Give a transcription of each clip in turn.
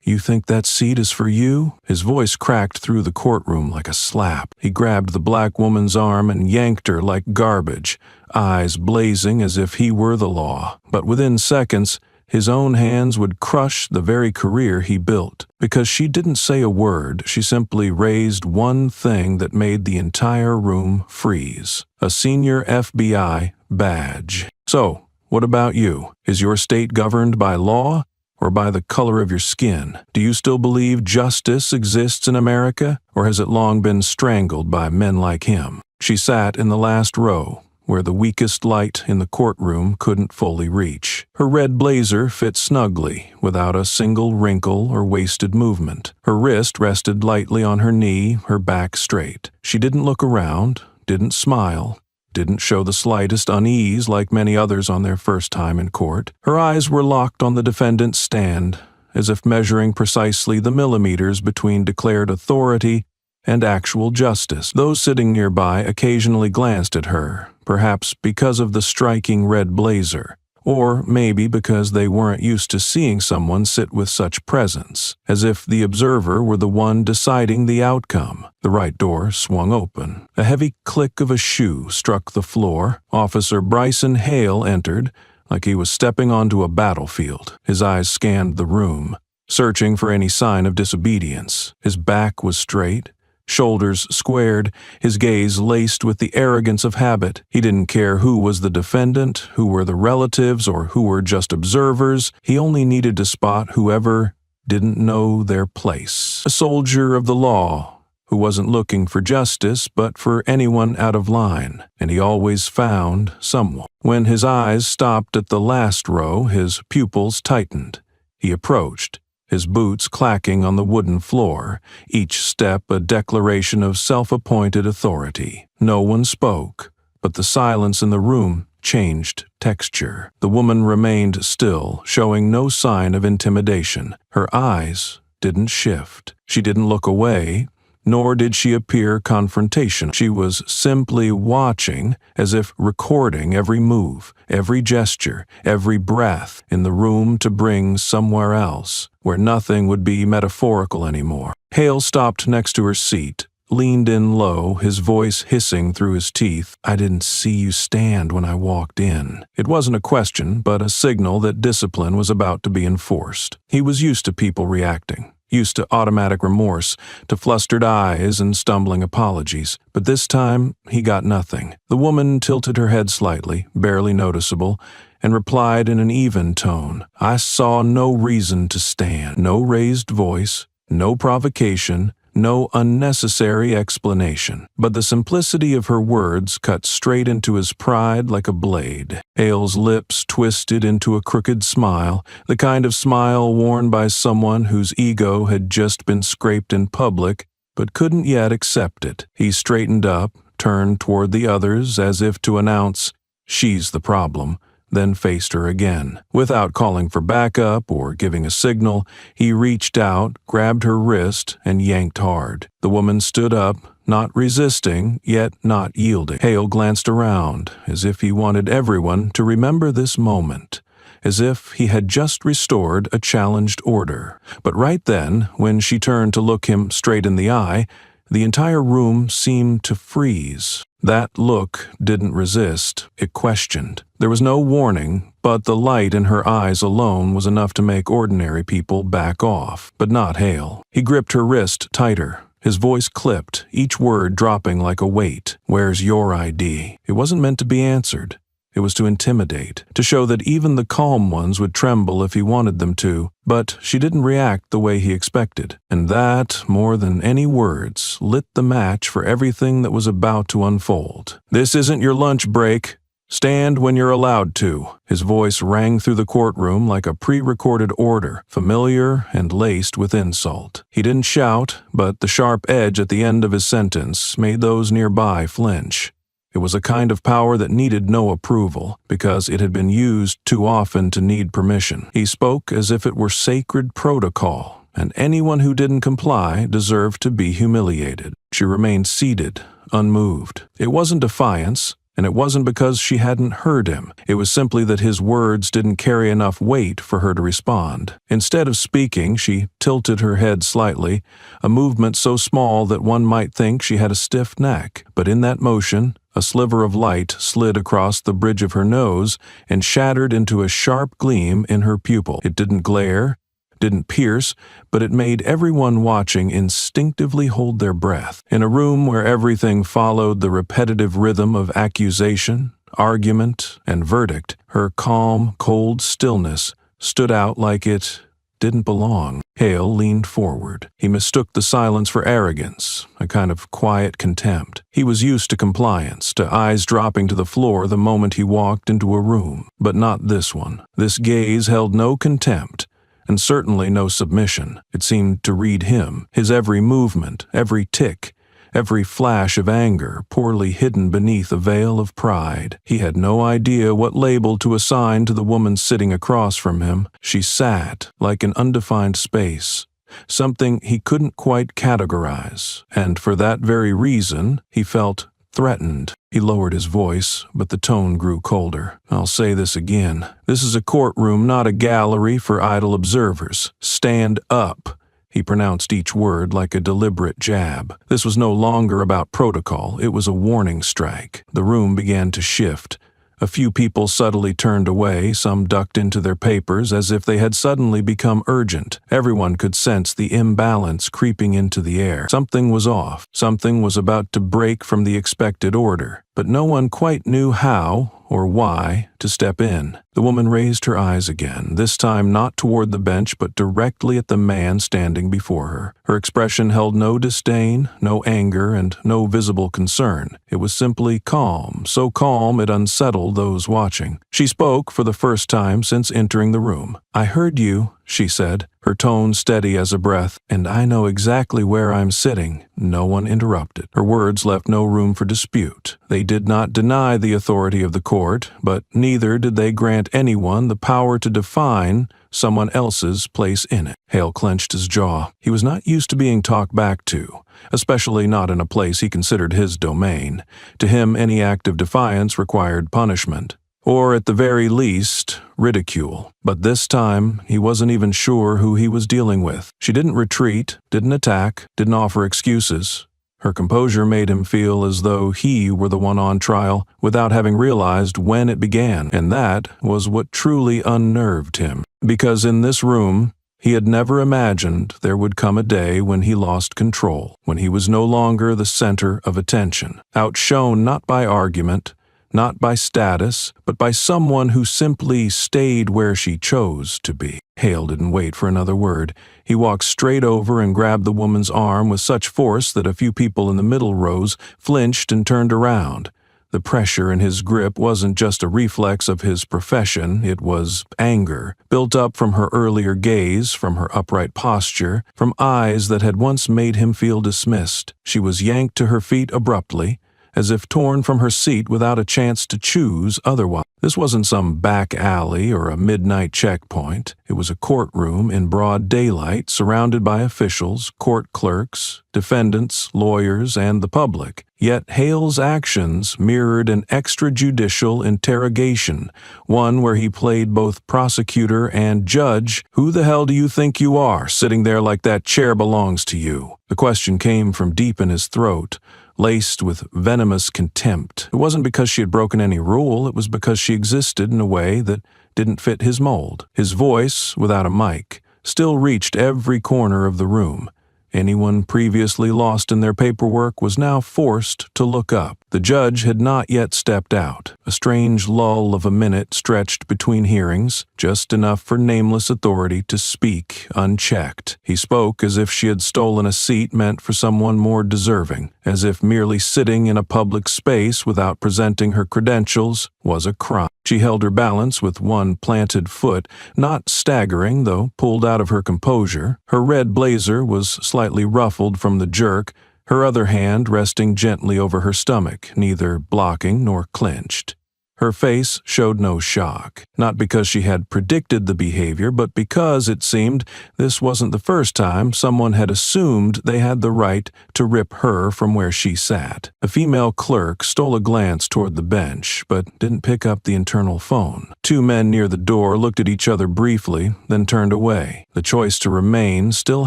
You think that seat is for you?" His voice cracked through the courtroom like a slap. He grabbed the black woman's arm and yanked her like garbage, eyes blazing as if he were the law. But within seconds, his own hands would crush the very career he built. Because she didn't say a word, she simply raised one thing that made the entire room freeze: a senior FBI badge. "So, what about you? Is your state governed by law or by the color of your skin? Do you still believe justice exists in America, or has it long been strangled by men like him?" She sat in the last row, where the weakest light in the courtroom couldn't fully reach. Her red blazer fit snugly, without a single wrinkle or wasted movement. Her wrist rested lightly on her knee, her back straight. She didn't look around, didn't smile, didn't show the slightest unease like many others on their first time in court. Her eyes were locked on the defendant's stand, as if measuring precisely the millimeters between declared authority and actual justice. Those sitting nearby occasionally glanced at her, perhaps because of the striking red blazer, or maybe because they weren't used to seeing someone sit with such presence, as if the observer were the one deciding the outcome. The right door swung open. A heavy click of a shoe struck the floor. Officer Bryson Hale entered, like he was stepping onto a battlefield. His eyes scanned the room, searching for any sign of disobedience. His back was straight, shoulders squared, his gaze laced with the arrogance of habit. He didn't care who was the defendant, who were the relatives, or who were just observers. He only needed to spot whoever didn't know their place. A soldier of the law, who wasn't looking for justice, but for anyone out of line, and he always found someone. When his eyes stopped at the last row, his pupils tightened. He approached, his boots clacking on the wooden floor, each step a declaration of self-appointed authority. No one spoke, but the silence in the room changed texture. The woman remained still, showing no sign of intimidation. Her eyes didn't shift. She didn't look away, nor did she appear confrontational. She was simply watching, as if recording every move, every gesture, every breath in the room to bring somewhere else, where nothing would be metaphorical anymore. Hale stopped next to her seat, leaned in low, his voice hissing through his teeth. "I didn't see you stand when I walked in." It wasn't a question, but a signal that discipline was about to be enforced. He was used to people reacting, used to automatic remorse, to flustered eyes and stumbling apologies. But this time, he got nothing. The woman tilted her head slightly, barely noticeable, and replied in an even tone, "I saw no reason to stand." No raised voice, no provocation, no unnecessary explanation. But the simplicity of her words cut straight into his pride like a blade. Hale's lips twisted into a crooked smile, the kind of smile worn by someone whose ego had just been scraped in public but couldn't yet accept it. He straightened up, turned toward the others as if to announce, "She's the problem," then faced her again. Without calling for backup or giving a signal, he reached out, grabbed her wrist, and yanked hard. The woman stood up, not resisting, yet not yielding. Hale glanced around, as if he wanted everyone to remember this moment, as if he had just restored a challenged order. But right then, when she turned to look him straight in the eye, the entire room seemed to freeze. That look didn't resist, it questioned. There was no warning, but the light in her eyes alone was enough to make ordinary people back off, but not Hale. He gripped her wrist tighter. His voice clipped, each word dropping like a weight. "Where's your ID?" It wasn't meant to be answered. It was to intimidate, to show that even the calm ones would tremble if he wanted them to, but she didn't react the way he expected. And that, more than any words, lit the match for everything that was about to unfold. "This isn't your lunch break. Stand when you're allowed to." His voice rang through the courtroom like a pre-recorded order, familiar and laced with insult. He didn't shout, but the sharp edge at the end of his sentence made those nearby flinch. It was a kind of power that needed no approval, because it had been used too often to need permission. He spoke as if it were sacred protocol, and anyone who didn't comply deserved to be humiliated. She remained seated, unmoved. It wasn't defiance, And it wasn't because she hadn't heard him. It was simply that his words didn't carry enough weight for her to respond. Instead of speaking, she tilted her head slightly, a movement so small that one might think she had a stiff neck. But in that motion, a sliver of light slid across the bridge of her nose and shattered into a sharp gleam in her pupil. It didn't glare, didn't pierce, but it made everyone watching instinctively hold their breath. In a room where everything followed the repetitive rhythm of accusation, argument, and verdict, her calm, cold stillness stood out like it didn't belong. Hale leaned forward. He mistook the silence for arrogance, a kind of quiet contempt. He was used to compliance, to eyes dropping to the floor the moment he walked into a room. But not this one. This gaze held no contempt, and certainly no submission. It seemed to read him, his every movement, every tick, every flash of anger poorly hidden beneath a veil of pride. He had no idea what label to assign to the woman sitting across from him. She sat like an undefined space, something he couldn't quite categorize, and for that very reason he felt threatened. He lowered his voice, but the tone grew colder. I'll say this again. This is a courtroom, not a gallery for idle observers. Stand up. He pronounced each word like a deliberate jab. This was no longer about protocol. It was a warning strike. The room began to shift. A few people subtly turned away, some ducked into their papers as if they had suddenly become urgent. Everyone could sense the imbalance creeping into the air. Something was off. Something was about to break from the expected order. But no one quite knew how or why to step in. The woman raised her eyes again, this time not toward the bench but directly at the man standing before her. Her expression held no disdain, no anger, and no visible concern. It was simply calm, so calm it unsettled those watching. She spoke for the first time since entering the room. "I heard you," she said, her tone steady as a breath, "and I know exactly where I'm sitting." No one interrupted. Her words left no room for dispute. They did not deny the authority of the court, but neither did they grant anyone the power to define someone else's place in it. Hale clenched his jaw. He was not used to being talked back to, especially not in a place he considered his domain. To him, any act of defiance required punishment, or at the very least, ridicule. But this time, he wasn't even sure who he was dealing with. She didn't retreat, didn't attack, didn't offer excuses. Her composure made him feel as though he were the one on trial without having realized when it began, and that was what truly unnerved him. Because in this room, he had never imagined there would come a day when he lost control, when he was no longer the center of attention, outshone not by argument, not by status, but by someone who simply stayed where she chose to be. Hale didn't wait for another word. He walked straight over and grabbed the woman's arm with such force that a few people in the middle rows flinched and turned around. The pressure in his grip wasn't just a reflex of his profession, it was anger, built up from her earlier gaze, from her upright posture, from eyes that had once made him feel dismissed. She was yanked to her feet abruptly, as if torn from her seat without a chance to choose otherwise. This wasn't some back alley or a midnight checkpoint. It was a courtroom in broad daylight, surrounded by officials, court clerks, defendants, lawyers, and the public. Yet Hale's actions mirrored an extrajudicial interrogation, one where he played both prosecutor and judge. "Who the hell do you think you are, sitting there like that chair belongs to you?" The question came from deep in his throat, laced with venomous contempt. It wasn't because she had broken any rule, it was because she existed in a way that didn't fit his mold. His voice, without a mic, still reached every corner of the room. Anyone previously lost in their paperwork was now forced to look up. The judge had not yet stepped out. A strange lull of a minute stretched between hearings, just enough for nameless authority to speak unchecked. He spoke as if she had stolen a seat meant for someone more deserving, as if merely sitting in a public space without presenting her credentials was a crime. She held her balance with one planted foot, not staggering, though pulled out of her composure. Her red blazer was slightly ruffled from the jerk, her other hand resting gently over her stomach, neither blocking nor clenched. Her face showed no shock, not because she had predicted the behavior, but because, it seemed, this wasn't the first time someone had assumed they had the right to rip her from where she sat. A female clerk stole a glance toward the bench, but didn't pick up the internal phone. Two men near the door looked at each other briefly, then turned away. The choice to remain still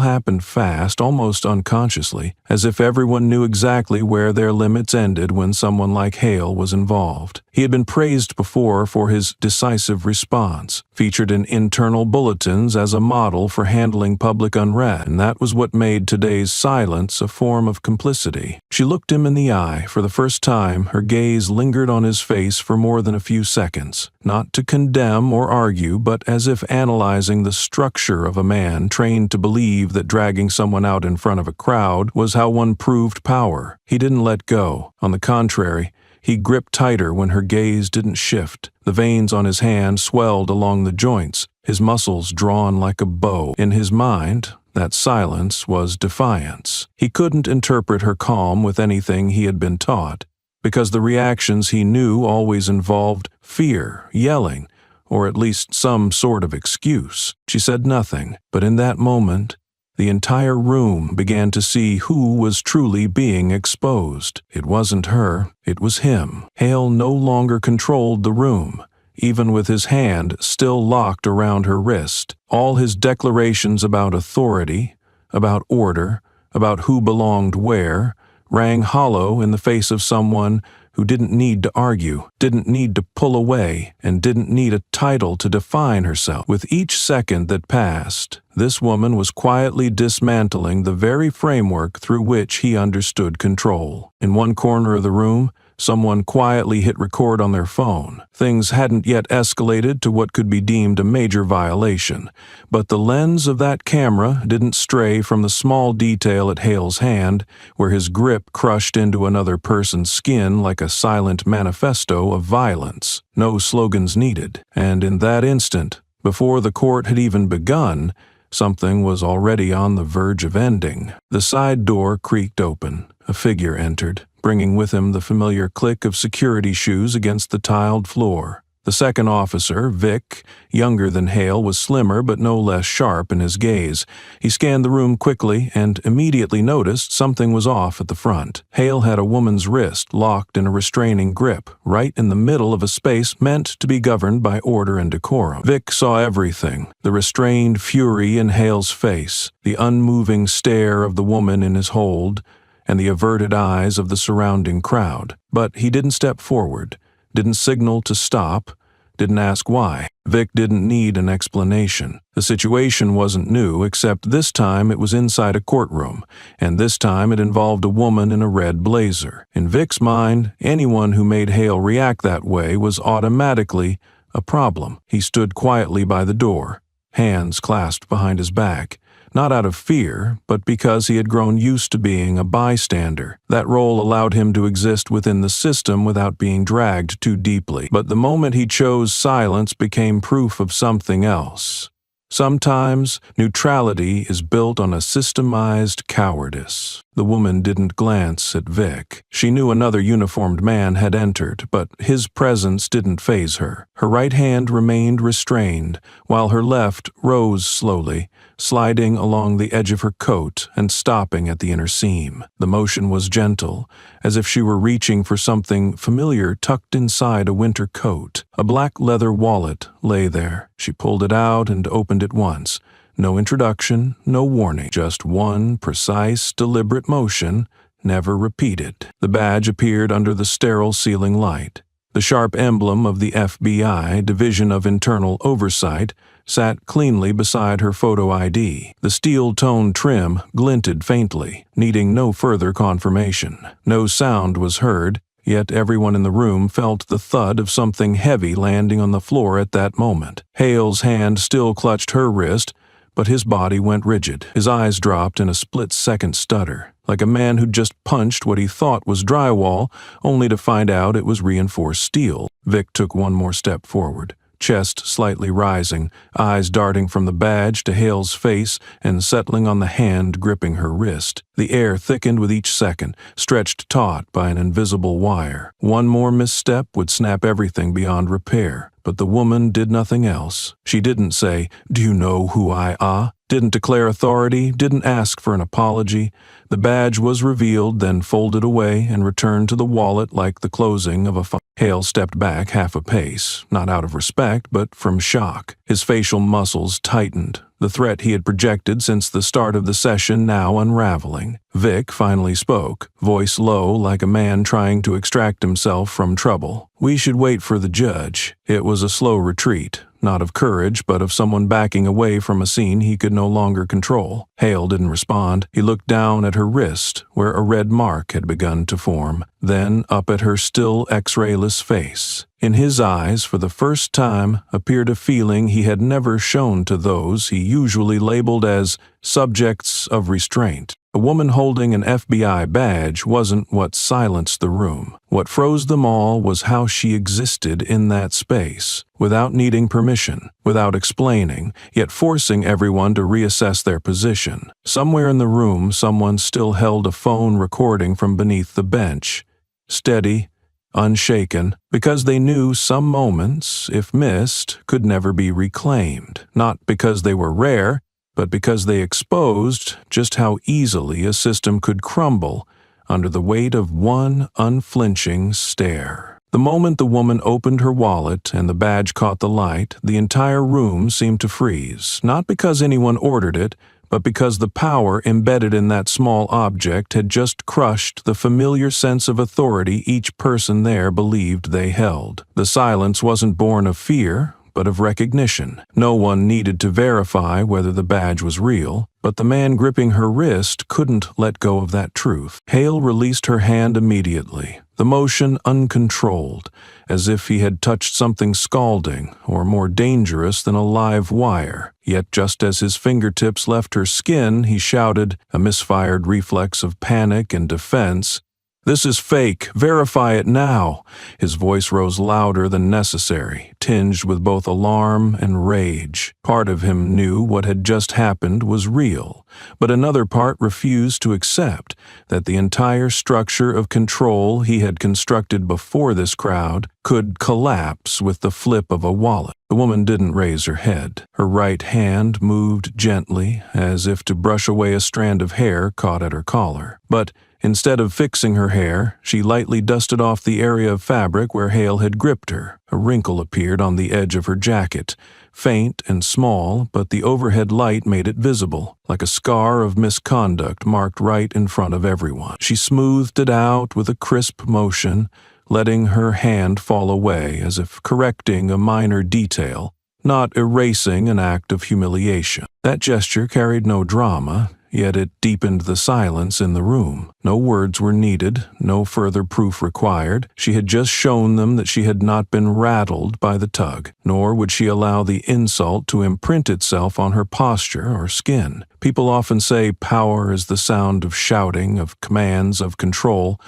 happened fast, almost unconsciously, as if everyone knew exactly where their limits ended when someone like Hale was involved. He had been praised before for his decisive response, featured in internal bulletins as a model for handling public unrest, and that was what made today's silence a form of complicity. She looked him in the eye. For the first time, her gaze lingered on his face for more than a few seconds, not to condemn or argue, but as if analyzing the structure of a man trained to believe that dragging someone out in front of a crowd was how one proved power. He didn't let go. On the contrary, he gripped tighter when her gaze didn't shift. The veins on his hand swelled along the joints, his muscles drawn like a bow. In his mind, that silence was defiance. He couldn't interpret her calm with anything he had been taught, because the reactions he knew always involved fear, yelling, or at least some sort of excuse. She said nothing, but in that moment, the entire room began to see who was truly being exposed. It wasn't her, it was him. Hale no longer controlled the room, even with his hand still locked around her wrist. All his declarations about authority, about order, about who belonged where, rang hollow in the face of someone who didn't need to argue, didn't need to pull away, and didn't need a title to define herself. With each second that passed, this woman was quietly dismantling the very framework through which he understood control. In one corner of the room, someone quietly hit record on their phone. Things hadn't yet escalated to what could be deemed a major violation, but the lens of that camera didn't stray from the small detail at Hale's hand, where his grip crushed into another person's skin like a silent manifesto of violence. No slogans needed, and in that instant, before the court had even begun, something was already on the verge of ending. The side door creaked open. A figure entered, bringing with him the familiar click of security shoes against the tiled floor. The second officer, Vic, younger than Hale, was slimmer but no less sharp in his gaze. He scanned the room quickly and immediately noticed something was off at the front. Hale had a woman's wrist locked in a restraining grip, right in the middle of a space meant to be governed by order and decorum. Vic saw everything: the restrained fury in Hale's face, the unmoving stare of the woman in his hold, and the averted eyes of the surrounding crowd. But he didn't step forward, didn't signal to stop, didn't ask why. Vic didn't need an explanation. The situation wasn't new, except this time it was inside a courtroom, and this time it involved a woman in a red blazer. In Vic's mind, anyone who made Hale react that way was automatically a problem. He stood quietly by the door, hands clasped behind his back. Not out of fear, but because he had grown used to being a bystander. That role allowed him to exist within the system without being dragged too deeply. But the moment he chose silence became proof of something else. Sometimes, neutrality is built on a systemized cowardice. The woman didn't glance at Vic. She knew another uniformed man had entered, but his presence didn't faze her. Her right hand remained restrained, while her left rose slowly, sliding along the edge of her coat and stopping at the inner seam. The motion was gentle, as if she were reaching for something familiar tucked inside a winter coat. A black leather wallet lay there. She pulled it out and opened it once. No introduction, no warning, just one precise, deliberate motion, never repeated. The badge appeared under the sterile ceiling light. The sharp emblem of the FBI, Division of Internal Oversight, sat cleanly beside her photo ID. The steel-toned trim glinted faintly, needing no further confirmation. No sound was heard, yet everyone in the room felt the thud of something heavy landing on the floor at that moment. Hale's hand still clutched her wrist, but his body went rigid. His eyes dropped in a split-second stutter, like a man who'd just punched what he thought was drywall, only to find out it was reinforced steel. Vic took one more step forward, chest slightly rising, eyes darting from the badge to Hale's face and settling on the hand gripping her wrist. The air thickened with each second, stretched taut by an invisible wire. One more misstep would snap everything beyond repair. But the woman did nothing else. She didn't say, "Do you know who I are?" Didn't declare authority, didn't ask for an apology. The badge was revealed, then folded away and returned to the wallet like the closing of a file. Hale stepped back half a pace, not out of respect, but from shock. His facial muscles tightened, the threat he had projected since the start of the session now unraveling. Vic finally spoke, voice low like a man trying to extract himself from trouble. "We should wait for the judge." It was a slow retreat, not of courage, but of someone backing away from a scene he could no longer control. Hale didn't respond. He looked down at her wrist, where a red mark had begun to form, then up at her still X-rayless face. In his eyes, for the first time, appeared a feeling he had never shown to those he usually labeled as subjects of restraint. A woman holding an FBI badge wasn't what silenced the room. What froze them all was how she existed in that space, without needing permission, without explaining, yet forcing everyone to reassess their position. Somewhere in the room, someone still held a phone recording from beneath the bench. Steady, unshaken, because they knew some moments, if missed, could never be reclaimed. Not because they were rare, but because they exposed just how easily a system could crumble under the weight of one unflinching stare. The moment the woman opened her wallet and the badge caught the light, the entire room seemed to freeze, not because anyone ordered it, but because the power embedded in that small object had just crushed the familiar sense of authority each person there believed they held. The silence wasn't born of fear, but of recognition. No one needed to verify whether the badge was real, but the man gripping her wrist couldn't let go of that truth. Hale released her hand immediately, the motion uncontrolled, as if he had touched something scalding or more dangerous than a live wire. Yet just as his fingertips left her skin, he shouted, a misfired reflex of panic and defense, "This is fake. Verify it now." His voice rose louder than necessary, tinged with both alarm and rage. Part of him knew what had just happened was real, but another part refused to accept that the entire structure of control he had constructed before this crowd could collapse with the flip of a wallet. The woman didn't raise her head. Her right hand moved gently, as if to brush away a strand of hair caught at her collar. But instead of fixing her hair, she lightly dusted off the area of fabric where Hale had gripped her. A wrinkle appeared on the edge of her jacket, faint and small, but the overhead light made it visible, like a scar of misconduct marked right in front of everyone. She smoothed it out with a crisp motion, letting her hand fall away as if correcting a minor detail, not erasing an act of humiliation. That gesture carried no drama, yet it deepened the silence in the room. No words were needed, no further proof required. She had just shown them that she had not been rattled by the tug, nor would she allow the insult to imprint itself on her posture or skin. People often say power is the sound of shouting, of commands, of control,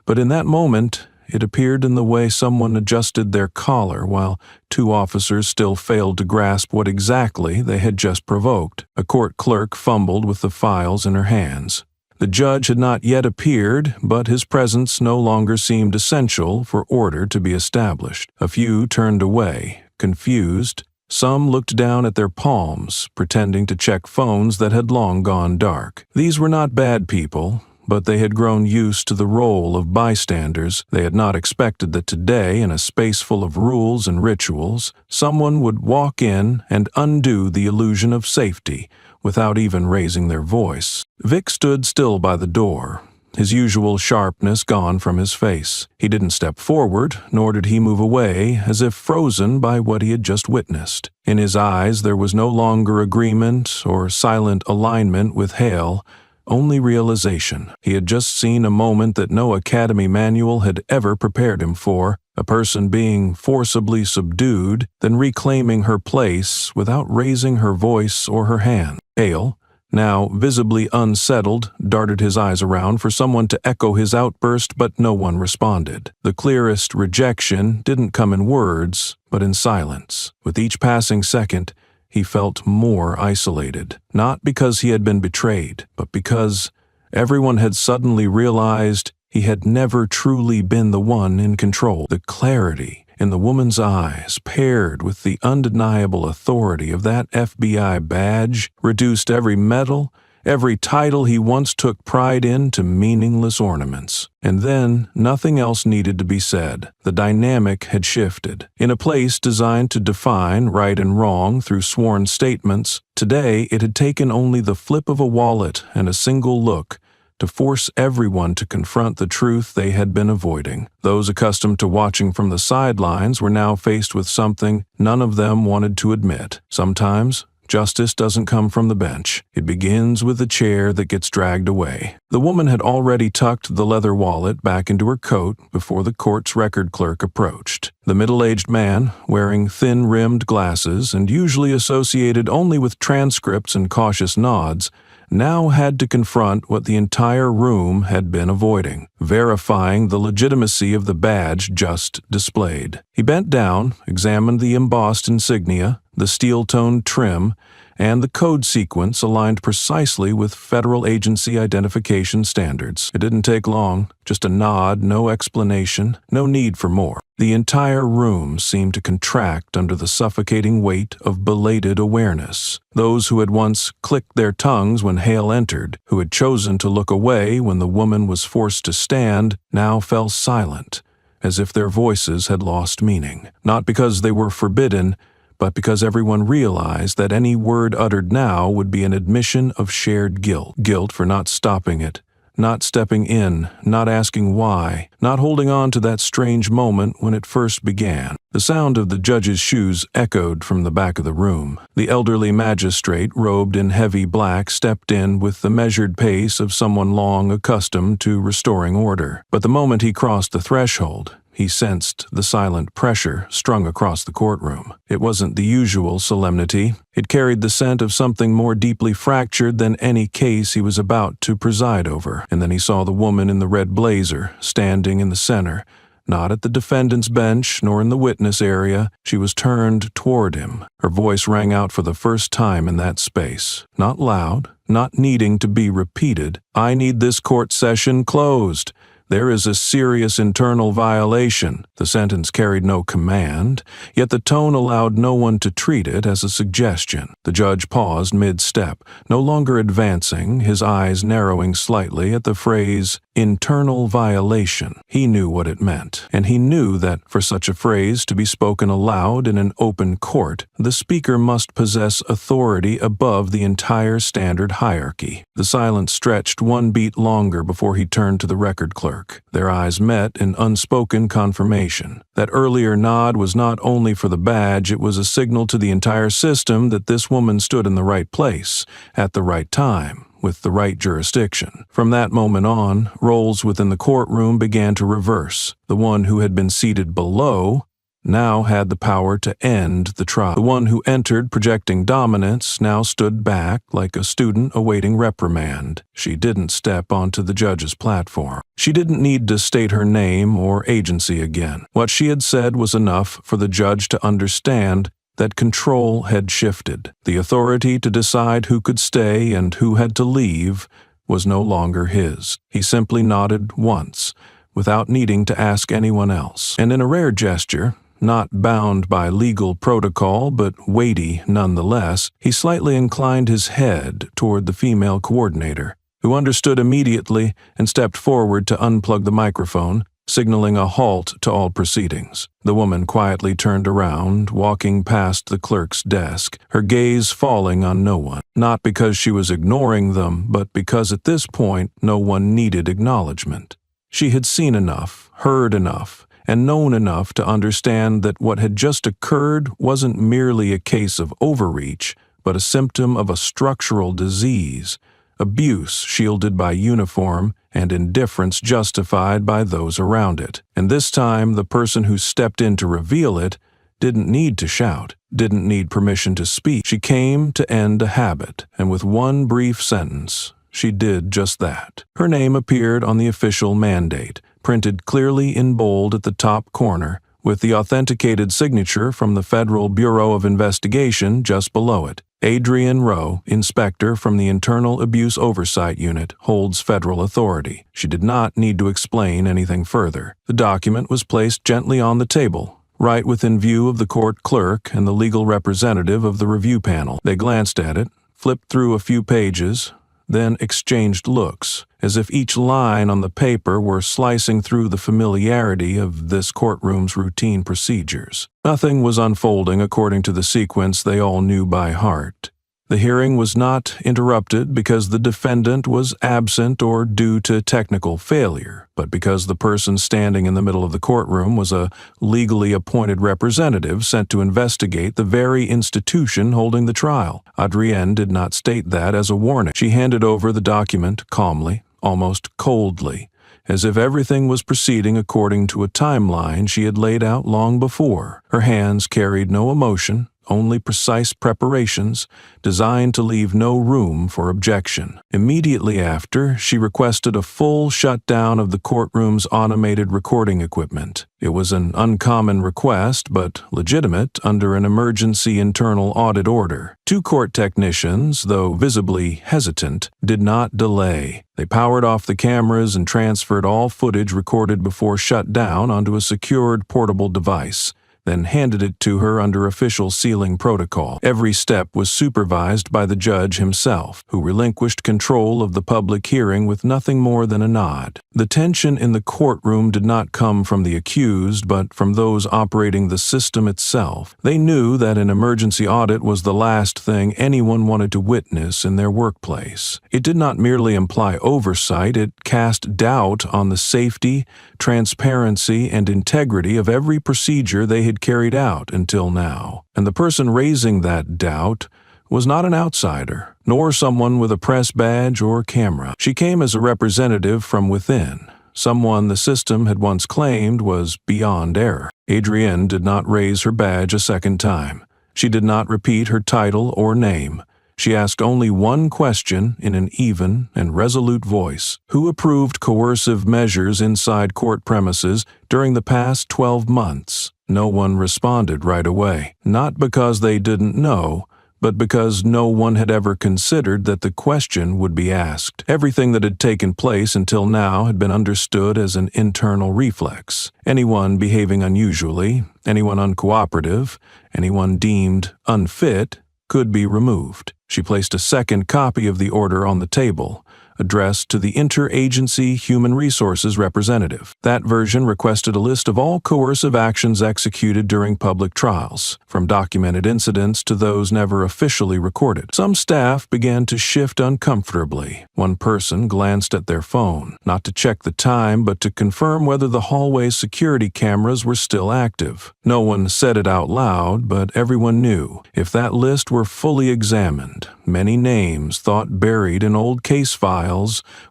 but in that moment, it appeared in the way someone adjusted their collar while two officers still failed to grasp what exactly they had just provoked. A court clerk fumbled with the files in her hands. The judge had not yet appeared, but his presence no longer seemed essential for order to be established. A few turned away, confused. Some looked down at their palms, pretending to check phones that had long gone dark. These were not bad people, but they had grown used to the role of bystanders. They had not expected that today, in a space full of rules and rituals, someone would walk in and undo the illusion of safety without even raising their voice. Vic stood still by the door, his usual sharpness gone from his face. He didn't step forward, nor did he move away, as if frozen by what he had just witnessed. In his eyes there was no longer agreement or silent alignment with Hale, only realization. He had just seen a moment that no academy manual had ever prepared him for, a person being forcibly subdued, then reclaiming her place without raising her voice or her hand. Hale, now visibly unsettled, darted his eyes around for someone to echo his outburst, but no one responded. The clearest rejection didn't come in words, but in silence. With each passing second, he felt more isolated, not because he had been betrayed, but because everyone had suddenly realized he had never truly been the one in control. The clarity in the woman's eyes, paired with the undeniable authority of that FBI badge, reduced every medal, every title he once took pride in to meaningless ornaments. And then nothing else needed to be said. The dynamic had shifted. In a place designed to define right and wrong through sworn statements, today it had taken only the flip of a wallet and a single look to force everyone to confront the truth they had been avoiding. Those accustomed to watching from the sidelines were now faced with something none of them wanted to admit. Sometimes, justice doesn't come from the bench. It begins with the chair that gets dragged away. The woman had already tucked the leather wallet back into her coat before the court's record clerk approached. The middle-aged man, wearing thin-rimmed glasses and usually associated only with transcripts and cautious nods, now had to confront what the entire room had been avoiding, verifying the legitimacy of the badge just displayed. He bent down, examined the embossed insignia, the steel-toned trim, and the code sequence aligned precisely with federal agency identification standards. It didn't take long, just a nod, no explanation, no need for more. The entire room seemed to contract under the suffocating weight of belated awareness. Those who had once clicked their tongues when Hale entered, who had chosen to look away when the woman was forced to stand, now fell silent, as if their voices had lost meaning. Not because they were forbidden, but because everyone realized that any word uttered now would be an admission of shared guilt. Guilt for not stopping it, not stepping in, not asking why, not holding on to that strange moment when it first began. The sound of the judge's shoes echoed from the back of the room. The elderly magistrate, robed in heavy black, stepped in with the measured pace of someone long accustomed to restoring order. But the moment he crossed the threshold, he sensed the silent pressure strung across the courtroom. It wasn't the usual solemnity. It carried the scent of something more deeply fractured than any case he was about to preside over. And then he saw the woman in the red blazer, standing in the center, not at the defendant's bench nor in the witness area. She was turned toward him. Her voice rang out for the first time in that space. Not loud, not needing to be repeated. "I need this court session closed. There is a serious internal violation." The sentence carried no command, yet the tone allowed no one to treat it as a suggestion. The judge paused mid-step, no longer advancing, his eyes narrowing slightly at the phrase, internal violation. He knew what it meant, and he knew that for such a phrase to be spoken aloud in an open court, the speaker must possess authority above the entire standard hierarchy. The silence stretched one beat longer before he turned to the record clerk. Their eyes met in unspoken confirmation. That earlier nod was not only for the badge, it was a signal to the entire system that this woman stood in the right place, at the right time, with the right jurisdiction. From that moment on, roles within the courtroom began to reverse. The one who had been seated below now had the power to end the trial. The one who entered projecting dominance now stood back like a student awaiting reprimand. She didn't step onto the judge's platform. She didn't need to state her name or agency again. What she had said was enough for the judge to understand that control had shifted. The authority to decide who could stay and who had to leave was no longer his. He simply nodded once, without needing to ask anyone else. And in a rare gesture, not bound by legal protocol but weighty nonetheless, he slightly inclined his head toward the female coordinator, who understood immediately and stepped forward to unplug the microphone, signaling a halt to all proceedings. The woman quietly turned around, walking past the clerk's desk, her gaze falling on no one. Not because she was ignoring them, but because at this point no one needed acknowledgement. She had seen enough, heard enough, and known enough to understand that what had just occurred wasn't merely a case of overreach, but a symptom of a structural disease, abuse shielded by uniform and indifference justified by those around it. And this time, the person who stepped in to reveal it didn't need to shout. didn't need permission to speak. She came to end a habit, and with one brief sentence, she did just that. Her name appeared on the official mandate, printed clearly in bold at the top corner, with the authenticated signature from the Federal Bureau of Investigation just below it. Adrienne Rowe, inspector from the Internal Abuse Oversight Unit, holds federal authority. She did not need to explain anything further. The document was placed gently on the table, right within view of the court clerk and the legal representative of the review panel. They glanced at it, flipped through a few pages, then exchanged looks, as if each line on the paper were slicing through the familiarity of this courtroom's routine procedures. Nothing was unfolding according to the sequence they all knew by heart. The hearing was not interrupted because the defendant was absent or due to technical failure, but because the person standing in the middle of the courtroom was a legally appointed representative sent to investigate the very institution holding the trial. Adrienne did not state that as a warning. She handed over the document calmly, almost coldly, as if everything was proceeding according to a timeline she had laid out long before. Her hands carried no emotion, only precise preparations designed to leave no room for objection. Immediately after, she requested a full shutdown of the courtroom's automated recording equipment. It was an uncommon request, but legitimate under an emergency internal audit order. Two court technicians, though visibly hesitant, did not delay. They powered off the cameras and transferred all footage recorded before shutdown onto a secured portable device, then handed it to her under official sealing protocol. Every step was supervised by the judge himself, who relinquished control of the public hearing with nothing more than a nod. The tension in the courtroom did not come from the accused, but from those operating the system itself. They knew that an emergency audit was the last thing anyone wanted to witness in their workplace. It did not merely imply oversight, it cast doubt on the safety, transparency, and integrity of every procedure they had carried out until now. And the person raising that doubt was not an outsider, nor someone with a press badge or camera. She came as a representative from within, someone the system had once claimed was beyond error. Adrienne did not raise her badge a second time. She did not repeat her title or name. She asked only one question in an even and resolute voice. Who approved coercive measures inside court premises during the past 12 months? No one responded right away, not because they didn't know, but because no one had ever considered that the question would be asked. Everything that had taken place until now had been understood as an internal reflex. Anyone behaving unusually, anyone uncooperative, anyone deemed unfit could be removed. She placed a second copy of the order on the table, addressed to the Interagency Human Resources representative. That version requested a list of all coercive actions executed during public trials, from documented incidents to those never officially recorded. Some staff began to shift uncomfortably. One person glanced at their phone, not to check the time, but to confirm whether the hallway security cameras were still active. No one said it out loud, but everyone knew. If that list were fully examined, many names thought buried in old case files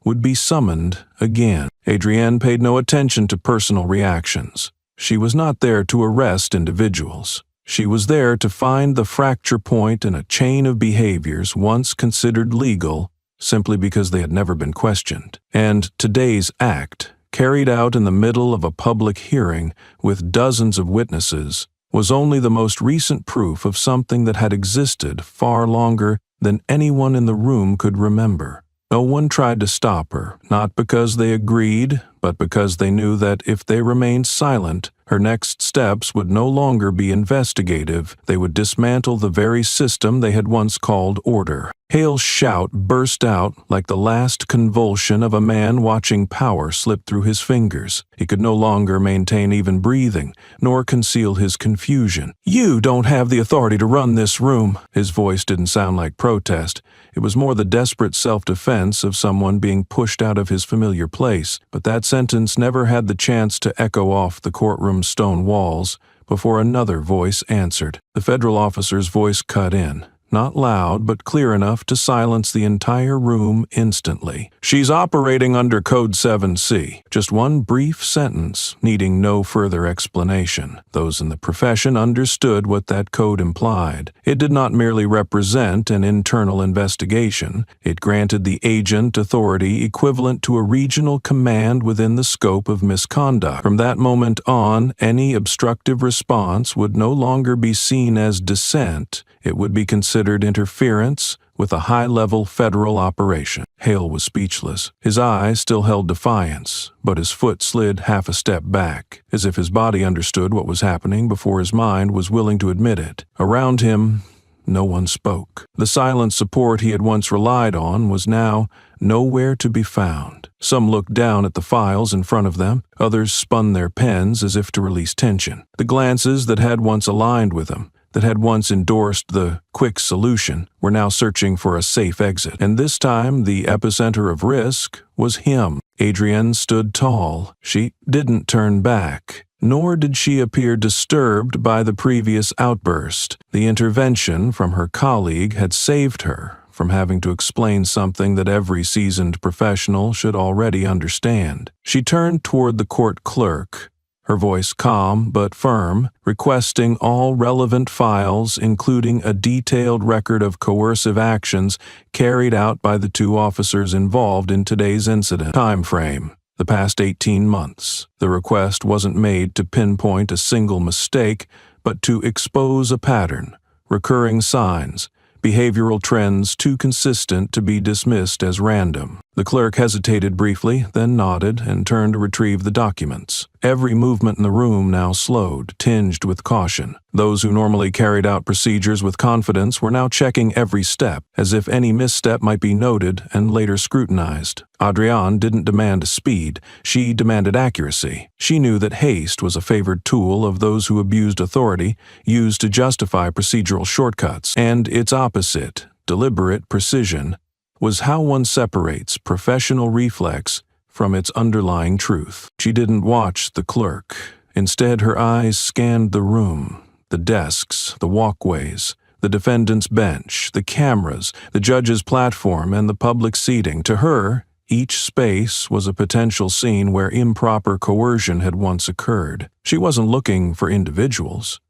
would be summoned again. Adrienne paid no attention to personal reactions. She was not there to arrest individuals. She was there to find the fracture point in a chain of behaviors once considered legal simply because they had never been questioned. And today's act, carried out in the middle of a public hearing with dozens of witnesses, was only the most recent proof of something that had existed far longer than anyone in the room could remember. No one tried to stop her, not because they agreed, but because they knew that if they remained silent, her next steps would no longer be investigative. They would dismantle the very system they had once called order. Hale's shout burst out like the last convulsion of a man watching power slip through his fingers. He could no longer maintain even breathing, nor conceal his confusion. "You don't have the authority to run this room." His voice didn't sound like protest. It was more the desperate self-defense of someone being pushed out of his familiar place. But that sentence never had the chance to echo off the courtroom's stone walls before another voice answered. The federal officer's voice cut in, not loud, but clear enough to silence the entire room instantly. "She's operating under Code 7C. Just one brief sentence, needing no further explanation. Those in the profession understood what that code implied. It did not merely represent an internal investigation. It granted the agent authority equivalent to a regional command within the scope of misconduct. From that moment on, any obstructive response would no longer be seen as dissent. It would be considered interference with a high-level federal operation." Hale was speechless. His eyes still held defiance, but his foot slid half a step back, as if his body understood what was happening before his mind was willing to admit it. Around him, no one spoke. The silent support he had once relied on was now nowhere to be found. Some looked down at the files in front of them, others spun their pens as if to release tension. The glances that had once aligned with him, that had once endorsed the quick solution, were now searching for a safe exit. And this time, the epicenter of risk was him. Adrienne stood tall. She didn't turn back, nor did she appear disturbed by the previous outburst. The intervention from her colleague had saved her from having to explain something that every seasoned professional should already understand. She turned toward the court clerk, her voice calm but firm, requesting all relevant files, including a detailed record of coercive actions carried out by the two officers involved in today's incident. Time frame: the past 18 months. The request wasn't made to pinpoint a single mistake, but to expose a pattern, recurring signs, behavioral trends too consistent to be dismissed as random. The clerk hesitated briefly, then nodded and turned to retrieve the documents. Every movement in the room now slowed, tinged with caution. Those who normally carried out procedures with confidence were now checking every step, as if any misstep might be noted and later scrutinized. Adrienne didn't demand speed, she demanded accuracy. She knew that haste was a favored tool of those who abused authority, used to justify procedural shortcuts, and its opposite, deliberate precision, was how one separates professional reflex from its underlying truth. She didn't watch the clerk. Instead, her eyes scanned the room, the desks, the walkways, the defendant's bench, the cameras, the judge's platform, and the public seating. To her, each space was a potential scene where improper coercion had once occurred. She wasn't looking for individuals.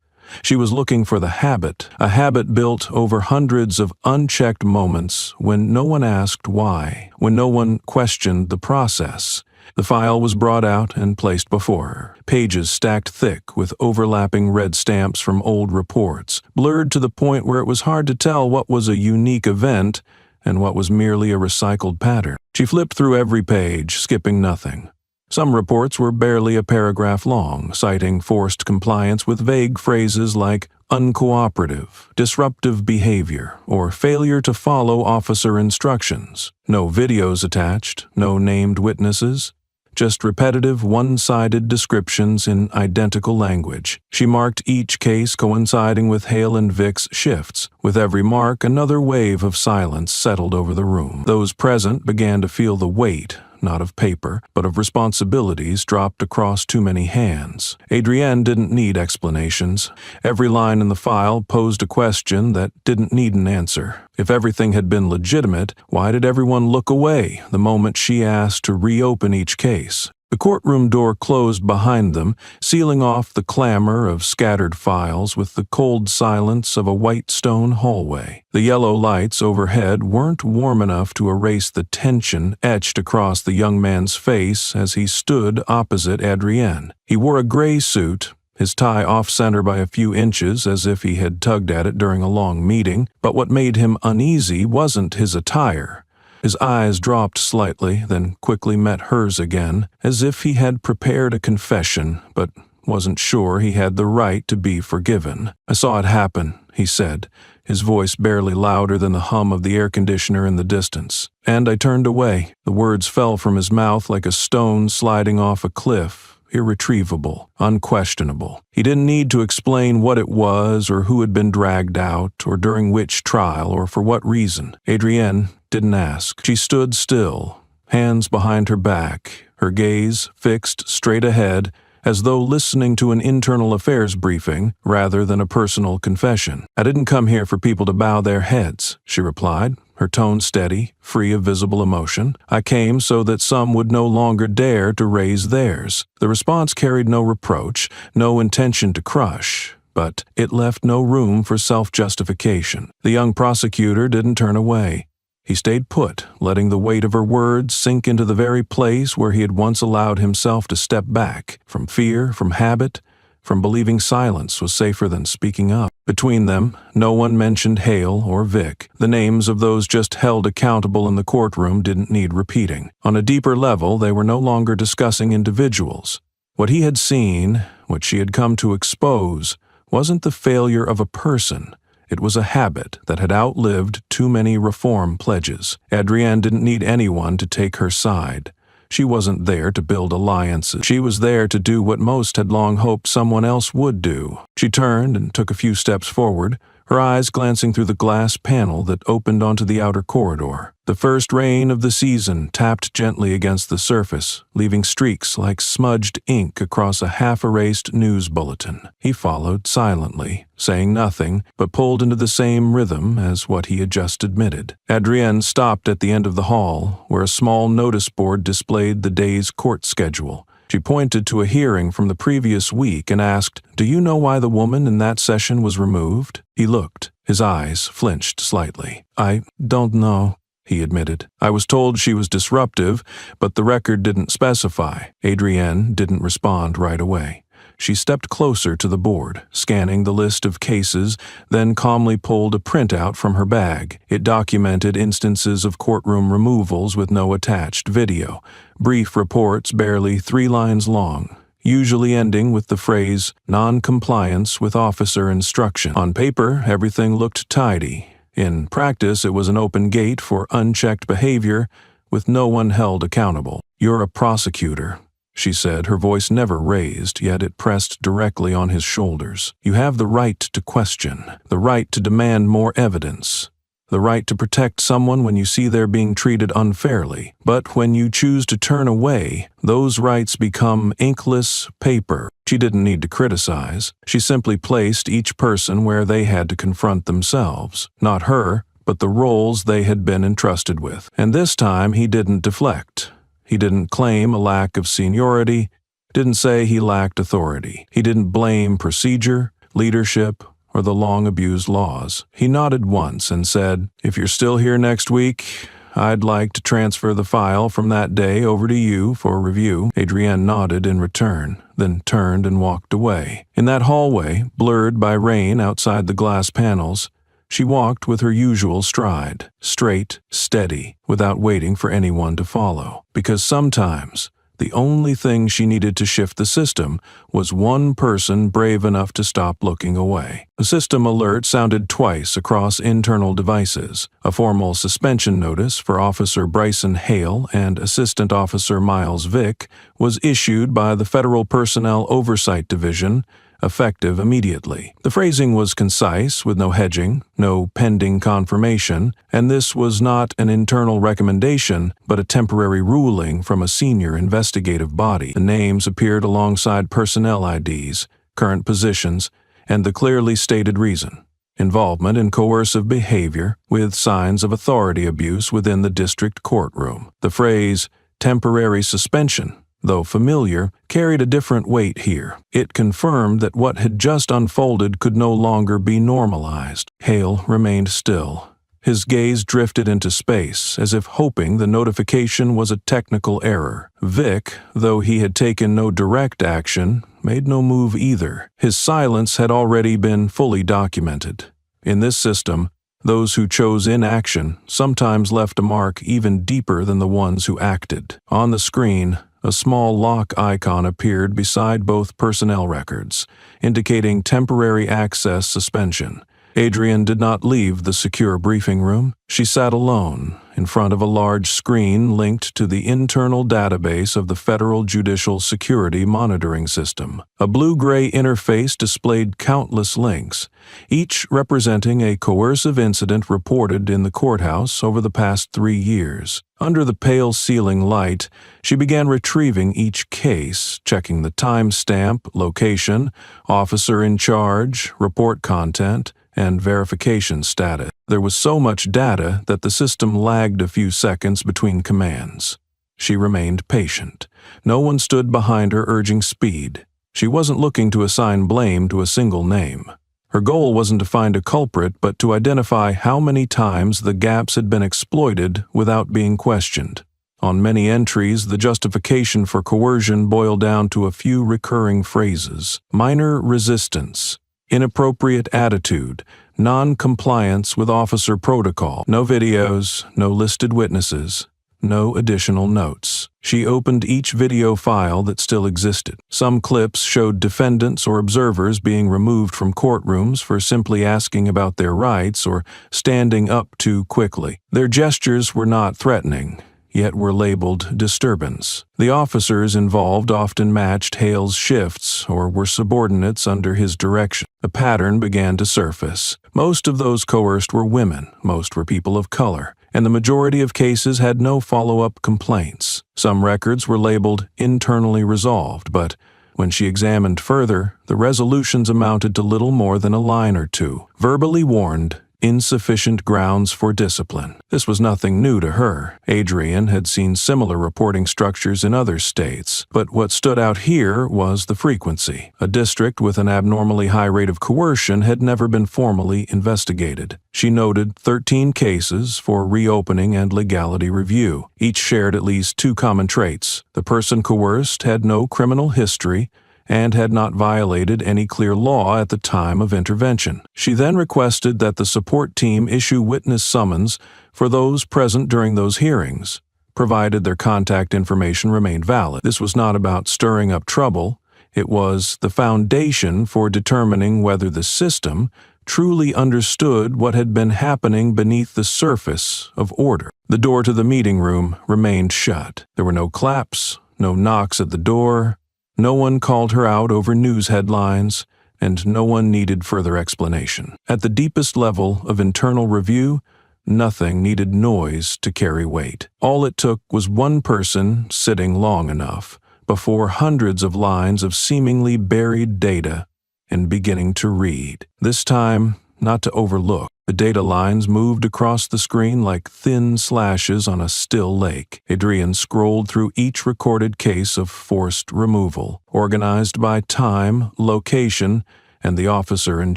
She was looking for the habit, a habit built over hundreds of unchecked moments when no one asked why, when no one questioned the process. The file was brought out and placed before her, pages stacked thick with overlapping red stamps from old reports, blurred to the point where it was hard to tell what was a unique event and what was merely a recycled pattern. She flipped through every page, skipping nothing. Some reports were barely a paragraph long, citing forced compliance with vague phrases like uncooperative, disruptive behavior, or failure to follow officer instructions. No videos attached, no named witnesses, just repetitive, one-sided descriptions in identical language. She marked each case coinciding with Hale and Vic's shifts. With every mark, another wave of silence settled over the room. Those present began to feel the weight, not of paper, but of responsibilities dropped across too many hands. Adrienne didn't need explanations. Every line in the file posed a question that didn't need an answer. If everything had been legitimate, why did everyone look away the moment she asked to reopen each case? The courtroom door closed behind them, sealing off the clamor of scattered files with the cold silence of a white stone hallway. The yellow lights overhead weren't warm enough to erase the tension etched across the young man's face as he stood opposite Adrienne. He wore a gray suit, his tie off-center by a few inches as if he had tugged at it during a long meeting, but what made him uneasy wasn't his attire. His eyes dropped slightly, then quickly met hers again, as if he had prepared a confession, but wasn't sure he had the right to be forgiven. "I saw it happen," he said, his voice barely louder than the hum of the air conditioner in the distance. "And I turned away." The words fell from his mouth like a stone sliding off a cliff, irretrievable, unquestionable. He didn't need to explain what it was or who had been dragged out or during which trial or for what reason. Adrienne didn't ask. She stood still, hands behind her back, her gaze fixed straight ahead, as though listening to an internal affairs briefing rather than a personal confession. "I didn't come here for people to bow their heads," she replied, her tone steady, free of visible emotion. "I came so that some would no longer dare to raise theirs." The response carried no reproach, no intention to crush, but it left no room for self-justification. The young prosecutor didn't turn away. He stayed put, letting the weight of her words sink into the very place where he had once allowed himself to step back, from fear, from habit, from believing silence was safer than speaking up. Between them, no one mentioned Hale or Vic. The names of those just held accountable in the courtroom didn't need repeating. On a deeper level, they were no longer discussing individuals. What he had seen, what she had come to expose, wasn't the failure of a person. It was a habit that had outlived too many reform pledges. Adrienne didn't need anyone to take her side. She wasn't there to build alliances. She was there to do what most had long hoped someone else would do. She turned and took a few steps forward, her eyes glancing through the glass panel that opened onto the outer corridor. The first rain of the season tapped gently against the surface, leaving streaks like smudged ink across a half-erased news bulletin. He followed silently, saying nothing, but pulled into the same rhythm as what he had just admitted. Adrienne stopped at the end of the hall, where a small notice board displayed the day's court schedule. She pointed to a hearing from the previous week and asked, "Do you know why the woman in that session was removed?" He looked. His eyes flinched slightly. "I don't know," he admitted. "I was told she was disruptive, but the record didn't specify." Adrienne didn't respond right away. She stepped closer to the board, scanning the list of cases, then calmly pulled a printout from her bag. It documented instances of courtroom removals with no attached video, brief reports barely 3 lines long, usually ending with the phrase, "non-compliance with officer instruction." On paper, everything looked tidy. In practice, it was an open gate for unchecked behavior, with no one held accountable. "You're a prosecutor," she said, her voice never raised, yet it pressed directly on his shoulders. "You have the right to question, the right to demand more evidence, the right to protect someone when you see they're being treated unfairly. But when you choose to turn away, those rights become inkless paper." She didn't need to criticize. She simply placed each person where they had to confront themselves. Not her, but the roles they had been entrusted with. And this time he didn't deflect. He didn't claim a lack of seniority, didn't say he lacked authority. He didn't blame procedure, leadership, or the long-abused laws. He nodded once and said, "If you're still here next week, I'd like to transfer the file from that day over to you for review." Adrienne nodded in return, then turned and walked away. In that hallway, blurred by rain outside the glass panels, she walked with her usual stride, straight, steady, without waiting for anyone to follow. Because sometimes, the only thing she needed to shift the system was one person brave enough to stop looking away. The system alert sounded twice across internal devices. A formal suspension notice for Officer Bryson Hale and Assistant Officer Miles Vick was issued by the Federal Personnel Oversight Division, effective immediately. The phrasing was concise, with no hedging, no pending confirmation, and this was not an internal recommendation, but a temporary ruling from a senior investigative body. The names appeared alongside personnel IDs, current positions, and the clearly stated reason: involvement in coercive behavior with signs of authority abuse within the district courtroom. The phrase, "temporary suspension," though familiar, carried a different weight here. It confirmed that what had just unfolded could no longer be normalized. Hale remained still. His gaze drifted into space, as if hoping the notification was a technical error. Vic, though he had taken no direct action, made no move either. His silence had already been fully documented. In this system, those who chose inaction sometimes left a mark even deeper than the ones who acted. On the screen, a small lock icon appeared beside both personnel records, indicating temporary access suspension. Adrian did not leave the secure briefing room. She sat alone, in front of a large screen linked to the internal database of the Federal Judicial Security Monitoring System. A blue-gray interface displayed countless links, each representing a coercive incident reported in the courthouse over the past 3 years. Under the pale ceiling light, she began retrieving each case, checking the timestamp, location, officer in charge, report content, and verification status. There was so much data that the system lagged a few seconds between commands. She remained patient. No one stood behind her urging speed. She wasn't looking to assign blame to a single name. Her goal wasn't to find a culprit, but to identify how many times the gaps had been exploited without being questioned. On many entries, the justification for coercion boiled down to a few recurring phrases: minor resistance, inappropriate attitude, non-compliance with officer protocol, no videos, no listed witnesses, no additional notes. She opened each video file that still existed. Some clips showed defendants or observers being removed from courtrooms for simply asking about their rights or standing up too quickly. Their gestures were not threatening, yet were labeled disturbance. The officers involved often matched Hale's shifts or were subordinates under his direction. A pattern began to surface. Most of those coerced were women, most were people of color, and the majority of cases had no follow-up complaints. Some records were labeled internally resolved, but when she examined further, the resolutions amounted to little more than a line or two. Verbally warned, insufficient grounds for discipline. This was nothing new to her. Adrian had seen similar reporting structures in other states, but what stood out here was the frequency. A district with an abnormally high rate of coercion had never been formally investigated. She noted 13 cases for reopening and legality review. Each shared at least 2 common traits. The person coerced had no criminal history and had not violated any clear law at the time of intervention. She then requested that the support team issue witness summons for those present during those hearings, provided their contact information remained valid. This was not about stirring up trouble. It was the foundation for determining whether the system truly understood what had been happening beneath the surface of order. The door to the meeting room remained shut. There were no claps, no knocks at the door. No one called her out over news headlines, and no one needed further explanation. At the deepest level of internal review, nothing needed noise to carry weight. All it took was one person sitting long enough before hundreds of lines of seemingly buried data and beginning to read. This time, not to overlook. The data lines moved across the screen like thin slashes on a still lake. Adrian scrolled through each recorded case of forced removal, organized by time, location, and the officer in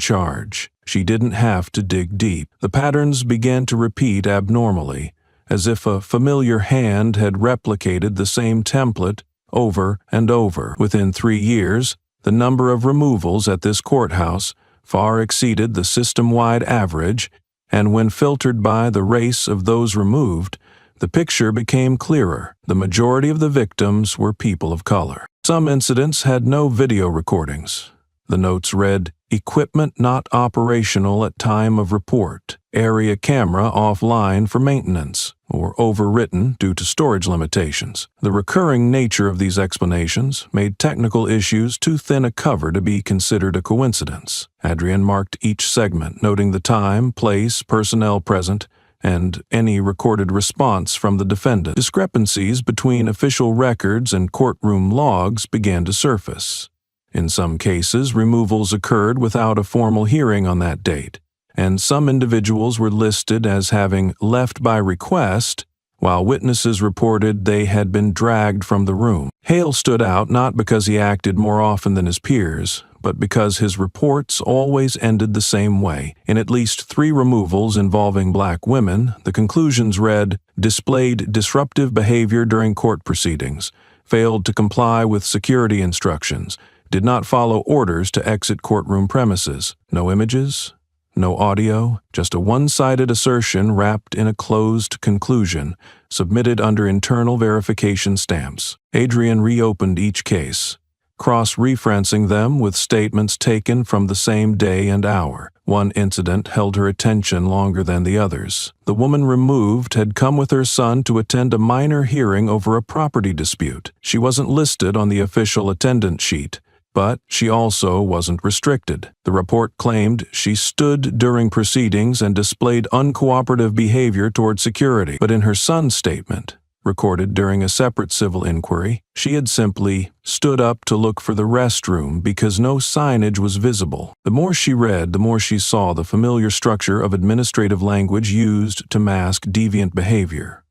charge. She didn't have to dig deep. The patterns began to repeat abnormally, as if a familiar hand had replicated the same template over and over. Within 3 years, the number of removals at this courthouse far exceeded the system-wide average, and when filtered by the race of those removed, the picture became clearer. The majority of the victims were people of color. Some incidents had no video recordings. The notes read, "Equipment not operational at time of report. Area camera offline for maintenance," or overwritten due to storage limitations. The recurring nature of these explanations made technical issues too thin a cover to be considered a coincidence. Adrian marked each segment, noting the time, place, personnel present, and any recorded response from the defendant. Discrepancies between official records and courtroom logs began to surface. In some cases, removals occurred without a formal hearing on that date, and some individuals were listed as having left by request, while witnesses reported they had been dragged from the room. Hale stood out not because he acted more often than his peers, but because his reports always ended the same way. In at least 3 removals involving black women, the conclusions read, "Displayed disruptive behavior during court proceedings, failed to comply with security instructions, did not follow orders to exit courtroom premises." No images, no audio, just a one-sided assertion wrapped in a closed conclusion, submitted under internal verification stamps. Adrian reopened each case, cross-referencing them with statements taken from the same day and hour. One incident held her attention longer than the others. The woman removed had come with her son to attend a minor hearing over a property dispute. She wasn't listed on the official attendance sheet, but she also wasn't restricted. The report claimed she stood during proceedings and displayed uncooperative behavior toward security. But in her son's statement, recorded during a separate civil inquiry, she had simply stood up to look for the restroom because no signage was visible. The more she read, the more she saw the familiar structure of administrative language used to mask deviant behavior.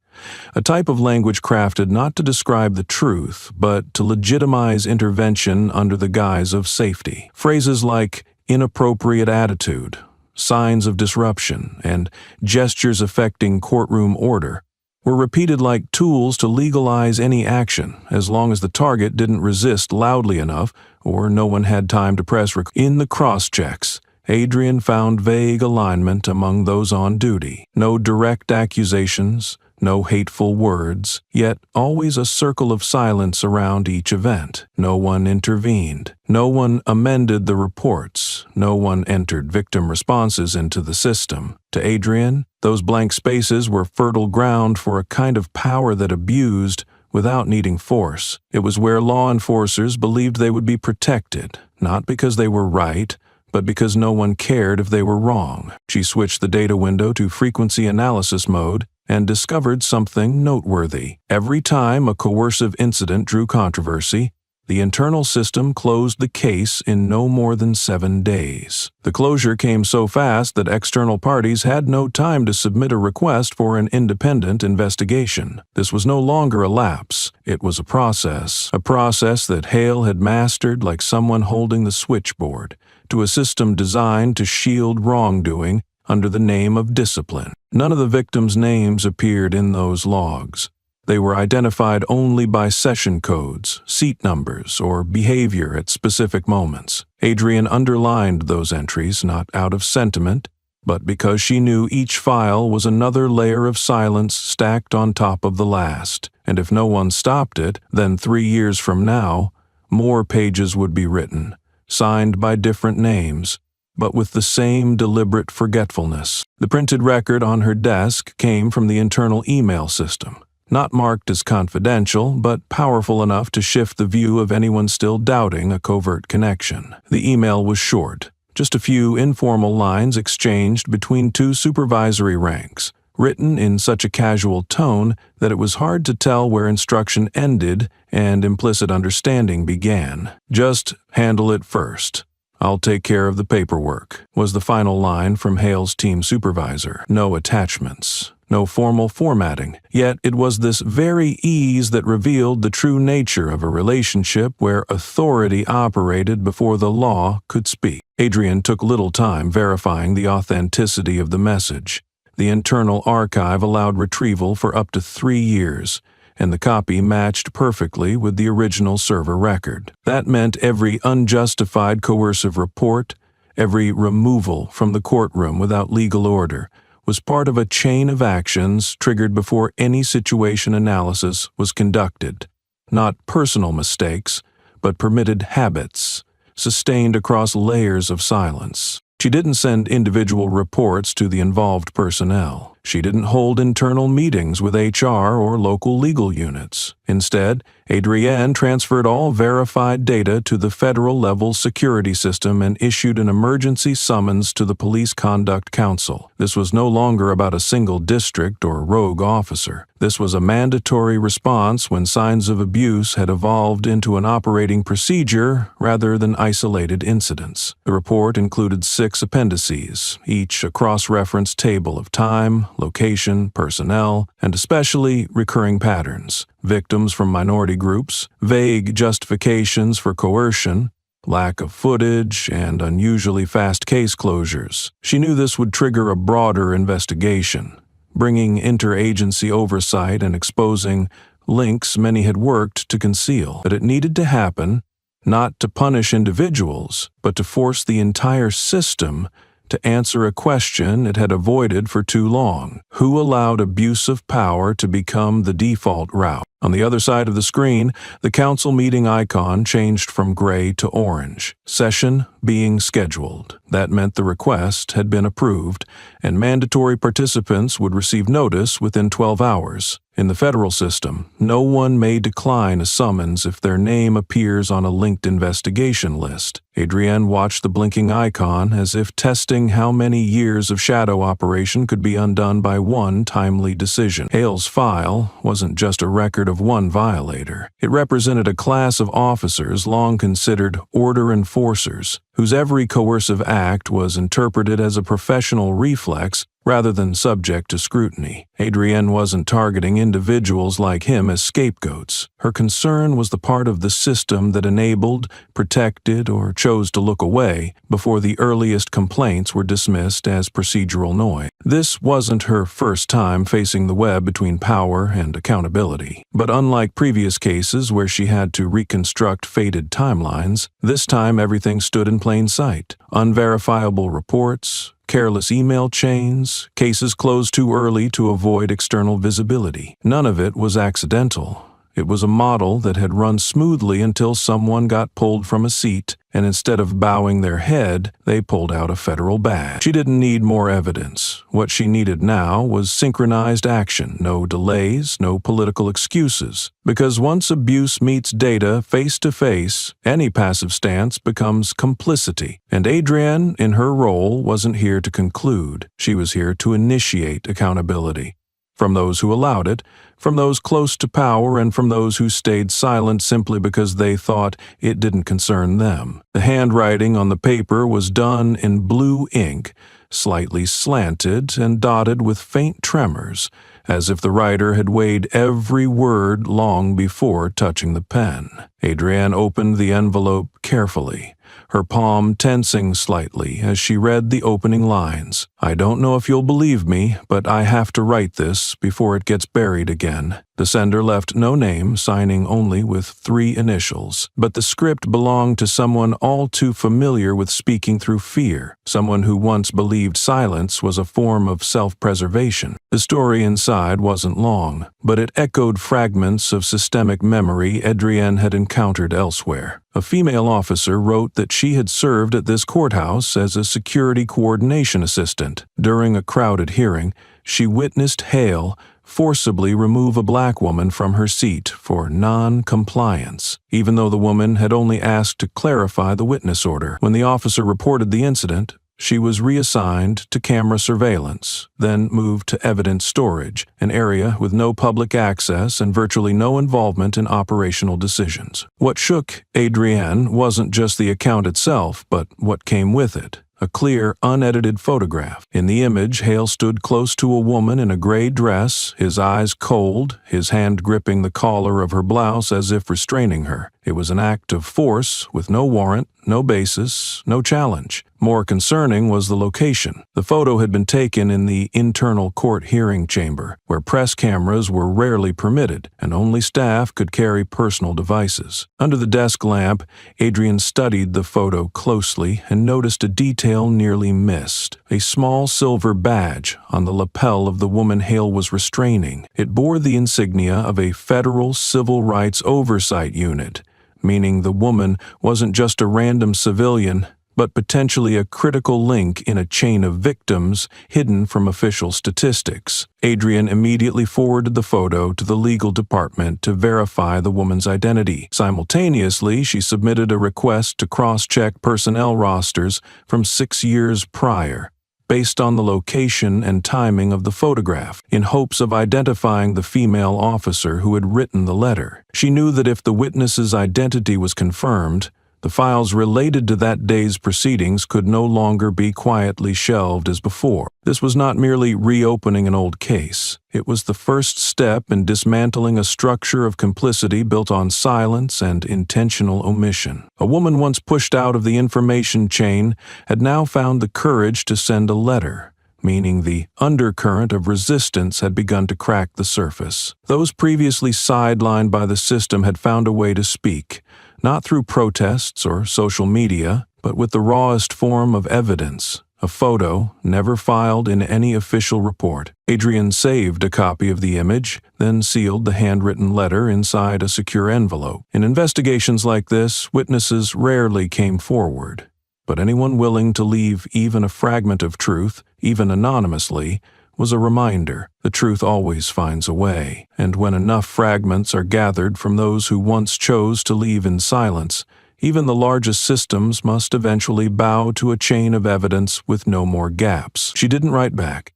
A type of language crafted not to describe the truth, but to legitimize intervention under the guise of safety. Phrases like inappropriate attitude, signs of disruption, and gestures affecting courtroom order were repeated like tools to legalize any action, as long as the target didn't resist loudly enough or no one had time to press rec. In the cross-checks, Adrian found vague alignment among those on duty. No direct accusations, no hateful words, yet always a circle of silence around each event. No one intervened. No one amended the reports. No one entered victim responses into the system. To Adrian, those blank spaces were fertile ground for a kind of power that abused without needing force. It was where law enforcers believed they would be protected, not because they were right, but because no one cared if they were wrong. She switched the data window to frequency analysis mode and discovered something noteworthy. Every time a coercive incident drew controversy, the internal system closed the case in no more than 7 days. The closure came so fast that external parties had no time to submit a request for an independent investigation. This was no longer a lapse. It was a process that Hale had mastered like someone holding the switchboard to a system designed to shield wrongdoing under the name of discipline. None of the victims' names appeared in those logs. They were identified only by session codes, seat numbers, or behavior at specific moments. Adrian underlined those entries not out of sentiment, but because she knew each file was another layer of silence stacked on top of the last, and if no one stopped it, then 3 years from now, more pages would be written, signed by different names, but with the same deliberate forgetfulness. The printed record on her desk came from the internal email system, not marked as confidential, but powerful enough to shift the view of anyone still doubting a covert connection. The email was short, just a few informal lines exchanged between 2 supervisory ranks, written in such a casual tone that it was hard to tell where instruction ended and implicit understanding began. "Just handle it first. I'll take care of the paperwork," was the final line from Hale's team supervisor. No attachments, no formal formatting, yet it was this very ease that revealed the true nature of a relationship where authority operated before the law could speak. Adrian took little time verifying the authenticity of the message. The internal archive allowed retrieval for up to 3 years, and the copy matched perfectly with the original server record. That meant every unjustified coercive report, every removal from the courtroom without legal order, was part of a chain of actions triggered before any situation analysis was conducted. Not personal mistakes, but permitted habits, sustained across layers of silence. She didn't send individual reports to the involved personnel. She didn't hold internal meetings with HR or local legal units. Instead, Adrienne transferred all verified data to the federal-level security system and issued an emergency summons to the Police Conduct Council. This was no longer about a single district or rogue officer. This was a mandatory response when signs of abuse had evolved into an operating procedure rather than isolated incidents. The report included 6 appendices, each a cross-reference table of time, location, personnel, and especially recurring patterns. Victims from minority groups, vague justifications for coercion, lack of footage, and unusually fast case closures. She knew this would trigger a broader investigation, bringing interagency oversight and exposing links many had worked to conceal. But it needed to happen, not to punish individuals, but to force the entire system to answer a question it had avoided for too long. Who allowed abuse of power to become the default route? On the other side of the screen, the council meeting icon changed from gray to orange. Session being scheduled. That meant the request had been approved, and mandatory participants would receive notice within 12 hours. In the federal system, no one may decline a summons if their name appears on a linked investigation list. Adrienne watched the blinking icon as if testing how many years of shadow operation could be undone by one timely decision. Hale's file wasn't just a record of one violator. It represented a class of officers long considered order enforcers, whose every coercive act was interpreted as a professional reflex rather than subject to scrutiny. Adrienne wasn't targeting individuals like him as scapegoats. Her concern was the part of the system that enabled, protected, or chose to look away before the earliest complaints were dismissed as procedural noise. This wasn't her first time facing the web between power and accountability. But unlike previous cases where she had to reconstruct faded timelines, this time everything stood in plain sight. Unverifiable reports, careless email chains, cases closed too early to avoid external visibility. None of it was accidental. It was a model that had run smoothly until someone got pulled from a seat, and instead of bowing their head, they pulled out a federal badge. She didn't need more evidence. What she needed now was synchronized action, no delays, no political excuses. Because once abuse meets data face to face, any passive stance becomes complicity. And Adrienne, in her role, wasn't here to conclude. She was here to initiate accountability. From those who allowed it, from those close to power, and from those who stayed silent simply because they thought it didn't concern them. The handwriting on the paper was done in blue ink, slightly slanted and dotted with faint tremors, as if the writer had weighed every word long before touching the pen. Adrienne opened the envelope carefully, her palm tensing slightly as she read the opening lines. "I don't know if you'll believe me, but I have to write this before it gets buried again." The sender left no name, signing only with 3 initials. But the script belonged to someone all too familiar with speaking through fear, someone who once believed silence was a form of self-preservation. The story inside wasn't long, but it echoed fragments of systemic memory Adrienne had encountered elsewhere. A female officer wrote that she had served at this courthouse as a security coordination assistant. During a crowded hearing, she witnessed Hale forcibly remove a black woman from her seat for non-compliance, even though the woman had only asked to clarify the witness order. When the officer reported the incident, she was reassigned to camera surveillance, then moved to evidence storage, an area with no public access and virtually no involvement in operational decisions. What shook Adrienne wasn't just the account itself, but what came with it. A clear, unedited photograph. In the image, Hale stood close to a woman in a gray dress, his eyes cold, his hand gripping the collar of her blouse as if restraining her. It was an act of force with no warrant, no basis, no challenge. More concerning was the location. The photo had been taken in the internal court hearing chamber, where press cameras were rarely permitted, and only staff could carry personal devices. Under the desk lamp, Adrienne studied the photo closely and noticed a detail nearly missed: a small silver badge on the lapel of the woman Hale was restraining. It bore the insignia of a federal civil rights oversight unit, meaning the woman wasn't just a random civilian, but potentially a critical link in a chain of victims hidden from official statistics. Adrienne immediately forwarded the photo to the legal department to verify the woman's identity. Simultaneously, she submitted a request to cross-check personnel rosters from 6 years prior, based on the location and timing of the photograph, in hopes of identifying the female officer who had written the letter. She knew that if the witness's identity was confirmed, the files related to that day's proceedings could no longer be quietly shelved as before. This was not merely reopening an old case. It was the first step in dismantling a structure of complicity built on silence and intentional omission. A woman once pushed out of the information chain had now found the courage to send a letter, meaning the undercurrent of resistance had begun to crack the surface. Those previously sidelined by the system had found a way to speak, not through protests or social media, but with the rawest form of evidence, a photo never filed in any official report. Adrian saved a copy of the image, then sealed the handwritten letter inside a secure envelope. In investigations like this, witnesses rarely came forward, but anyone willing to leave even a fragment of truth, even anonymously, was a reminder. The truth always finds a way, and when enough fragments are gathered from those who once chose to leave in silence, even the largest systems must eventually bow to a chain of evidence with no more gaps. She didn't write back.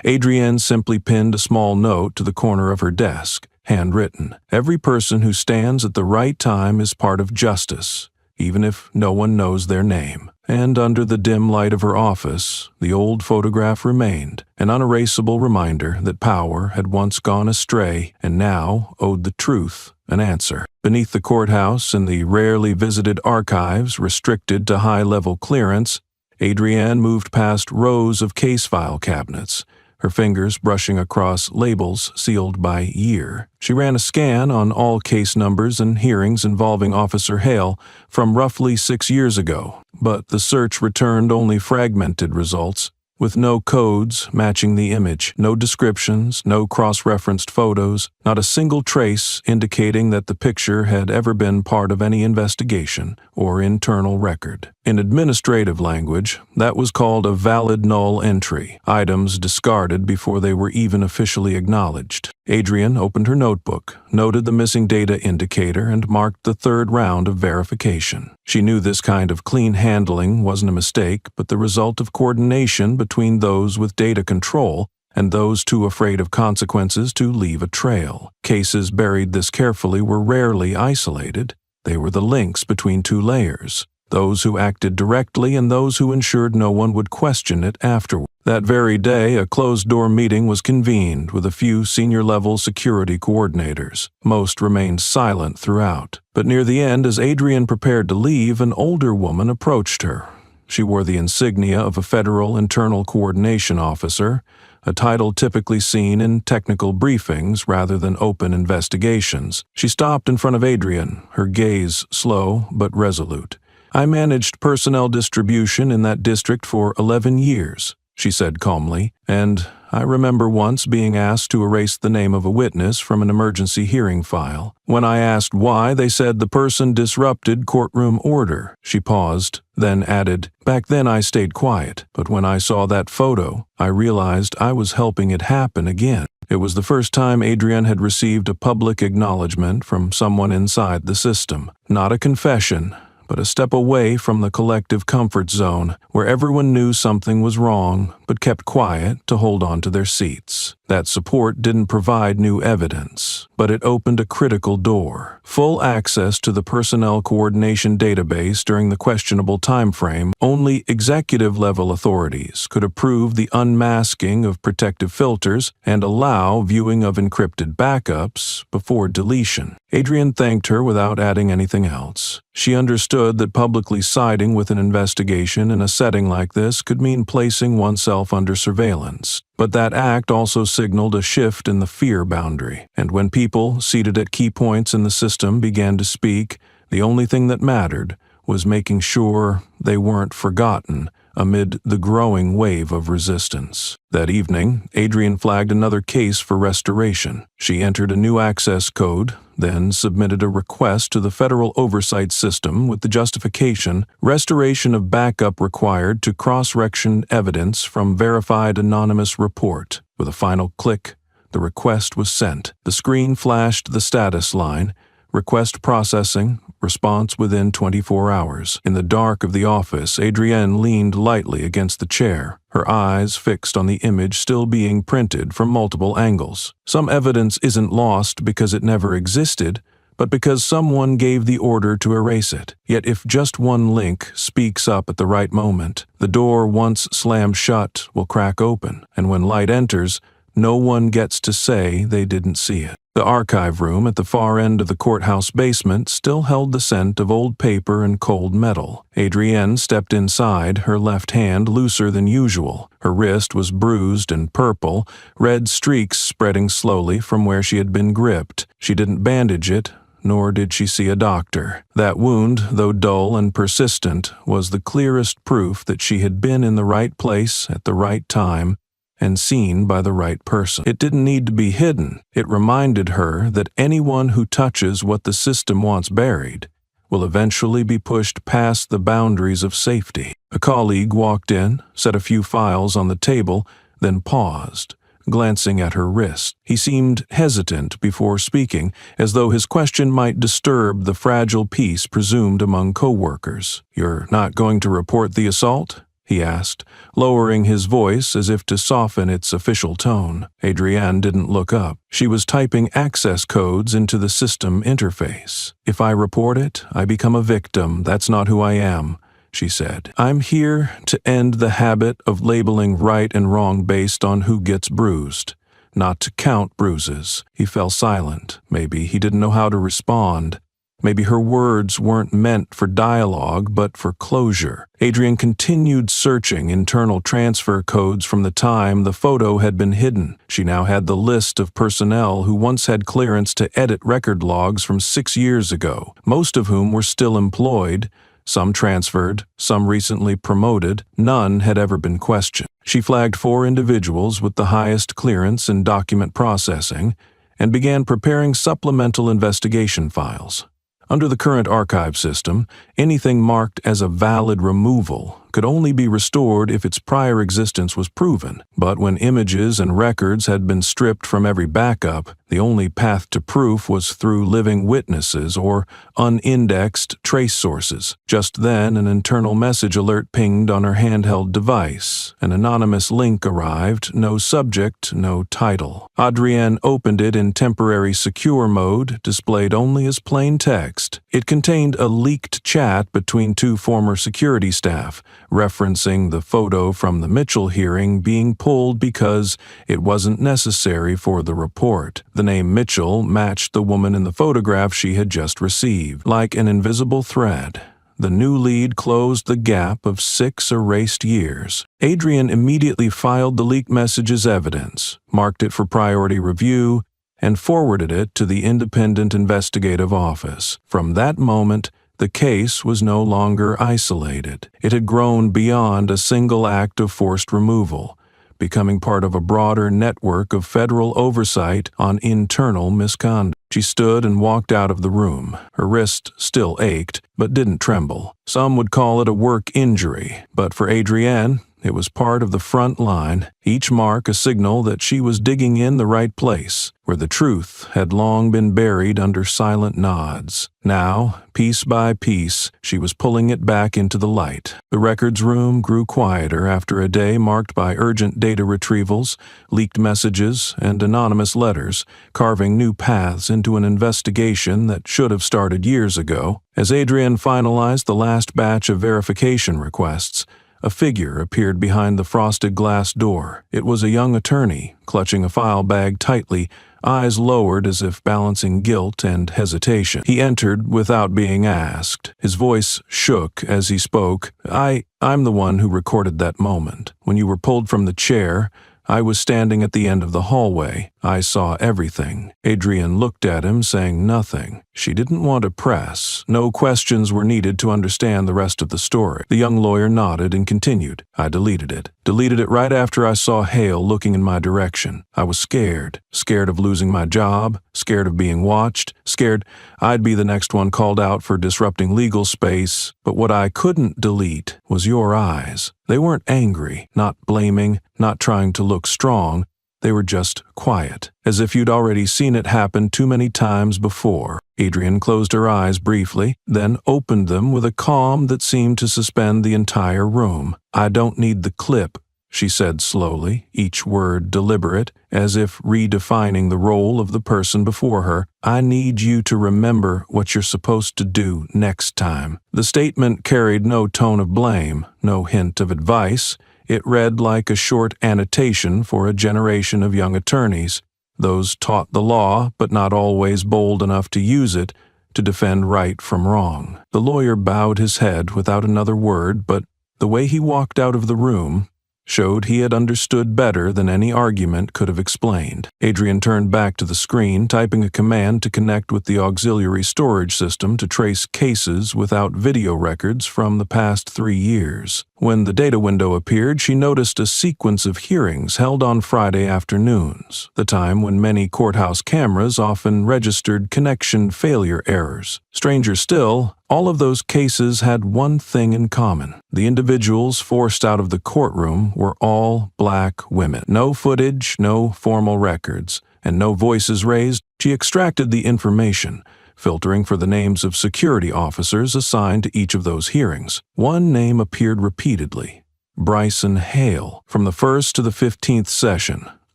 Adrienne simply pinned a small note to the corner of her desk, handwritten. Every person who stands at the right time is part of justice, even if no one knows their name. And under the dim light of her office, the old photograph remained, an unerasable reminder that power had once gone astray and now owed the truth an answer. Beneath the courthouse, in the rarely visited archives restricted to high-level clearance, Adrienne moved past rows of case file cabinets, her fingers brushing across labels sealed by year. She ran a scan on all case numbers and hearings involving Officer Hale from roughly 6 years ago, but the search returned only fragmented results, with no codes matching the image, no descriptions, no cross-referenced photos, not a single trace indicating that the picture had ever been part of any investigation or internal record. In administrative language, that was called a valid null entry, items discarded before they were even officially acknowledged. Adrienne opened her notebook, noted the missing data indicator, and marked the third round of verification. She knew this kind of clean handling wasn't a mistake, but the result of coordination between those with data control and those too afraid of consequences to leave a trail. Cases buried this carefully were rarely isolated. They were the links between two layers, those who acted directly and those who ensured no one would question it afterward. That very day, a closed-door meeting was convened with a few senior-level security coordinators. Most remained silent throughout. But near the end, as Adrienne prepared to leave, an older woman approached her. She wore the insignia of a federal internal coordination officer, a title typically seen in technical briefings rather than open investigations. She stopped in front of Adrienne, her gaze slow but resolute. "I managed personnel distribution in that district for 11 years. She said calmly, "and I remember once being asked to erase the name of a witness from an emergency hearing file. When I asked why, they said the person disrupted courtroom order." She paused, then added, "Back then I stayed quiet, but when I saw that photo, I realized I was helping it happen again." It was the first time Adrienne had received a public acknowledgement from someone inside the system. Not a confession, but a step away from the collective comfort zone, where everyone knew something was wrong, but kept quiet to hold on to their seats. That support didn't provide new evidence, but it opened a critical door. Full access to the personnel coordination database during the questionable time frame. Only executive-level authorities could approve the unmasking of protective filters and allow viewing of encrypted backups before deletion. Adrienne thanked her without adding anything else. She understood that publicly siding with an investigation in a setting like this could mean placing oneself under surveillance. But that act also signaled a shift in the fear boundary, and when people seated at key points in the system began to speak, the only thing that mattered was making sure they weren't forgotten amid the growing wave of resistance. That evening, Adrienne flagged another case for restoration. She entered a new access code, then submitted a request to the Federal Oversight System with the justification restoration of backup required to cross-rection evidence from verified anonymous report. With a final click, the request was sent. The screen flashed the status line, request processing, response within 24 hours. In the dark of the office, Adrienne leaned lightly against the chair, her eyes fixed on the image still being printed from multiple angles. Some evidence isn't lost because it never existed, but because someone gave the order to erase it. Yet if just one link speaks up at the right moment, the door once slammed shut will crack open, and when light enters, no one gets to say they didn't see it. The archive room at the far end of the courthouse basement still held the scent of old paper and cold metal. Adrienne stepped inside, her left hand looser than usual. Her wrist was bruised and purple, red streaks spreading slowly from where she had been gripped. She didn't bandage it, nor did she see a doctor. That wound, though dull and persistent, was the clearest proof that she had been in the right place at the right time and seen by the right person. It didn't need to be hidden. It reminded her that anyone who touches what the system wants buried will eventually be pushed past the boundaries of safety. A colleague walked in, set a few files on the table, then paused, glancing at her wrist. He seemed hesitant before speaking, as though his question might disturb the fragile peace presumed among co-workers. "You're not going to report the assault?" he asked, lowering his voice as if to soften its official tone. Adrienne didn't look up. She was typing access codes into the system interface. "If I report it, I become a victim. That's not who I am," she said. "I'm here to end the habit of labeling right and wrong based on who gets bruised, not to count bruises." He fell silent. Maybe he didn't know how to respond. Maybe her words weren't meant for dialogue, but for closure. Adrienne continued searching internal transfer codes from the time the photo had been hidden. She now had the list of personnel who once had clearance to edit record logs from 6 years ago, most of whom were still employed. Some transferred, some recently promoted. None had ever been questioned. She flagged 4 individuals with the highest clearance in document processing and began preparing supplemental investigation files. Under the current archive system, anything marked as a valid removal could only be restored if its prior existence was proven. But when images and records had been stripped from every backup, the only path to proof was through living witnesses or unindexed trace sources. Just then, an internal message alert pinged on her handheld device. An anonymous link arrived, no subject, no title. Adrienne opened it in temporary secure mode, displayed only as plain text. It contained a leaked chat between 2 former security staff, referencing the photo from the Mitchell hearing being pulled because it wasn't necessary for the report. The name Mitchell matched the woman in the photograph she had just received. Like an invisible thread, the new lead closed the gap of 6 erased years. Adrienne immediately filed the leaked message as evidence, marked it for priority review, and forwarded it to the Independent Investigative Office. From that moment, the case was no longer isolated. It had grown beyond a single act of forced removal, becoming part of a broader network of federal oversight on internal misconduct. She stood and walked out of the room. Her wrist still ached, but didn't tremble. Some would call it a work injury, but for Adrienne, it was part of the front line, each mark a signal that she was digging in the right place, where the truth had long been buried under silent nods. Now, piece by piece, she was pulling it back into the light. The records room grew quieter after a day marked by urgent data retrievals, leaked messages, and anonymous letters, carving new paths into an investigation that should have started years ago. As Adrienne finalized the last batch of verification requests, a figure appeared behind the frosted glass door. It was a young attorney, clutching a file bag tightly, eyes lowered as if balancing guilt and hesitation. He entered without being asked. His voice shook as he spoke. I'm the one who recorded that moment. When you were pulled from the chair, I was standing at the end of the hallway. I saw everything." Adrienne looked at him, saying nothing. She didn't want to press. No questions were needed to understand the rest of the story. The young lawyer nodded and continued. "I deleted it. Deleted it right after I saw Hale looking in my direction. I was scared. Scared of losing my job. Scared of being watched. Scared I'd be the next one called out for disrupting legal space. But what I couldn't delete was your eyes. They weren't angry, not blaming, not trying to look strong. They were just quiet, as if you'd already seen it happen too many times before." Adrienne closed her eyes briefly, then opened them with a calm that seemed to suspend the entire room. "I don't need the clip," she said slowly, each word deliberate, as if redefining the role of the person before her. "I need you to remember what you're supposed to do next time." The statement carried no tone of blame, no hint of advice. It read like a short annotation for a generation of young attorneys, those taught the law but not always bold enough to use it to defend right from wrong. The lawyer bowed his head without another word, but the way he walked out of the room, showed he had understood better than any argument could have explained. Adrian turned back to the screen, typing a command to connect with the auxiliary storage system to trace cases without video records from the past 3 years. When the data window appeared, she noticed a sequence of hearings held on Friday afternoons, the time when many courthouse cameras often registered connection failure errors. Stranger still, all of those cases had one thing in common. The individuals forced out of the courtroom were all black women. No footage, no formal records, and no voices raised. She extracted the information, filtering for the names of security officers assigned to each of those hearings. One name appeared repeatedly: Bryson Hale. From the 1st to the 15th session,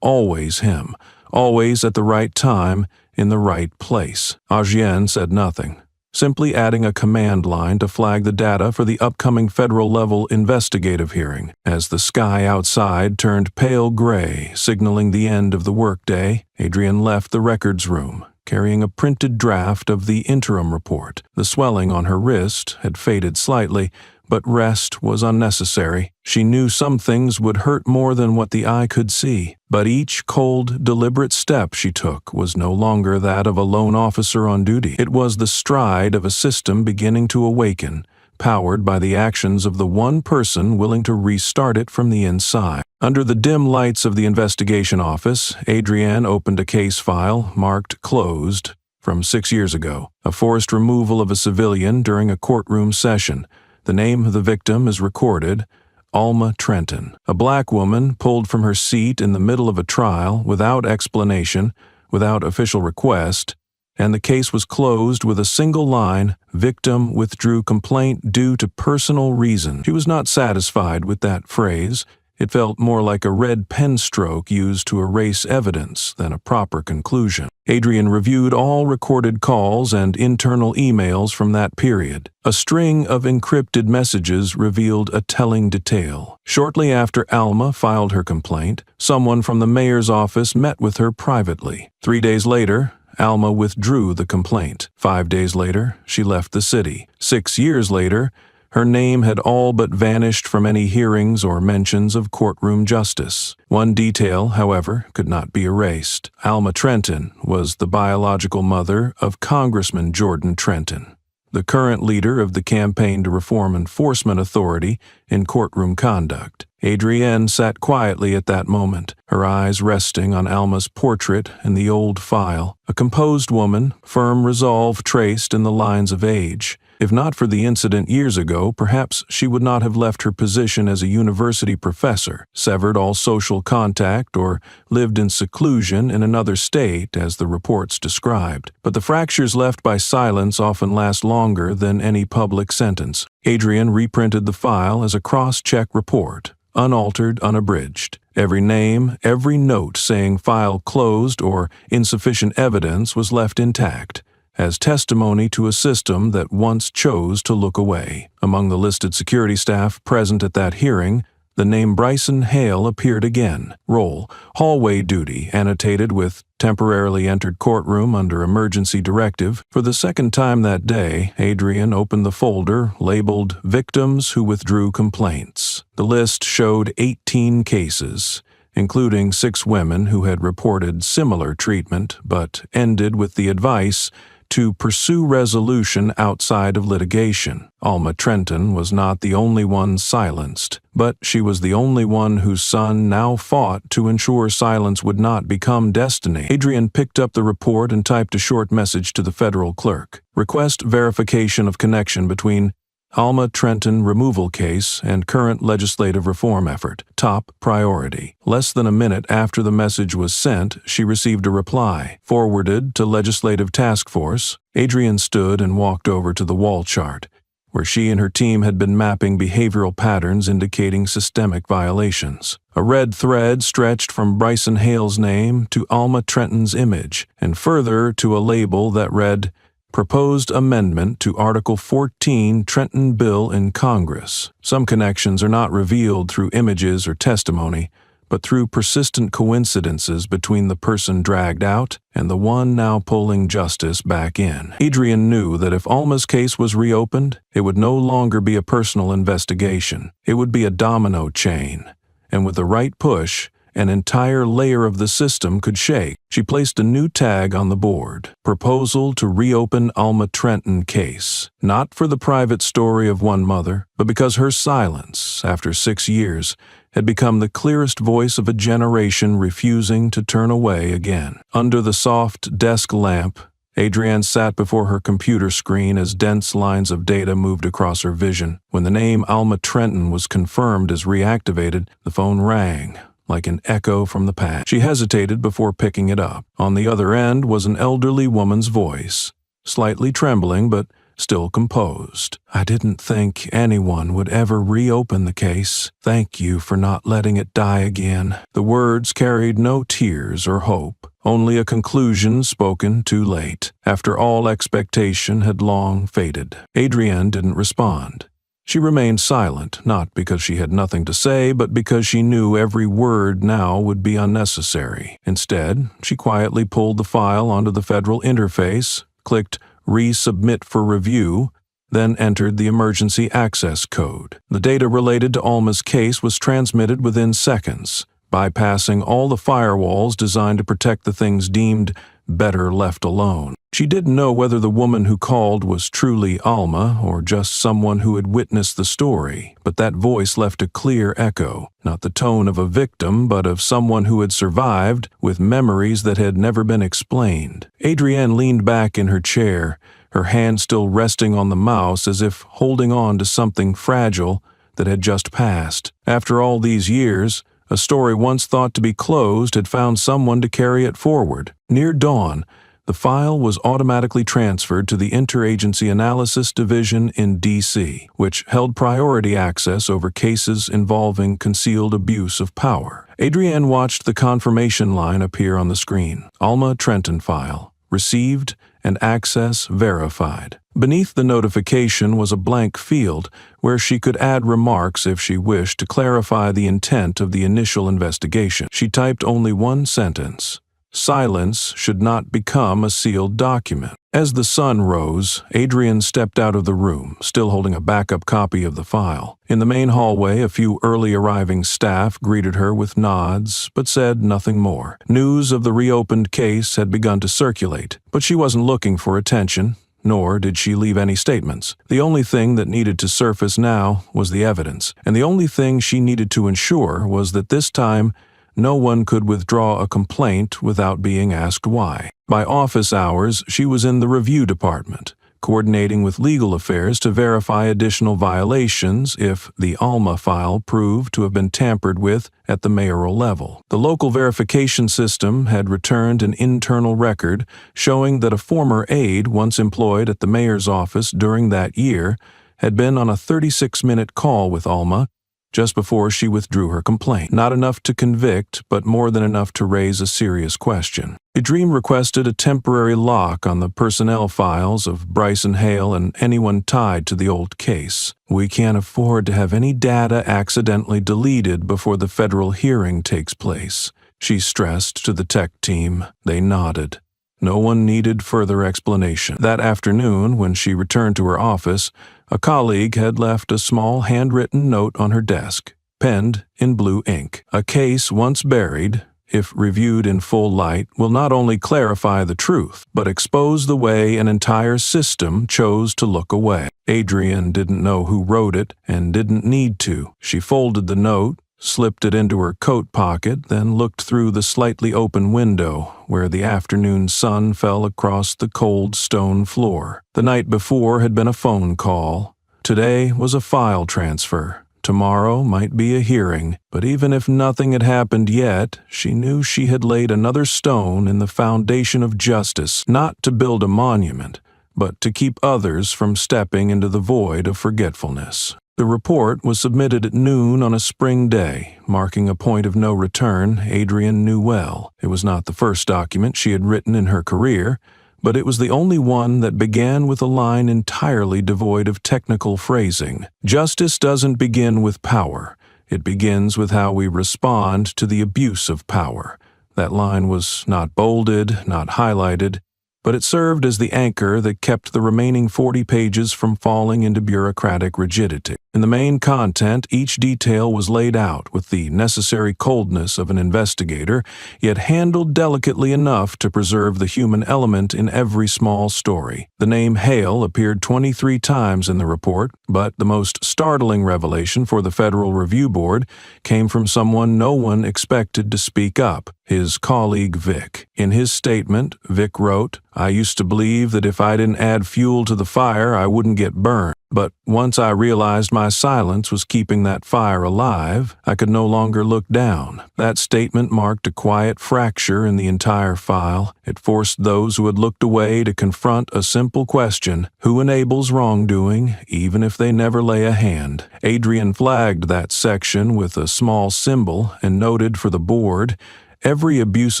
always him, always at the right time, in the right place. Ajien said nothing, simply adding a command line to flag the data for the upcoming federal-level investigative hearing. As the sky outside turned pale gray, signaling the end of the workday, Adrian left the records room, carrying a printed draft of the interim report. The swelling on her wrist had faded slightly, but rest was unnecessary. She knew some things would hurt more than what the eye could see, but each cold, deliberate step she took was no longer that of a lone officer on duty. It was the stride of a system beginning to awaken, powered by the actions of the one person willing to restart it from the inside. Under the dim lights of the investigation office, Adrienne opened a case file marked closed from 6 years ago, a forced removal of a civilian during a courtroom session. The name of the victim is recorded: Alma Trenton, a black woman pulled from her seat in the middle of a trial without explanation, without official request, and the case was closed with a single line: victim withdrew complaint due to personal reason. She was not satisfied with that phrase. It felt more like a red pen stroke used to erase evidence than a proper conclusion. Adrian reviewed all recorded calls and internal emails from that period. A string of encrypted messages revealed a telling detail. Shortly after Alma filed her complaint, someone from the mayor's office met with her privately. 3 days later, Alma withdrew the complaint. 5 days later, she left the city. 6 years later, her name had all but vanished from any hearings or mentions of courtroom justice. One detail, however, could not be erased. Alma Trenton was the biological mother of Congressman Jordan Trenton, the current leader of the Campaign to Reform Enforcement Authority in courtroom conduct. Adrienne sat quietly at that moment, her eyes resting on Alma's portrait in the old file. A composed woman, firm resolve traced in the lines of age. If not for the incident years ago, perhaps she would not have left her position as a university professor, severed all social contact, or lived in seclusion in another state, as the reports described. But the fractures left by silence often last longer than any public sentence. Adrian reprinted the file as a cross-check report, unaltered, unabridged. Every name, every note saying file closed or insufficient evidence was left intact, as testimony to a system that once chose to look away. Among the listed security staff present at that hearing, the name Bryson Hale appeared again. Role: hallway duty, annotated with temporarily entered courtroom under emergency directive. For the second time that day, Adrian opened the folder labeled Victims Who Withdrew Complaints. The list showed 18 cases, including 6 women who had reported similar treatment but ended with the advice to pursue resolution outside of litigation. Alma Trenton was not the only one silenced, but she was the only one whose son now fought to ensure silence would not become destiny. Adrian picked up the report and typed a short message to the federal clerk. Request verification of connection between Alma Trenton removal case and current legislative reform effort. Top priority. Less than a minute after the message was sent, she received a reply. Forwarded to Legislative Task Force, Adrian stood and walked over to the wall chart, where she and her team had been mapping behavioral patterns indicating systemic violations. A red thread stretched from Bryson Hale's name to Alma Trenton's image, and further to a label that read, Proposed Amendment to Article 14 Trenton Bill in Congress. Some connections are not revealed through images or testimony, but through persistent coincidences between the person dragged out and the one now pulling justice back in. Adrian knew that if Alma's case was reopened, it would no longer be a personal investigation. It would be a domino chain, and with the right push, an entire layer of the system could shake. She placed a new tag on the board: proposal to reopen Alma Trenton case. Not for the private story of one mother, but because her silence, after 6 years, had become the clearest voice of a generation refusing to turn away again. Under the soft desk lamp, Adrienne sat before her computer screen as dense lines of data moved across her vision. When the name Alma Trenton was confirmed as reactivated, the phone rang like an echo from the past. She hesitated before picking it up. On the other end was an elderly woman's voice, slightly trembling but still composed. "I didn't think anyone would ever reopen the case. Thank you for not letting it die again." The words carried no tears or hope, only a conclusion spoken too late, after all expectation had long faded. Adrienne didn't respond. She remained silent, not because she had nothing to say, but because she knew every word now would be unnecessary. Instead, she quietly pulled the file onto the federal interface, clicked Resubmit for review, then entered the emergency access code. The data related to Alma's case was transmitted within seconds, bypassing all the firewalls designed to protect the things deemed better left alone. She didn't know whether the woman who called was truly Alma or just someone who had witnessed the story, but that voice left a clear echo, not the tone of a victim, but of someone who had survived with memories that had never been explained. Adrienne leaned back in her chair, her hand still resting on the mouse as if holding on to something fragile that had just passed. After all these years, a story once thought to be closed had found someone to carry it forward. Near dawn, the file was automatically transferred to the Interagency Analysis Division in D.C., which held priority access over cases involving concealed abuse of power. Adrienne watched the confirmation line appear on the screen. Alma Trenton file. Received and access verified. Beneath the notification was a blank field where she could add remarks if she wished to clarify the intent of the initial investigation. She typed only one sentence: "Silence should not become a sealed document." As the sun rose, Adrienne stepped out of the room, still holding a backup copy of the file. In the main hallway, a few early arriving staff greeted her with nods, but said nothing more. News of the reopened case had begun to circulate, but she wasn't looking for attention, nor did she leave any statements. The only thing that needed to surface now was the evidence, and the only thing she needed to ensure was that this time no one could withdraw a complaint without being asked why. By office hours, she was in the review department, coordinating with legal affairs to verify additional violations if the Alma file proved to have been tampered with at the mayoral level. The local verification system had returned an internal record showing that a former aide once employed at the mayor's office during that year had been on a 36-minute call with Alma just before she withdrew her complaint. Not enough to convict, but more than enough to raise a serious question. Adrienne requested a temporary lock on the personnel files of Bryson Hale and anyone tied to the old case. "We can't afford to have any data accidentally deleted before the federal hearing takes place," she stressed to the tech team. They nodded. No one needed further explanation. That afternoon, when she returned to her office, a colleague had left a small handwritten note on her desk, penned in blue ink. "A case once buried, if reviewed in full light, will not only clarify the truth, but expose the way an entire system chose to look away." Adrienne didn't know who wrote it and didn't need to. She folded the note, slipped it into her coat pocket, then looked through the slightly open window where the afternoon sun fell across the cold stone floor. The night before had been a phone call. Today was a file transfer. Tomorrow might be a hearing, but even if nothing had happened yet, she knew she had laid another stone in the foundation of justice, not to build a monument, but to keep others from stepping into the void of forgetfulness. The report was submitted at noon on a spring day, marking a point of no return Adrienne knew well. It was not the first document she had written in her career, but it was the only one that began with a line entirely devoid of technical phrasing. "Justice doesn't begin with power. It begins with how we respond to the abuse of power." That line was not bolded, not highlighted, but it served as the anchor that kept the remaining 40 pages from falling into bureaucratic rigidity. In the main content, each detail was laid out with the necessary coldness of an investigator, yet handled delicately enough to preserve the human element in every small story. The name Hale appeared 23 times in the report, but the most startling revelation for the Federal Review Board came from someone no one expected to speak up, his colleague Vic. In his statement, Vic wrote, "I used to believe that if I didn't add fuel to the fire, I wouldn't get burned. But once I realized my silence was keeping that fire alive, I could no longer look down." That statement marked a quiet fracture in the entire file. It forced those who had looked away to confront a simple question: who enables wrongdoing, even if they never lay a hand? Adrian flagged that section with a small symbol and noted for the board, "Every abuse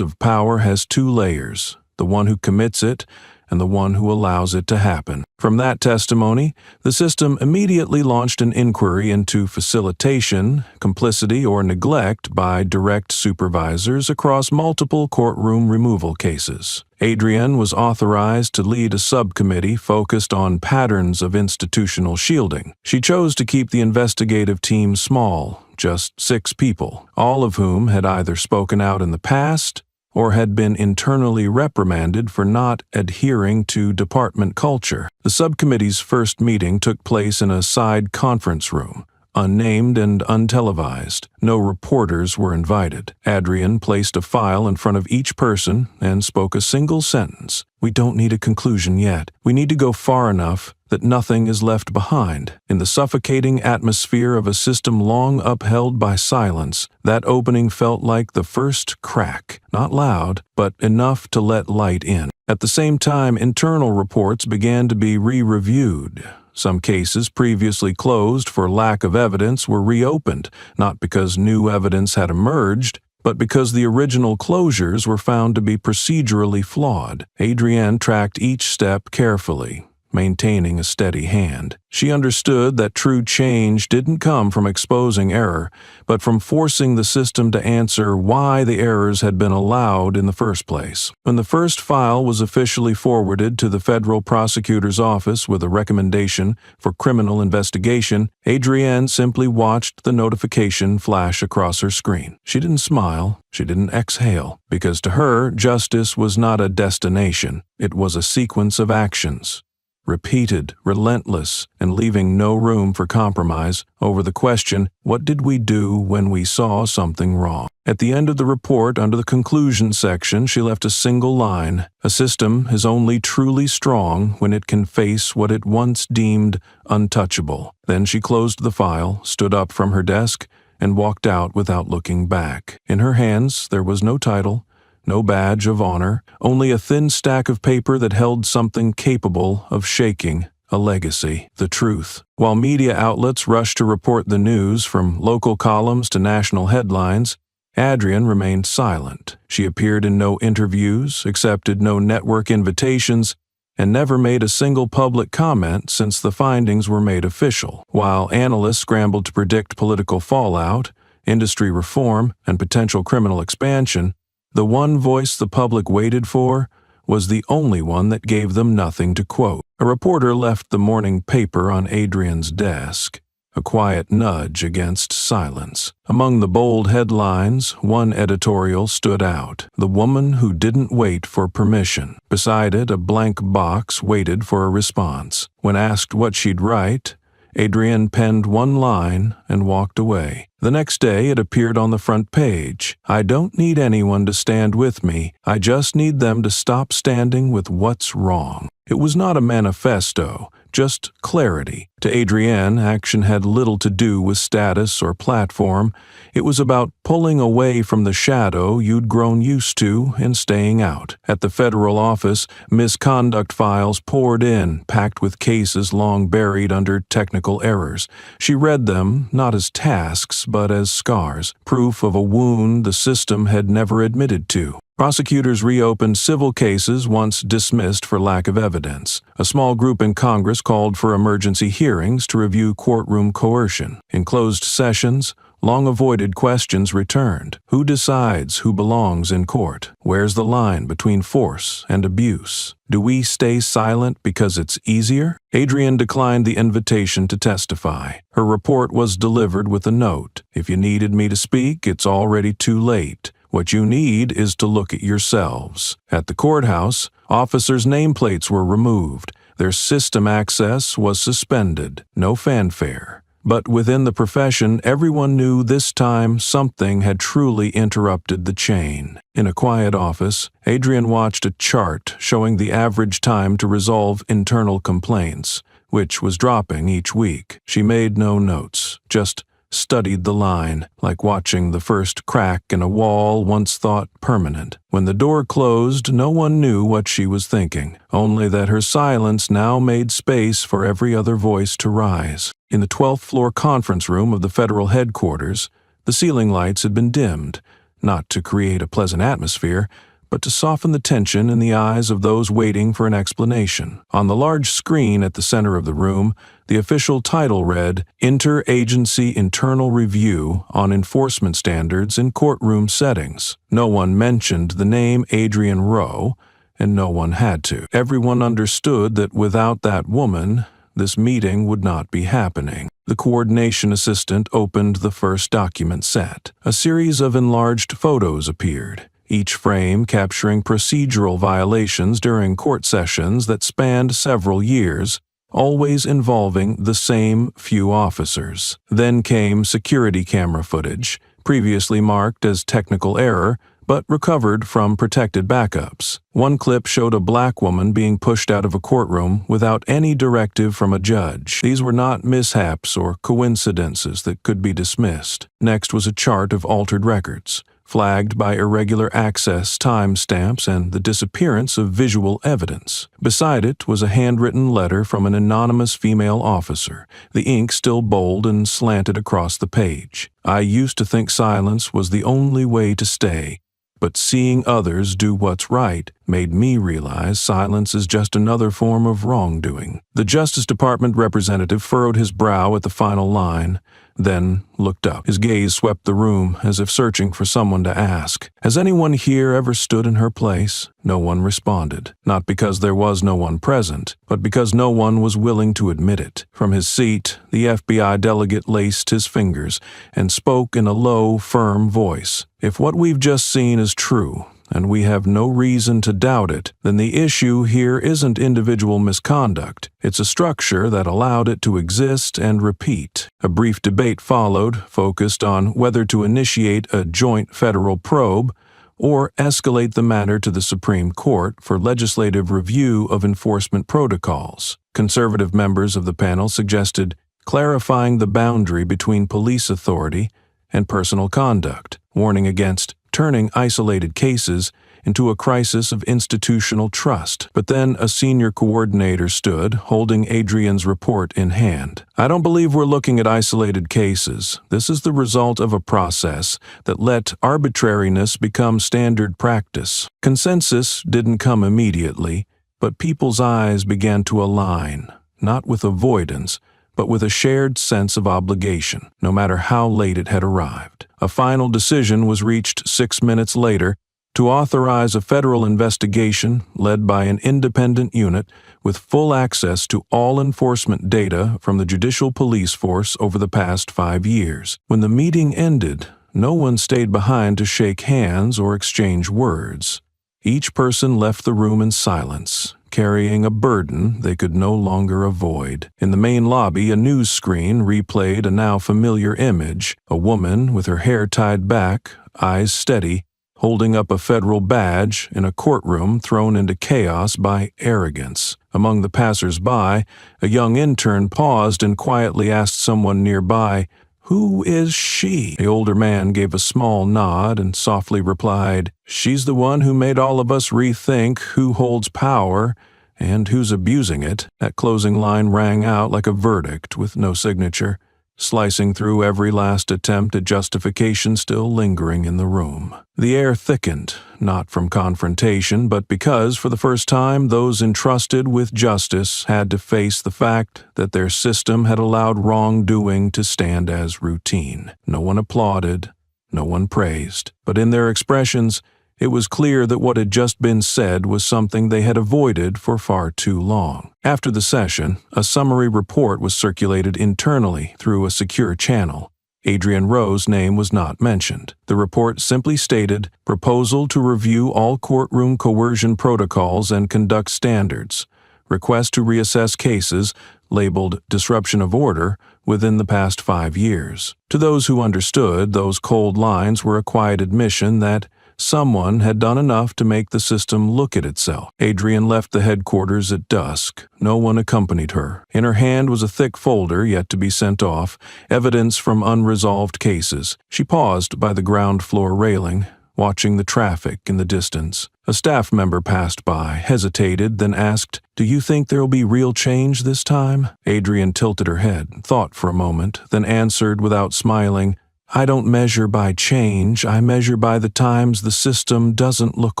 of power has two layers, the one who commits it and the one who allows it to happen." From that testimony, the system immediately launched an inquiry into facilitation, complicity, or neglect by direct supervisors across multiple courtroom removal cases. Adrienne was authorized to lead a subcommittee focused on patterns of institutional shielding. She chose to keep the investigative team small, just 6 people, all of whom had either spoken out in the past or had been internally reprimanded for not adhering to department culture. The subcommittee's first meeting took place in a side conference room, unnamed and untelevised. No reporters were invited. Adrian placed a file in front of each person and spoke a single sentence. "We don't need a conclusion yet. We need to go far enough that nothing is left behind." In the suffocating atmosphere of a system long upheld by silence, that opening felt like the first crack, not loud, but enough to let light in. At the same time, internal reports began to be re-reviewed. Some cases previously closed for lack of evidence were reopened, not because new evidence had emerged, but because the original closures were found to be procedurally flawed. Adrienne tracked each step carefully, maintaining a steady hand. She understood that true change didn't come from exposing error, but from forcing the system to answer why the errors had been allowed in the first place. When the first file was officially forwarded to the federal prosecutor's office with a recommendation for criminal investigation, Adrienne simply watched the notification flash across her screen. She didn't smile, she didn't exhale, because to her, justice was not a destination, it was a sequence of actions. Repeated, relentless, and leaving no room for compromise over the question, what did we do when we saw something wrong? At the end of the report, under the conclusion section, she left a single line: "A system is only truly strong when it can face what it once deemed untouchable." Then she closed the file, stood up from her desk, and walked out without looking back. In her hands, there was no title, no badge of honor, only a thin stack of paper that held something capable of shaking a legacy, the truth. While media outlets rushed to report the news, from local columns to national headlines, Adrienne remained silent. She appeared in no interviews, accepted no network invitations, and never made a single public comment since the findings were made official. While analysts scrambled to predict political fallout, industry reform, and potential criminal expansion, the one voice the public waited for was the only one that gave them nothing to quote. A reporter left the morning paper on Adrienne's desk, a quiet nudge against silence. Among the bold headlines, one editorial stood out: "The woman who didn't wait for permission." Beside it, a blank box waited for a response. When asked what she'd write, Adrienne penned one line and walked away. The next day, it appeared on the front page: "I don't need anyone to stand with me. I just need them to stop standing with what's wrong." It was not a manifesto, just clarity. To Adrienne, action had little to do with status or platform. It was about pulling away from the shadow you'd grown used to and staying out. At the federal office, misconduct files poured in, packed with cases long buried under technical errors. She read them not as tasks, but as scars, proof of a wound the system had never admitted to. Prosecutors reopened civil cases once dismissed for lack of evidence. A small group in Congress called for emergency hearings to review courtroom coercion. In closed sessions, Long-avoided questions returned. Who decides who belongs in court? Where's the line between force and abuse? Do we stay silent because it's easier? Adrian declined the invitation to testify. Her report was delivered with a note. If you needed me to speak, it's already too late. What you need is to look at yourselves. At the courthouse, officers' nameplates were removed. Their system access was suspended. No fanfare. But within the profession, everyone knew this time something had truly interrupted the chain. In a quiet office, Adrian watched a chart showing the average time to resolve internal complaints, which was dropping each week. She made no notes, just studied the line, like watching the first crack in a wall once thought permanent. When the door closed, no one knew what she was thinking, only that her silence now made space for every other voice to rise. In the 12th floor conference room of the federal headquarters, the ceiling lights had been dimmed, not to create a pleasant atmosphere, but to soften the tension in the eyes of those waiting for an explanation. On the large screen at the center of the room, the official title read, Interagency Internal Review on Enforcement Standards in Courtroom Settings. No one mentioned the name Adrian Rowe, and no one had to. Everyone understood that without that woman, this meeting would not be happening. The coordination assistant opened the first document set. A series of enlarged photos appeared, each frame capturing procedural violations during court sessions that spanned several years, always involving the same few officers. Then came security camera footage, previously marked as technical error, but recovered from protected backups. One clip showed a black woman being pushed out of a courtroom without any directive from a judge. These were not mishaps or coincidences that could be dismissed. Next was a chart of altered records, flagged by irregular access timestamps and the disappearance of visual evidence. Beside it was a handwritten letter from an anonymous female officer, the ink still bold and slanted across the page. I used to think silence was the only way to stay, but seeing others do what's right made me realize silence is just another form of wrongdoing. The Justice Department representative furrowed his brow at the final line, then looked up. His gaze swept the room as if searching for someone to ask, "Has anyone here ever stood in her place?" No one responded, not because there was no one present, but because no one was willing to admit it. From his seat, the FBI delegate laced his fingers and spoke in a low, firm voice. "If what we've just seen is true, and we have no reason to doubt it, then the issue here isn't individual misconduct. It's a structure that allowed it to exist and repeat." A brief debate followed, focused on whether to initiate a joint federal probe or escalate the matter to the Supreme Court for legislative review of enforcement protocols. Conservative members of the panel suggested clarifying the boundary between police authority and personal conduct, warning against turning isolated cases into a crisis of institutional trust. But then a senior coordinator stood, holding Adrian's report in hand. "I don't believe we're looking at isolated cases. This is the result of a process that let arbitrariness become standard practice. Consensus didn't come immediately, but people's eyes began to align, not with avoidance, but with a shared sense of obligation, no matter how late it had arrived. A final decision was reached 6 minutes later to authorize a federal investigation led by an independent unit with full access to all enforcement data from the judicial police force over the past 5 years. When the meeting ended, no one stayed behind to shake hands or exchange words. Each person left the room in silence, carrying a burden they could no longer avoid. In the main lobby, a news screen replayed a now familiar image, a woman with her hair tied back, eyes steady, holding up a federal badge in a courtroom thrown into chaos by arrogance. Among the passers-by, a young intern paused and quietly asked someone nearby, "Who is she?" The older man gave a small nod and softly replied, "She's the one who made all of us rethink who holds power and who's abusing it." That closing line rang out like a verdict with no signature. slicing through every last attempt at justification still lingering in the room. The air thickened, not from confrontation, but because, for the first time, those entrusted with justice had to face the fact that their system had allowed wrongdoing to stand as routine. No one applauded, no one praised, but in their expressions, it was clear that what had just been said was something they had avoided for far too long. After the session, a summary report was circulated internally through a secure channel. Adrian Rowe's name was not mentioned. The report simply stated, "Proposal to review all courtroom coercion protocols and conduct standards. Request to reassess cases, labeled disruption of order, within the past 5 years." To those who understood, those cold lines were a quiet admission that someone had done enough to make the system look at itself. Adrian left the headquarters at dusk. No one accompanied her. In her hand was a thick folder yet to be sent off, evidence from unresolved cases. She paused by the ground floor railing, watching the traffic in the distance. A staff member passed by, hesitated, then asked, "Do you think there'll be real change this time?" Adrian tilted her head, thought for a moment, then answered without smiling, "I don't measure by change, I measure by the times the system doesn't look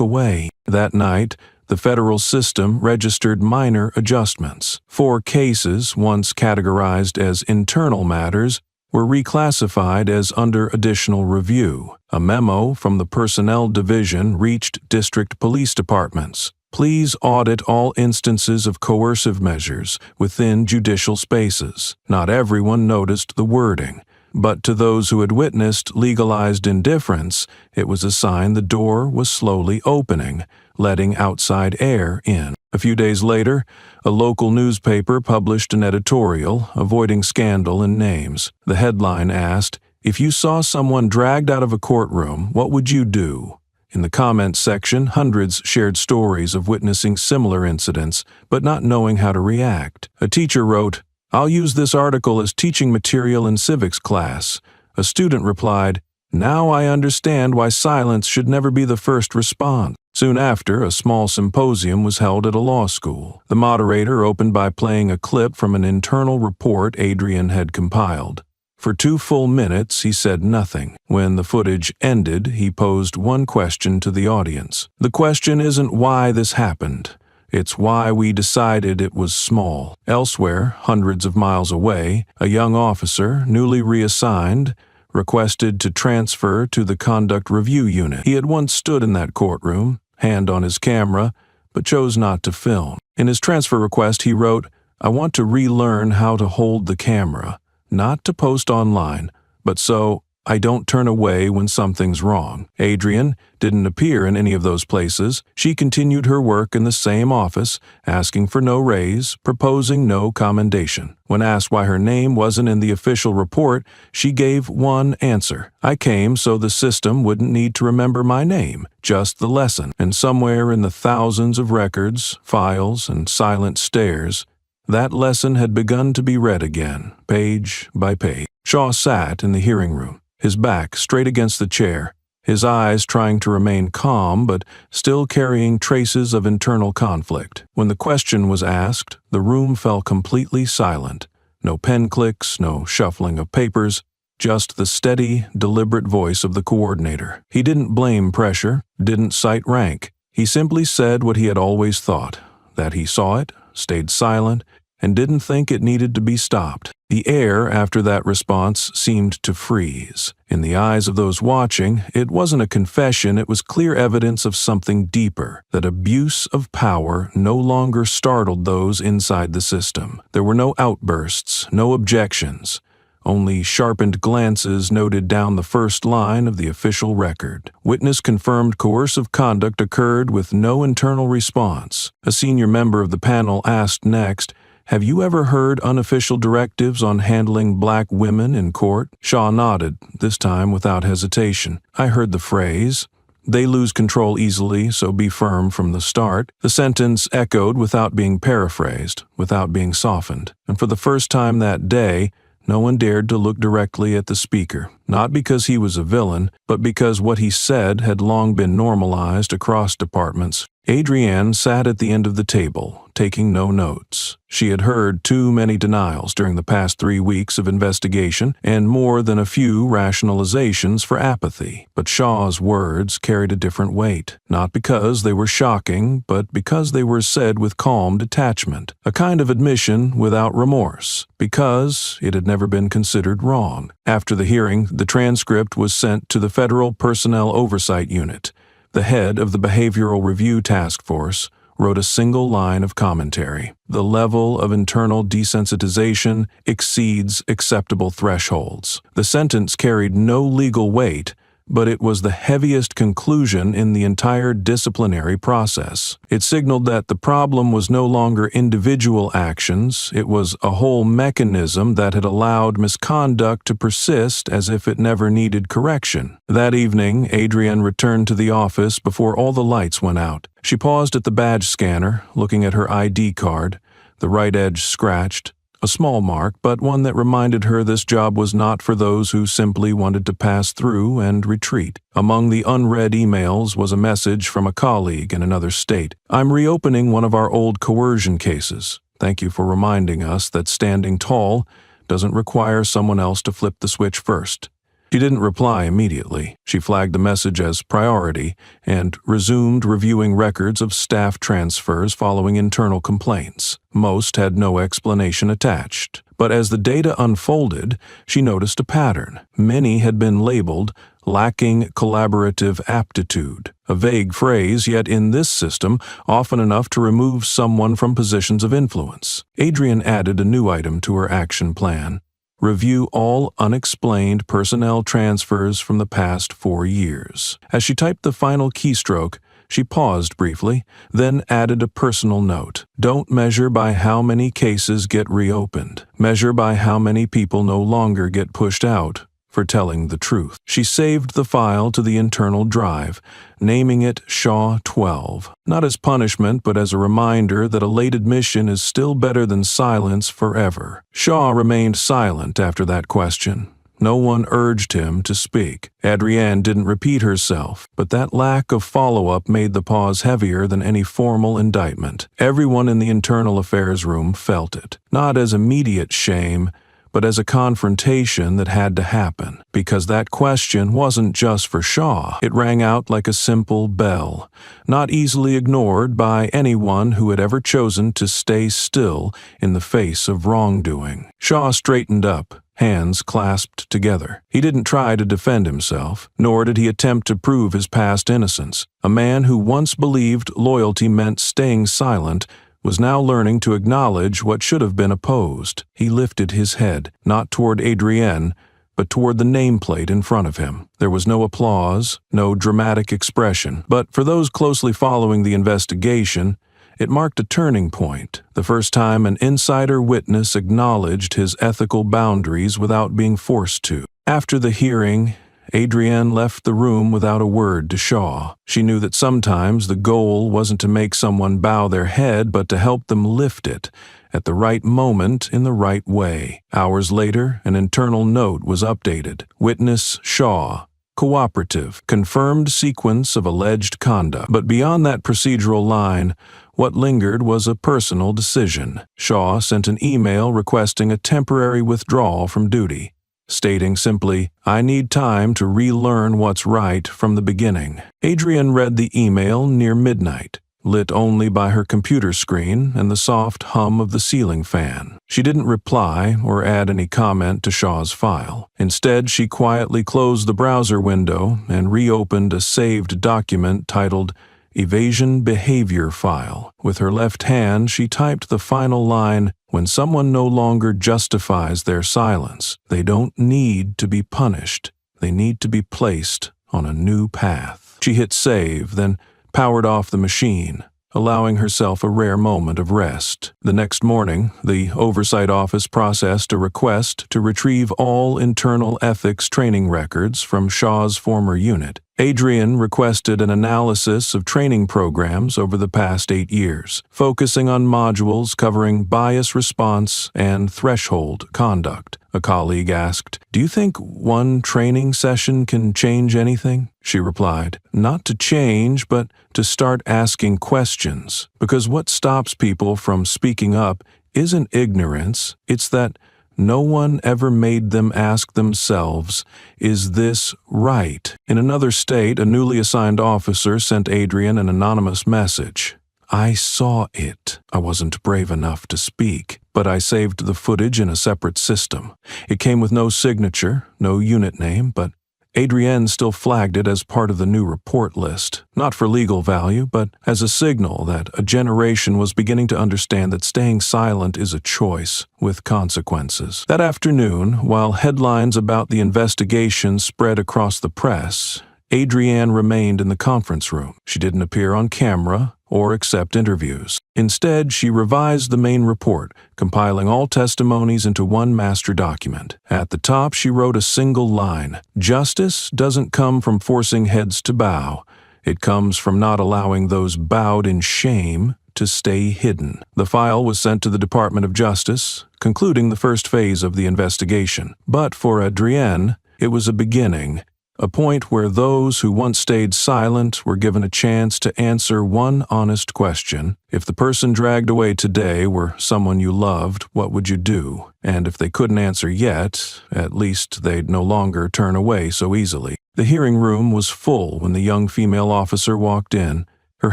away." That night, the federal system registered minor adjustments. 4 cases, once categorized as internal matters, were reclassified as under additional review. A memo from the Personnel Division reached district police departments. Please audit all instances of coercive measures within judicial spaces. Not everyone noticed the wording, but to those who had witnessed legalized indifference, it was a sign the door was slowly opening, letting outside air in. A few days later, a local newspaper published an editorial, avoiding scandal and names. The headline asked, "If you saw someone dragged out of a courtroom, what would you do?" In the comments section, hundreds shared stories of witnessing similar incidents, but not knowing how to react. A teacher wrote, "I'll use this article as teaching material in civics class." A student replied, "Now I understand why silence should never be the first response." Soon after, a small symposium was held at a law school. The moderator opened by playing a clip from an internal report Adrian had compiled. For 2 full minutes, he said nothing. When the footage ended, he posed one question to the audience. The question isn't why this happened. It's why we decided it was small. Elsewhere, hundreds of miles away, a young officer, newly reassigned, requested to transfer to the Conduct Review Unit. He had once stood in that courtroom, hand on his camera, but chose not to film. In his transfer request, he wrote, "I want to relearn how to hold the camera, not to post online, but so I don't turn away when something's wrong." Adrian didn't appear in any of those places. She continued her work in the same office, asking for no raise, proposing no commendation. When asked why her name wasn't in the official report, she gave one answer. "I came so the system wouldn't need to remember my name, just the lesson." And somewhere in the thousands of records, files, and silent stares, that lesson had begun to be read again, page by page. Shaw sat in the hearing room, his back straight against the chair, his eyes trying to remain calm but still carrying traces of internal conflict. When the question was asked, the room fell completely silent. No pen clicks, no shuffling of papers, just the steady, deliberate voice of the coordinator. He didn't blame pressure, didn't cite rank. He simply said what he had always thought, that he saw it, stayed silent, and didn't think it needed to be stopped. The air after that response seemed to freeze. In the eyes of those watching, it wasn't a confession, it was clear evidence of something deeper, that abuse of power no longer startled those inside the system. There were no outbursts, no objections. Only sharpened glances noted down the first line of the official record. Witness-confirmed coercive conduct occurred with no internal response. A senior member of the panel asked next, "Have you ever heard unofficial directives on handling black women in court?" Shaw nodded, this time without hesitation. "I heard the phrase, 'They lose control easily, so be firm from the start.'" The sentence echoed without being paraphrased, without being softened. And for the first time that day, no one dared to look directly at the speaker. not because he was a villain, but because what he said had long been normalized across departments. Adrienne sat at the end of the table, taking no notes. She had heard too many denials during the past 3 weeks of investigation and more than a few rationalizations for apathy. But Shaw's words carried a different weight, not because they were shocking, but because they were said with calm detachment, a kind of admission without remorse, because it had never been considered wrong. After the hearing, the transcript was sent to the Federal Personnel Oversight Unit. The head of the Behavioral Review Task Force wrote a single line of commentary. The level of internal desensitization exceeds acceptable thresholds. The sentence carried no legal weight, but it was the heaviest conclusion in the entire disciplinary process. It signaled that the problem was no longer individual actions, it was a whole mechanism that had allowed misconduct to persist as if it never needed correction. That evening, Adrienne returned to the office before all the lights went out. She paused at the badge scanner, looking at her ID card, the right edge scratched. A small mark, but one that reminded her this job was not for those who simply wanted to pass through and retreat. Among the unread emails was a message from a colleague in another state. "I'm reopening one of our old coercion cases. Thank you for reminding us that standing tall doesn't require someone else to flip the switch first." She didn't reply immediately. She flagged the message as priority and resumed reviewing records of staff transfers following internal complaints. Most had no explanation attached. But as the data unfolded, she noticed a pattern. Many had been labeled lacking collaborative aptitude, a vague phrase, yet in this system, often enough to remove someone from positions of influence. Adrienne added a new item to her action plan. Review all unexplained personnel transfers from the past 4 years. As she typed the final keystroke, she paused briefly, then added a personal note. Don't measure by how many cases get reopened. Measure by how many people no longer get pushed out for telling the truth. She saved the file to the internal drive, naming it Shaw 12, not as punishment but as a reminder that a late admission is still better than silence forever. Shaw remained silent after that question. No one urged him to speak. Adrienne didn't repeat herself, but that lack of follow-up made the pause heavier than any formal indictment. Everyone in the internal affairs room felt it, not as immediate shame, but as a confrontation that had to happen, because that question wasn't just for Shaw. It rang out like a simple bell, not easily ignored by anyone who had ever chosen to stay still in the face of wrongdoing. Shaw straightened up, hands clasped together. He didn't try to defend himself, nor did he attempt to prove his past innocence. A man who once believed loyalty meant staying silent was now learning to acknowledge what should have been opposed. He lifted his head, not toward Adrienne, but toward the nameplate in front of him. There was no applause, no dramatic expression, but for those closely following the investigation, it marked a turning point, the first time an insider witness acknowledged his ethical boundaries without being forced to. After the hearing, Adrienne left the room without a word to Shaw. She knew that sometimes the goal wasn't to make someone bow their head, but to help them lift it at the right moment in the right way. Hours later, an internal note was updated. Witness Shaw. Cooperative. Confirmed sequence of alleged conduct. But beyond that procedural line, what lingered was a personal decision. Shaw sent an email requesting a temporary withdrawal from duty, stating simply, "I need time to relearn what's right from the beginning." Adrienne read the email near midnight, lit only by her computer screen and the soft hum of the ceiling fan. She didn't reply or add any comment to Shaw's file. Instead, she quietly closed the browser window and reopened a saved document titled Evasion Behavior File. With her left hand, she typed the final line, "When someone no longer justifies their silence, they don't need to be punished. They need to be placed on a new path." She hit save, then powered off the machine, allowing herself a rare moment of rest. The next morning, the Oversight Office processed a request to retrieve all internal ethics training records from Shaw's former unit. Adrian requested an analysis of training programs over the past 8 years, focusing on modules covering bias response and threshold conduct. A colleague asked, "Do you think one training session can change anything?" She replied, "Not to change, but to start asking questions. Because what stops people from speaking up isn't ignorance, it's that no one ever made them ask themselves, is this right?" In another state, a newly assigned officer sent Adrian an anonymous message. "I saw it. I wasn't brave enough to speak, but I saved the footage in a separate system. It came with no signature, no unit name, but Adrienne still flagged it as part of the new report list, not for legal value, but as a signal that a generation was beginning to understand that staying silent is a choice with consequences. That afternoon, while headlines about the investigation spread across the press, Adrienne remained in the conference room. She didn't appear on camera or accept interviews. Instead, she revised the main report, compiling all testimonies into one master document. At the top, she wrote a single line: "Justice doesn't come from forcing heads to bow. It comes from not allowing those bowed in shame to stay hidden." The file was sent to the Department of Justice, concluding the first phase of the investigation. But for Adrienne, it was a beginning. A point where those who once stayed silent were given a chance to answer one honest question. If the person dragged away today were someone you loved, what would you do? And if they couldn't answer yet, at least they'd no longer turn away so easily. The hearing room was full when the young female officer walked in, her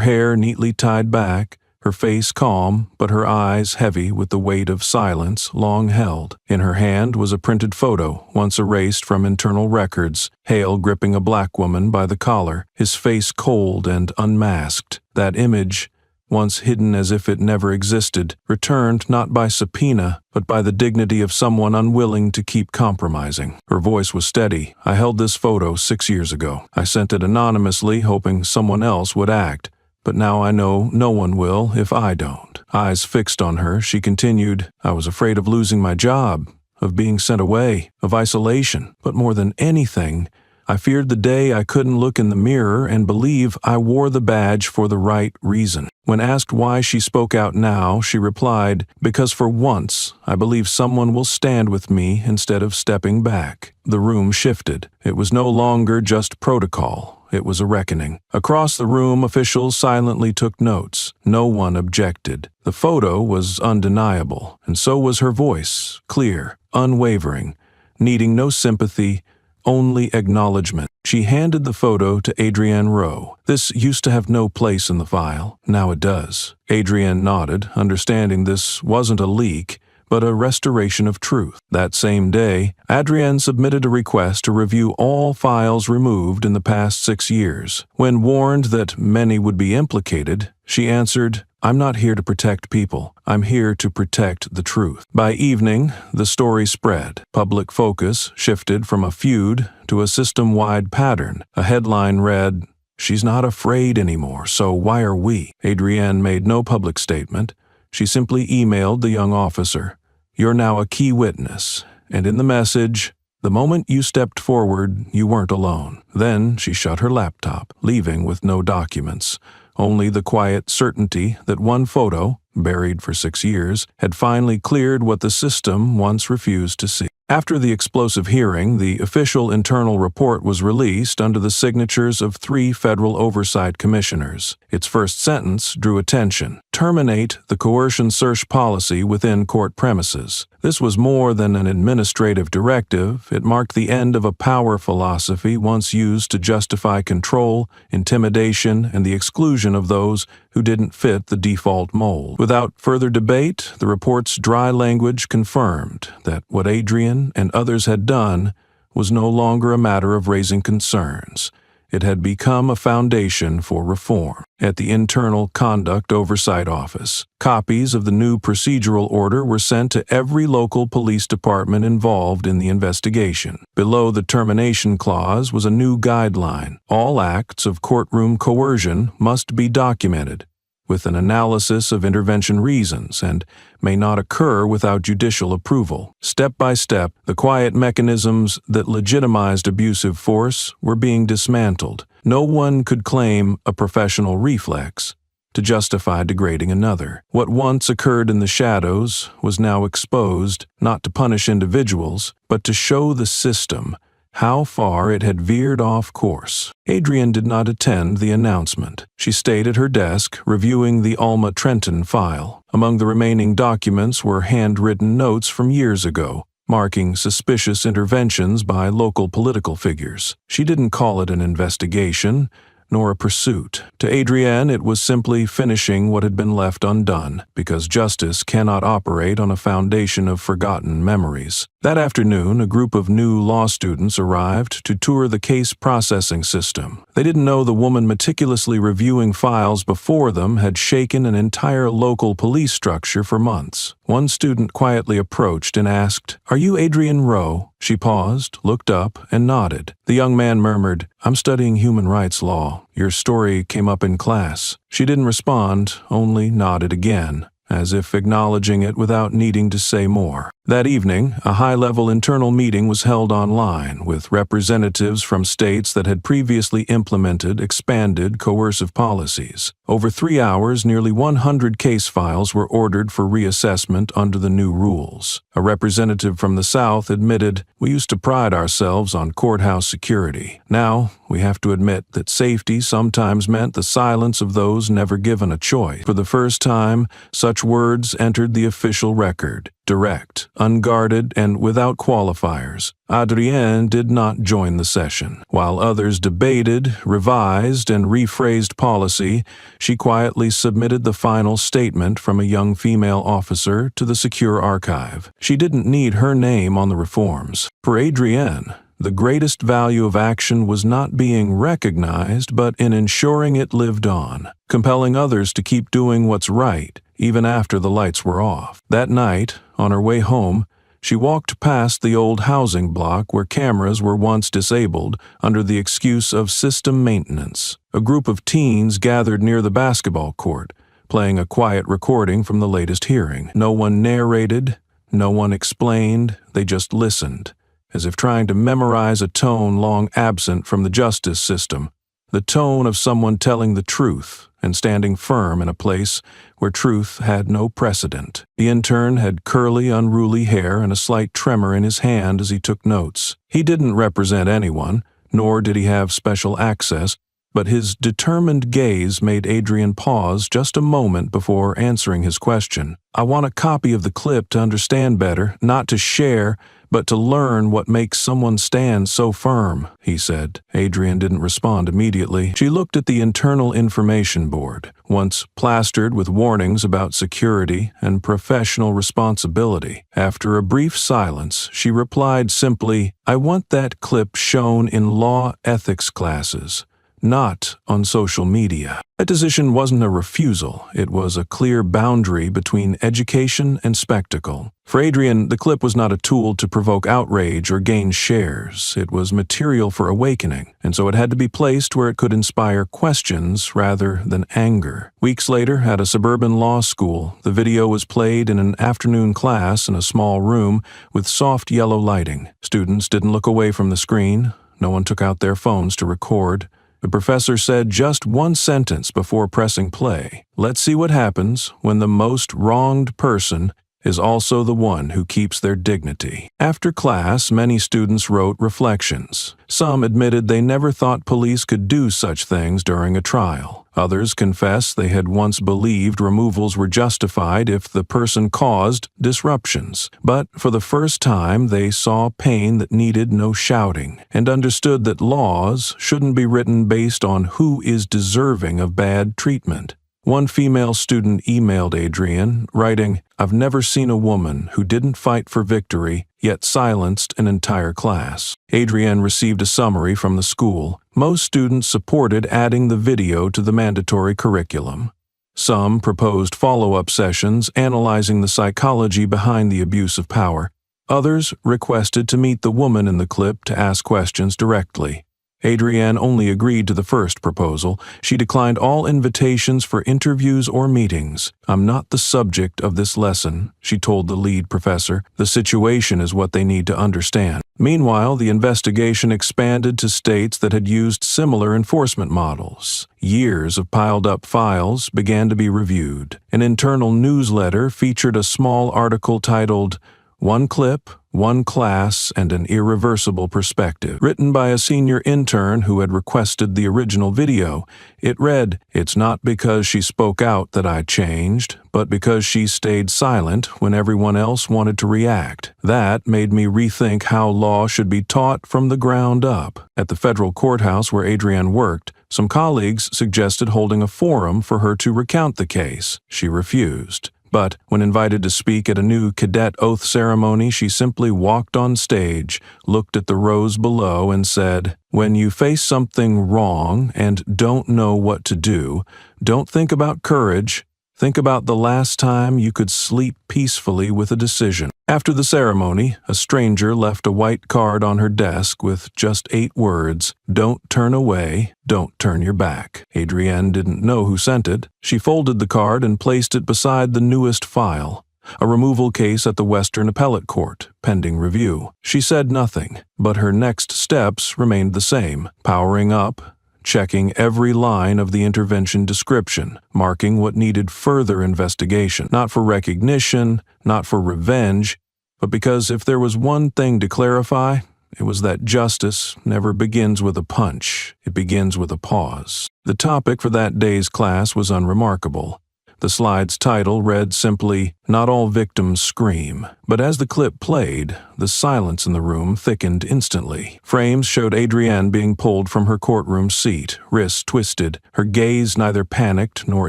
hair neatly tied back, her face calm, but her eyes heavy with the weight of silence long held. In her hand was a printed photo, once erased from internal records, Hale gripping a black woman by the collar, his face cold and unmasked. That image, once hidden as if it never existed, returned not by subpoena, but by the dignity of someone unwilling to keep compromising. Her voice was steady. "I held this photo 6 years ago. I sent it anonymously, hoping someone else would act. But now I know no one will if I don't." Eyes fixed on her, she continued, "I was afraid of losing my job, of being sent away, of isolation. But more than anything, I feared the day I couldn't look in the mirror and believe I wore the badge for the right reason." When asked why she spoke out now, she replied, "Because for once, I believe someone will stand with me instead of stepping back." The room shifted. It was no longer just protocol. It was a reckoning. Across the room, officials silently took notes. No one objected. The photo was undeniable, and so was her voice, clear, unwavering, needing no sympathy, only acknowledgement. She handed the photo to Adrienne Rowe. "This used to have no place in the file. Now it does." Adrienne nodded, understanding this wasn't a leak, but a restoration of truth. That same day, Adrienne submitted a request to review all files removed in the past 6 years. When warned that many would be implicated, she answered, "I'm not here to protect people. I'm here to protect the truth." By evening, the story spread. Public focus shifted from a feud to a system-wide pattern. A headline read, "She's not afraid anymore, so why are we?" Adrienne made no public statement. She simply emailed the young officer, "You're now a key witness," and in the message, "The moment you stepped forward, you weren't alone." Then she shut her laptop, leaving with no documents, only the quiet certainty that one photo, buried for 6 years, had finally cleared what the system once refused to see. After the explosive hearing, the official internal report was released under the signatures of 3 federal oversight commissioners. Its first sentence drew attention: "Terminate the coercion search policy within court premises." This was more than an administrative directive. It marked the end of a power philosophy once used to justify control, intimidation, and the exclusion of those who didn't fit the default mold. Without further debate, the report's dry language confirmed that what Adrian and others had done was no longer a matter of raising concerns. It had become a foundation for reform. At the Internal Conduct Oversight Office, copies of the new procedural order were sent to every local police department involved in the investigation. Below the termination clause was a new guideline: all acts of courtroom coercion must be documented. with an analysis of intervention reasons and may not occur without judicial approval. Step by step, the quiet mechanisms that legitimized abusive force were being dismantled. No one could claim a professional reflex to justify degrading another. What once occurred in the shadows was now exposed, not to punish individuals, but to show the system how far it had veered off course. Adrienne did not attend the announcement. She stayed at her desk, reviewing the Alma Trenton file. Among the remaining documents were handwritten notes from years ago, marking suspicious interventions by local political figures. She didn't call it an investigation, nor a pursuit. To Adrienne, it was simply finishing what had been left undone, because justice cannot operate on a foundation of forgotten memories. That afternoon, a group of new law students arrived to tour the case processing system. They didn't know the woman meticulously reviewing files before them had shaken an entire local police structure for months. One student quietly approached and asked, "Are you Adrienne Rowe?" She paused, looked up, and nodded. The young man murmured, "I'm studying human rights law. Your story came up in class." She didn't respond, only nodded again, as if acknowledging it without needing to say more. That evening, a high-level internal meeting was held online with representatives from states that had previously implemented expanded coercive policies. Over 3 hours, nearly 100 case files were ordered for reassessment under the new rules. A representative from the South admitted, "We used to pride ourselves on courthouse security. Now, we have to admit that safety sometimes meant the silence of those never given a choice." For the first time, such words entered the official record. Direct, unguarded, and without qualifiers. Adrienne did not join the session. While others debated, revised, and rephrased policy, she quietly submitted the final statement from a young female officer to the secure archive. She didn't need her name on the reforms. For Adrienne, the greatest value of action was not being recognized, but in ensuring it lived on, compelling others to keep doing what's right, even after the lights were off. That night, on her way home, she walked past the old housing block where cameras were once disabled under the excuse of system maintenance. A group of teens gathered near the basketball court, playing a quiet recording from the latest hearing. No one narrated, no one explained, they just listened, as if trying to memorize a tone long absent from the justice system, the tone of someone telling the truth and standing firm in a place where truth had no precedent. The intern had curly, unruly hair and a slight tremor in his hand as he took notes. He didn't represent anyone, nor did he have special access, but his determined gaze made Adrienne pause just a moment before answering his question. "I want a copy of the clip to understand better, not to share, but to learn what makes someone stand so firm," he said. Adrienne didn't respond immediately. She looked at the internal information board, once plastered with warnings about security and professional responsibility. After a brief silence, she replied simply, "I want that clip shown in law ethics classes, not on social media." That decision wasn't a refusal, it was a clear boundary between education and spectacle. For Adrienne, the clip was not a tool to provoke outrage or gain shares. It was material for awakening, and so it had to be placed where it could inspire questions rather than anger. Weeks later, at a suburban law school, the video was played in an afternoon class in a small room with soft yellow lighting. Students didn't look away from the screen. No one took out their phones to record. The professor said just one sentence before pressing play. "Let's see what happens when the most wronged person is also the one who keeps their dignity." After class, many students wrote reflections. Some admitted they never thought police could do such things during a trial. Others confessed they had once believed removals were justified if the person caused disruptions. But for the first time, they saw pain that needed no shouting and understood that laws shouldn't be written based on who is deserving of bad treatment. One female student emailed Adrienne, writing, "I've never seen a woman who didn't fight for victory, yet silenced an entire class." Adrienne received a summary from the school. Most students supported adding the video to the mandatory curriculum. Some proposed follow-up sessions analyzing the psychology behind the abuse of power. Others requested to meet the woman in the clip to ask questions directly. Adrienne only agreed to the first proposal. She declined all invitations for interviews or meetings. "I'm not the subject of this lesson," she told the lead professor. "The situation is what they need to understand." Meanwhile, the investigation expanded to states that had used similar enforcement models. Years of piled-up files began to be reviewed. An internal newsletter featured a small article titled, "One Clip, One Class, and an Irreversible Perspective," written by a senior intern who had requested the original video. It read, "It's not because she spoke out that I changed, but because she stayed silent when everyone else wanted to react. That made me rethink how law should be taught from the ground up." At the federal courthouse where Adrienne worked, some colleagues suggested holding a forum for her to recount the case. She refused. But when invited to speak at a new cadet oath ceremony, she simply walked on stage, looked at the rows below, and said, "When you face something wrong and don't know what to do, don't think about courage. Think about the last time you could sleep peacefully with a decision." After the ceremony, a stranger left a white card on her desk with just 8 words, "Don't turn away, don't turn your back." Adrienne didn't know who sent it. She folded the card and placed it beside the newest file, a removal case at the Western Appellate Court, pending review. She said nothing, but her next steps remained the same: powering up, checking every line of the intervention description, marking what needed further investigation, not for recognition, not for revenge, but because if there was one thing to clarify, it was that justice never begins with a punch, it begins with a pause. The topic for that day's class was unremarkable. The slide's title read simply, "Not All Victims Scream." But as the clip played, the silence in the room thickened instantly. Frames showed Adrienne being pulled from her courtroom seat, wrists twisted, her gaze neither panicked nor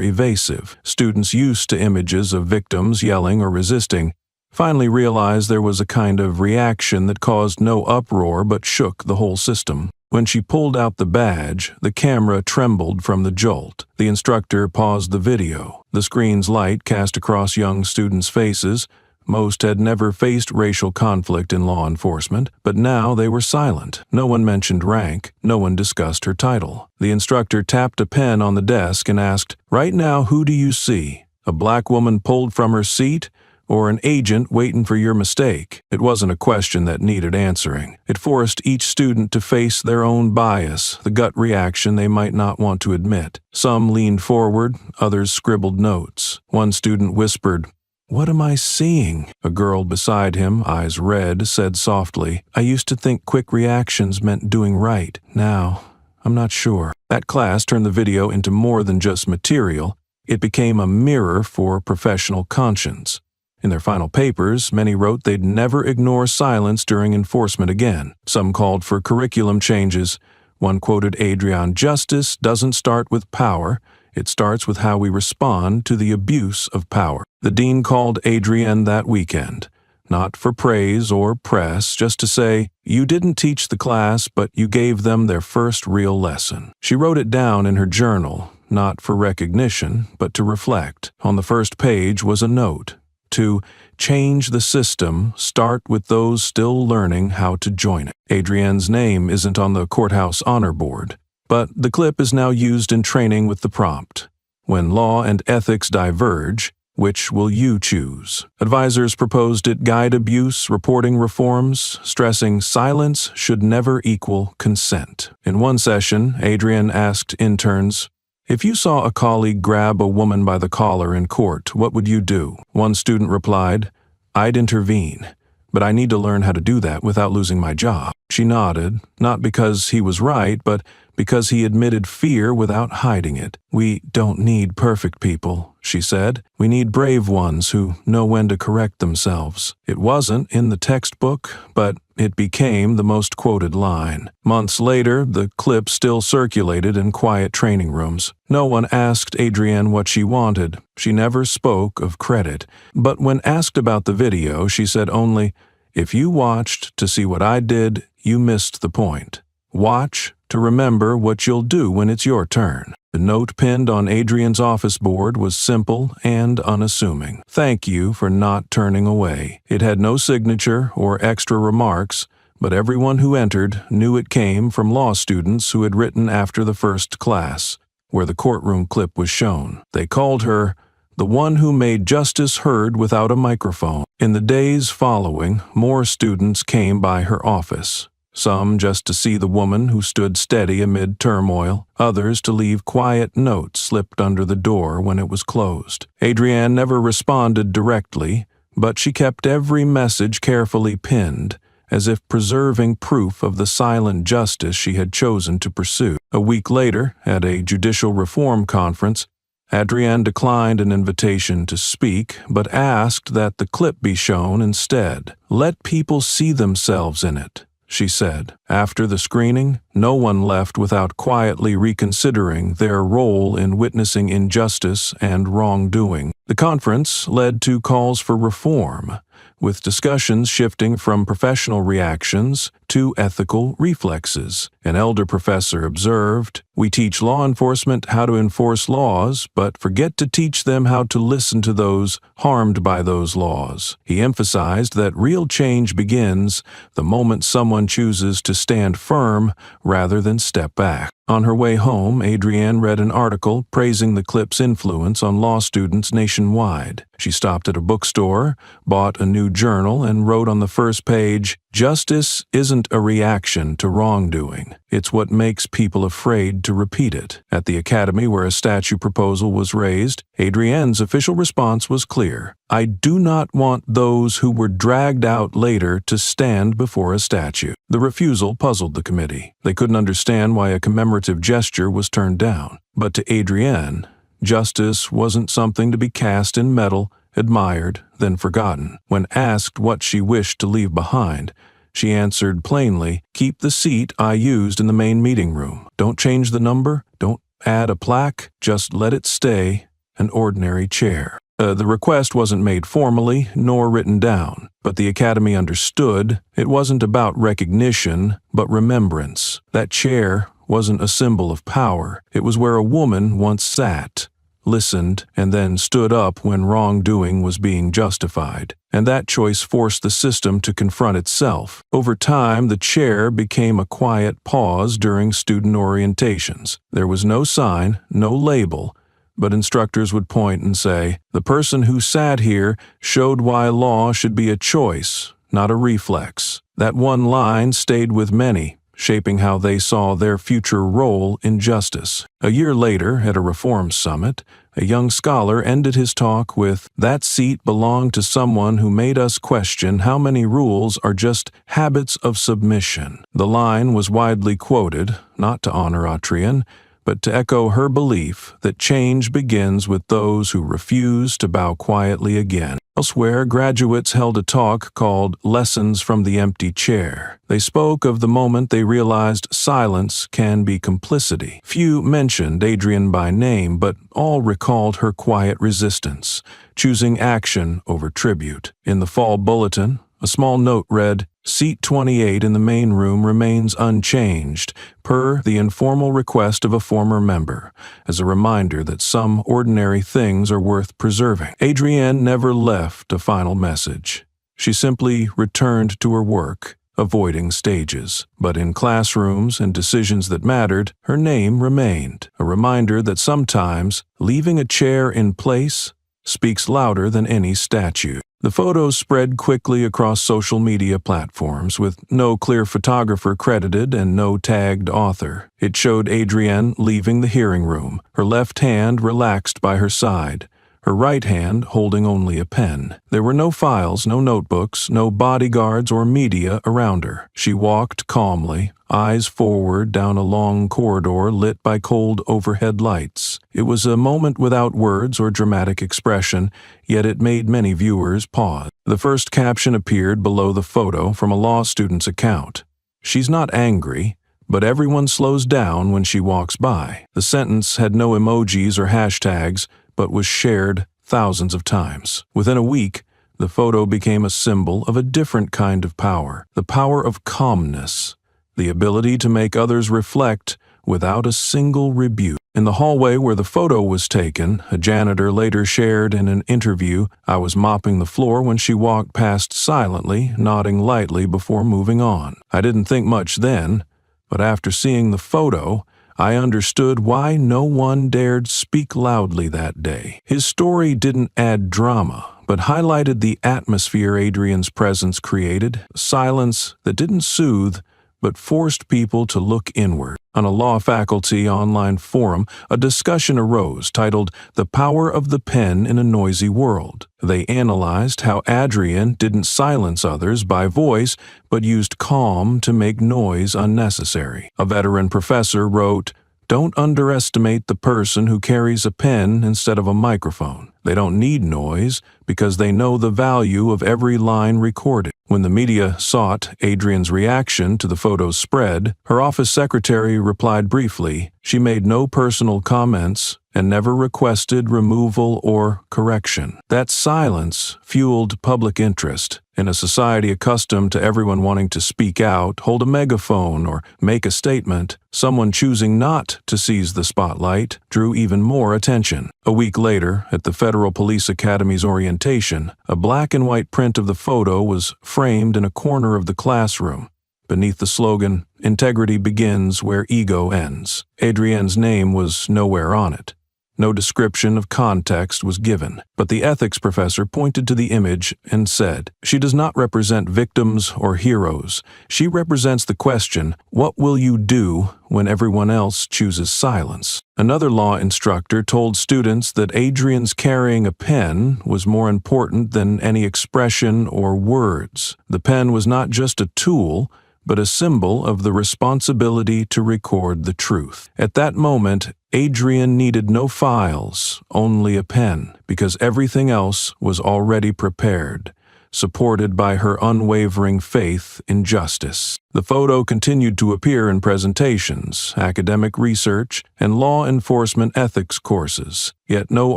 evasive. Students used to images of victims yelling or resisting finally realized there was a kind of reaction that caused no uproar but shook the whole system. When she pulled out the badge, the camera trembled from the jolt. The instructor paused the video. The screen's light cast across young students' faces. Most had never faced racial conflict in law enforcement, but now they were silent. No one mentioned rank. No one discussed her title. The instructor tapped a pen on the desk and asked, "Right now, who do you see? A black woman pulled from her seat? Or an agent waiting for your mistake?" It wasn't a question that needed answering. It forced each student to face their own bias, the gut reaction they might not want to admit. Some leaned forward, others scribbled notes. One student whispered, "What am I seeing?" A girl beside him, eyes red, said softly, "I used to think quick reactions meant doing right. Now, I'm not sure." That class turned the video into more than just material. It became a mirror for professional conscience. In their final papers, many wrote they'd never ignore silence during enforcement again. Some called for curriculum changes. One quoted Adrienne, "Justice doesn't start with power. It starts with how we respond to the abuse of power." The dean called Adrienne that weekend, not for praise or press, just to say, "You didn't teach the class, but you gave them their first real lesson." She wrote it down in her journal, not for recognition, but to reflect. On the first page was a note. To change the system, start with those still learning how to join it. Adrienne's name isn't on the courthouse honor board, but the clip is now used in training with the prompt. When law and ethics diverge, which will you choose? Advisors proposed it guide abuse reporting reforms, stressing silence should never equal consent. In one session, Adrienne asked interns, "If you saw a colleague grab a woman by the collar in court, what would you do?" One student replied, "I'd intervene, but I need to learn how to do that without losing my job." She nodded, not because he was right, but because he admitted fear without hiding it. "We don't need perfect people," she said. "We need brave ones who know when to correct themselves." It wasn't in the textbook, but it became the most quoted line. Months later, the clip still circulated in quiet training rooms. No one asked Adrienne what she wanted. She never spoke of credit. But when asked about the video, she said only, "If you watched to see what I did, you missed the point. Watch to remember what you'll do when it's your turn." The note pinned on Adrienne's office board was simple and unassuming. "Thank you for not turning away." It had no signature or extra remarks, but everyone who entered knew it came from law students who had written after the first class, where the courtroom clip was shown. They called her the one who made justice heard without a microphone. In the days following, more students came by her office. Some just to see the woman who stood steady amid turmoil, others to leave quiet notes slipped under the door when it was closed. Adrienne never responded directly, but she kept every message carefully pinned, as if preserving proof of the silent justice she had chosen to pursue. A week later, at a judicial reform conference, Adrienne declined an invitation to speak, but asked that the clip be shown instead. "Let people see themselves in it," she said. After the screening, no one left without quietly reconsidering their role in witnessing injustice and wrongdoing. The conference led to calls for reform, with discussions shifting from professional reactions to ethical reflexes. An elder professor observed, "We teach law enforcement how to enforce laws, but forget to teach them how to listen to those harmed by those laws." He emphasized that real change begins the moment someone chooses to stand firm rather than step back. On her way home, Adrienne read an article praising the clip's influence on law students nationwide. She stopped at a bookstore, bought a new journal, and wrote on the first page, "Justice isn't a reaction to wrongdoing. It's what makes people afraid to repeat it." At the academy where a statue proposal was raised, Adrienne's official response was clear. "I do not want those who were dragged out later to stand before a statue." The refusal puzzled the committee. They couldn't understand why a commemorative gesture was turned down. But to Adrienne, justice wasn't something to be cast in metal, admired, then forgotten. When asked what she wished to leave behind, she answered plainly, "Keep the seat I used in the main meeting room. Don't change the number, don't add a plaque, just let it stay an ordinary chair." The request wasn't made formally nor written down, but the Academy understood it wasn't about recognition, but remembrance. That chair wasn't a symbol of power. It was where a woman once sat, listened, and then stood up when wrongdoing was being justified. And that choice forced the system to confront itself. Over time, the chair became a quiet pause during student orientations. There was no sign, no label, but instructors would point and say, "The person who sat here showed why law should be a choice, not a reflex." That one line stayed with many, shaping how they saw their future role in justice. A year later, at a reform summit, a young scholar ended his talk with, "That seat belonged to someone who made us question how many rules are just habits of submission." The line was widely quoted, not to honor Adrienne, but to echo her belief that change begins with those who refuse to bow quietly again. Elsewhere, graduates held a talk called Lessons from the Empty Chair. They spoke of the moment they realized silence can be complicity. Few mentioned Adrienne by name, but all recalled her quiet resistance, choosing action over tribute. In the fall bulletin, a small note read, "Seat 28 in the main room remains unchanged, per the informal request of a former member," as a reminder that some ordinary things are worth preserving. Adrienne never left a final message. She simply returned to her work, avoiding stages. But in classrooms and decisions that mattered, her name remained, a reminder that sometimes leaving a chair in place speaks louder than any statue. The photos spread quickly across social media platforms, with no clear photographer credited and no tagged author. It showed Adrienne leaving the hearing room, her left hand relaxed by her side, her right hand holding only a pen. There were no files, no notebooks, no bodyguards or media around her. She walked calmly, eyes forward down a long corridor lit by cold overhead lights. It was a moment without words or dramatic expression, yet it made many viewers pause. The first caption appeared below the photo from a law student's account. "She's not angry, but everyone slows down when she walks by." The sentence had no emojis or hashtags, but was shared thousands of times. Within a week, the photo became a symbol of a different kind of power, the power of calmness, the ability to make others reflect without a single rebuke. In the hallway where the photo was taken, a janitor later shared in an interview, "I was mopping the floor when she walked past silently, nodding lightly before moving on. I didn't think much then, but after seeing the photo, I understood why no one dared speak loudly that day." His story didn't add drama, but highlighted the atmosphere Adrian's presence created, silence that didn't soothe, but forced people to look inward. On a law faculty online forum, a discussion arose titled "The Power of the Pen in a Noisy World." They analyzed how Adrian didn't silence others by voice, but used calm to make noise unnecessary. A veteran professor wrote, "Don't underestimate the person who carries a pen instead of a microphone. They don't need noise because they know the value of every line recorded." When the media sought Adrian's reaction to the photo's spread, her office secretary replied briefly. She made no personal comments and never requested removal or correction. That silence fueled public interest. In a society accustomed to everyone wanting to speak out, hold a megaphone, or make a statement, someone choosing not to seize the spotlight drew even more attention. A week later, at the Federal Police Academy's orientation, a black and white print of the photo was framed in a corner of the classroom. Beneath the slogan, "Integrity begins where ego ends," Adrian's name was nowhere on it. No description of context was given, but the ethics professor pointed to the image and said, "She does not represent victims or heroes. She represents the question, what will you do when everyone else chooses silence?" Another law instructor told students that Adrian's carrying a pen was more important than any expression or words. The pen was not just a tool, but a symbol of the responsibility to record the truth. At that moment, Adrian needed no files, only a pen, because everything else was already prepared, supported by her unwavering faith in justice. The photo continued to appear in presentations, academic research, and law enforcement ethics courses, yet no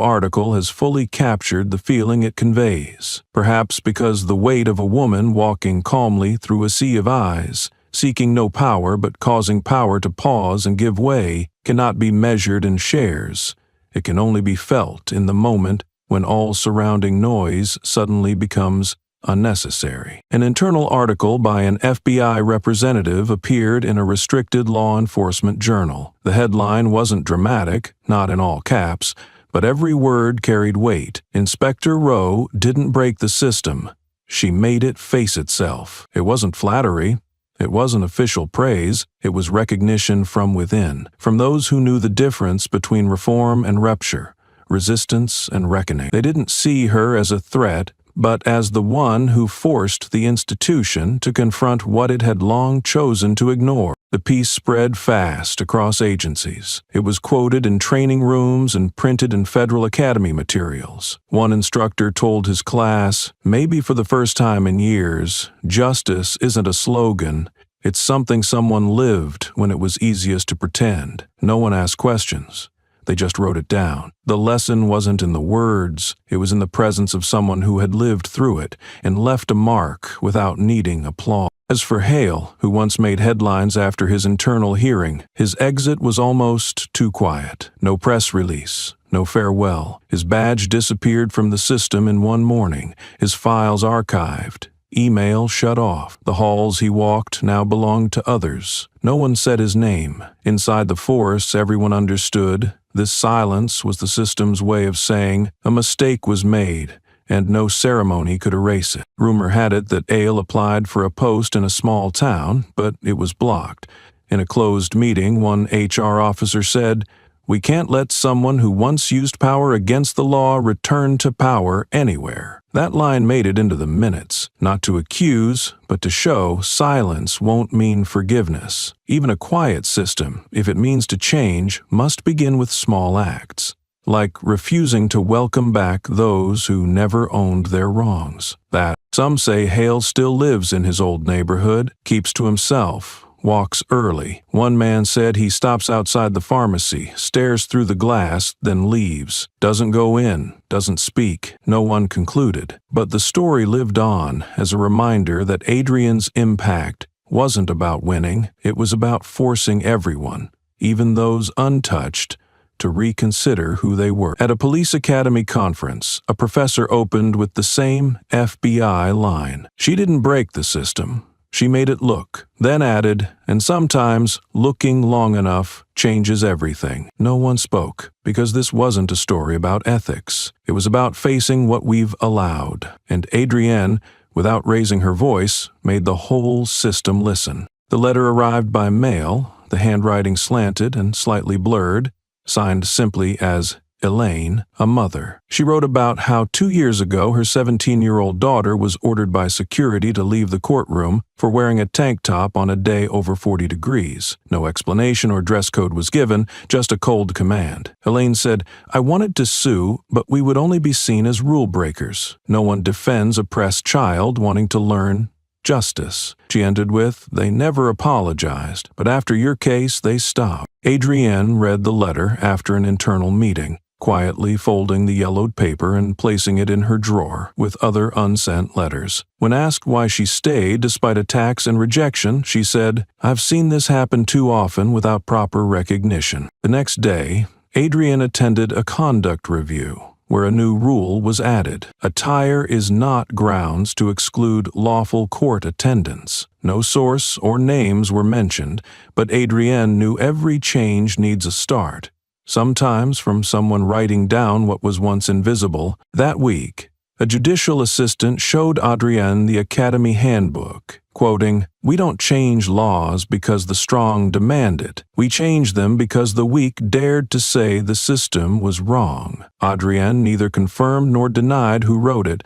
article has fully captured the feeling it conveys. Perhaps because the weight of a woman walking calmly through a sea of eyes, seeking no power but causing power to pause and give way, cannot be measured in shares. It can only be felt in the moment when all surrounding noise suddenly becomes unnecessary. An internal article by an FBI representative appeared in a restricted law enforcement journal. The headline wasn't dramatic, not in all caps, but every word carried weight. Inspector Rowe didn't break the system. She made it face itself. It wasn't flattery. It wasn't official praise. It was recognition from within, from those who knew the difference between reform and rupture, resistance and reckoning. They didn't see her as a threat, but as the one who forced the institution to confront what it had long chosen to ignore. The piece spread fast across agencies. It was quoted in training rooms and printed in Federal Academy materials. One instructor told his class, "Maybe for the first time in years, justice isn't a slogan. It's something someone lived when it was easiest to pretend. No one asked questions. They just wrote it down." The lesson wasn't in the words, it was in the presence of someone who had lived through it and left a mark without needing applause. As for Hale, who once made headlines after his internal hearing, his exit was almost too quiet. No press release, no farewell. His badge disappeared from the system in one morning, his files archived. Email shut off. The halls he walked now belonged to others. No one said his name. Inside the force, everyone understood. This silence was the system's way of saying a mistake was made, and no ceremony could erase it. Rumor had it that Ale applied for a post in a small town, but it was blocked. In a closed meeting, one HR officer said, "We can't let someone who once used power against the law return to power anywhere." That line made it into the minutes, not to accuse, but to show silence won't mean forgiveness. Even a quiet system, if it means to change, must begin with small acts, like refusing to welcome back those who never owned their wrongs. That, some say Hale still lives in his old neighborhood, keeps to himself, walks early. One man said he stops outside the pharmacy, stares through the glass, then leaves. Doesn't go in, doesn't speak. No one concluded. But the story lived on as a reminder that Adrian's impact wasn't about winning. It was about forcing everyone, even those untouched, to reconsider who they were. At a police academy conference, a professor opened with the same FBI line. She didn't break the system. She made it look, then added, and sometimes looking long enough changes everything. No one spoke, because this wasn't a story about ethics. It was about facing what we've allowed. And Adrienne, without raising her voice, made the whole system listen. The letter arrived by mail, the handwriting slanted and slightly blurred, signed simply as Elaine, a mother. She wrote about how 2 years ago her 17-year-old daughter was ordered by security to leave the courtroom for wearing a tank top on a day over 40 degrees. No explanation or dress code was given, just a cold command. Elaine said, "I wanted to sue, but we would only be seen as rule breakers. No one defends a pressed child wanting to learn justice." She ended with, "They never apologized, but after your case, they stopped." Adrienne read the letter after an internal meeting, quietly folding the yellowed paper and placing it in her drawer with other unsent letters. When asked why she stayed despite attacks and rejection, she said, "I've seen this happen too often without proper recognition." The next day, Adrienne attended a conduct review, where a new rule was added. Attire is not grounds to exclude lawful court attendance. No source or names were mentioned, but Adrienne knew every change needs a start, sometimes from someone writing down what was once invisible. That week, a judicial assistant showed Adrienne the Academy handbook, quoting, "We don't change laws because the strong demand it. We change them because the weak dared to say the system was wrong." Adrienne neither confirmed nor denied who wrote it,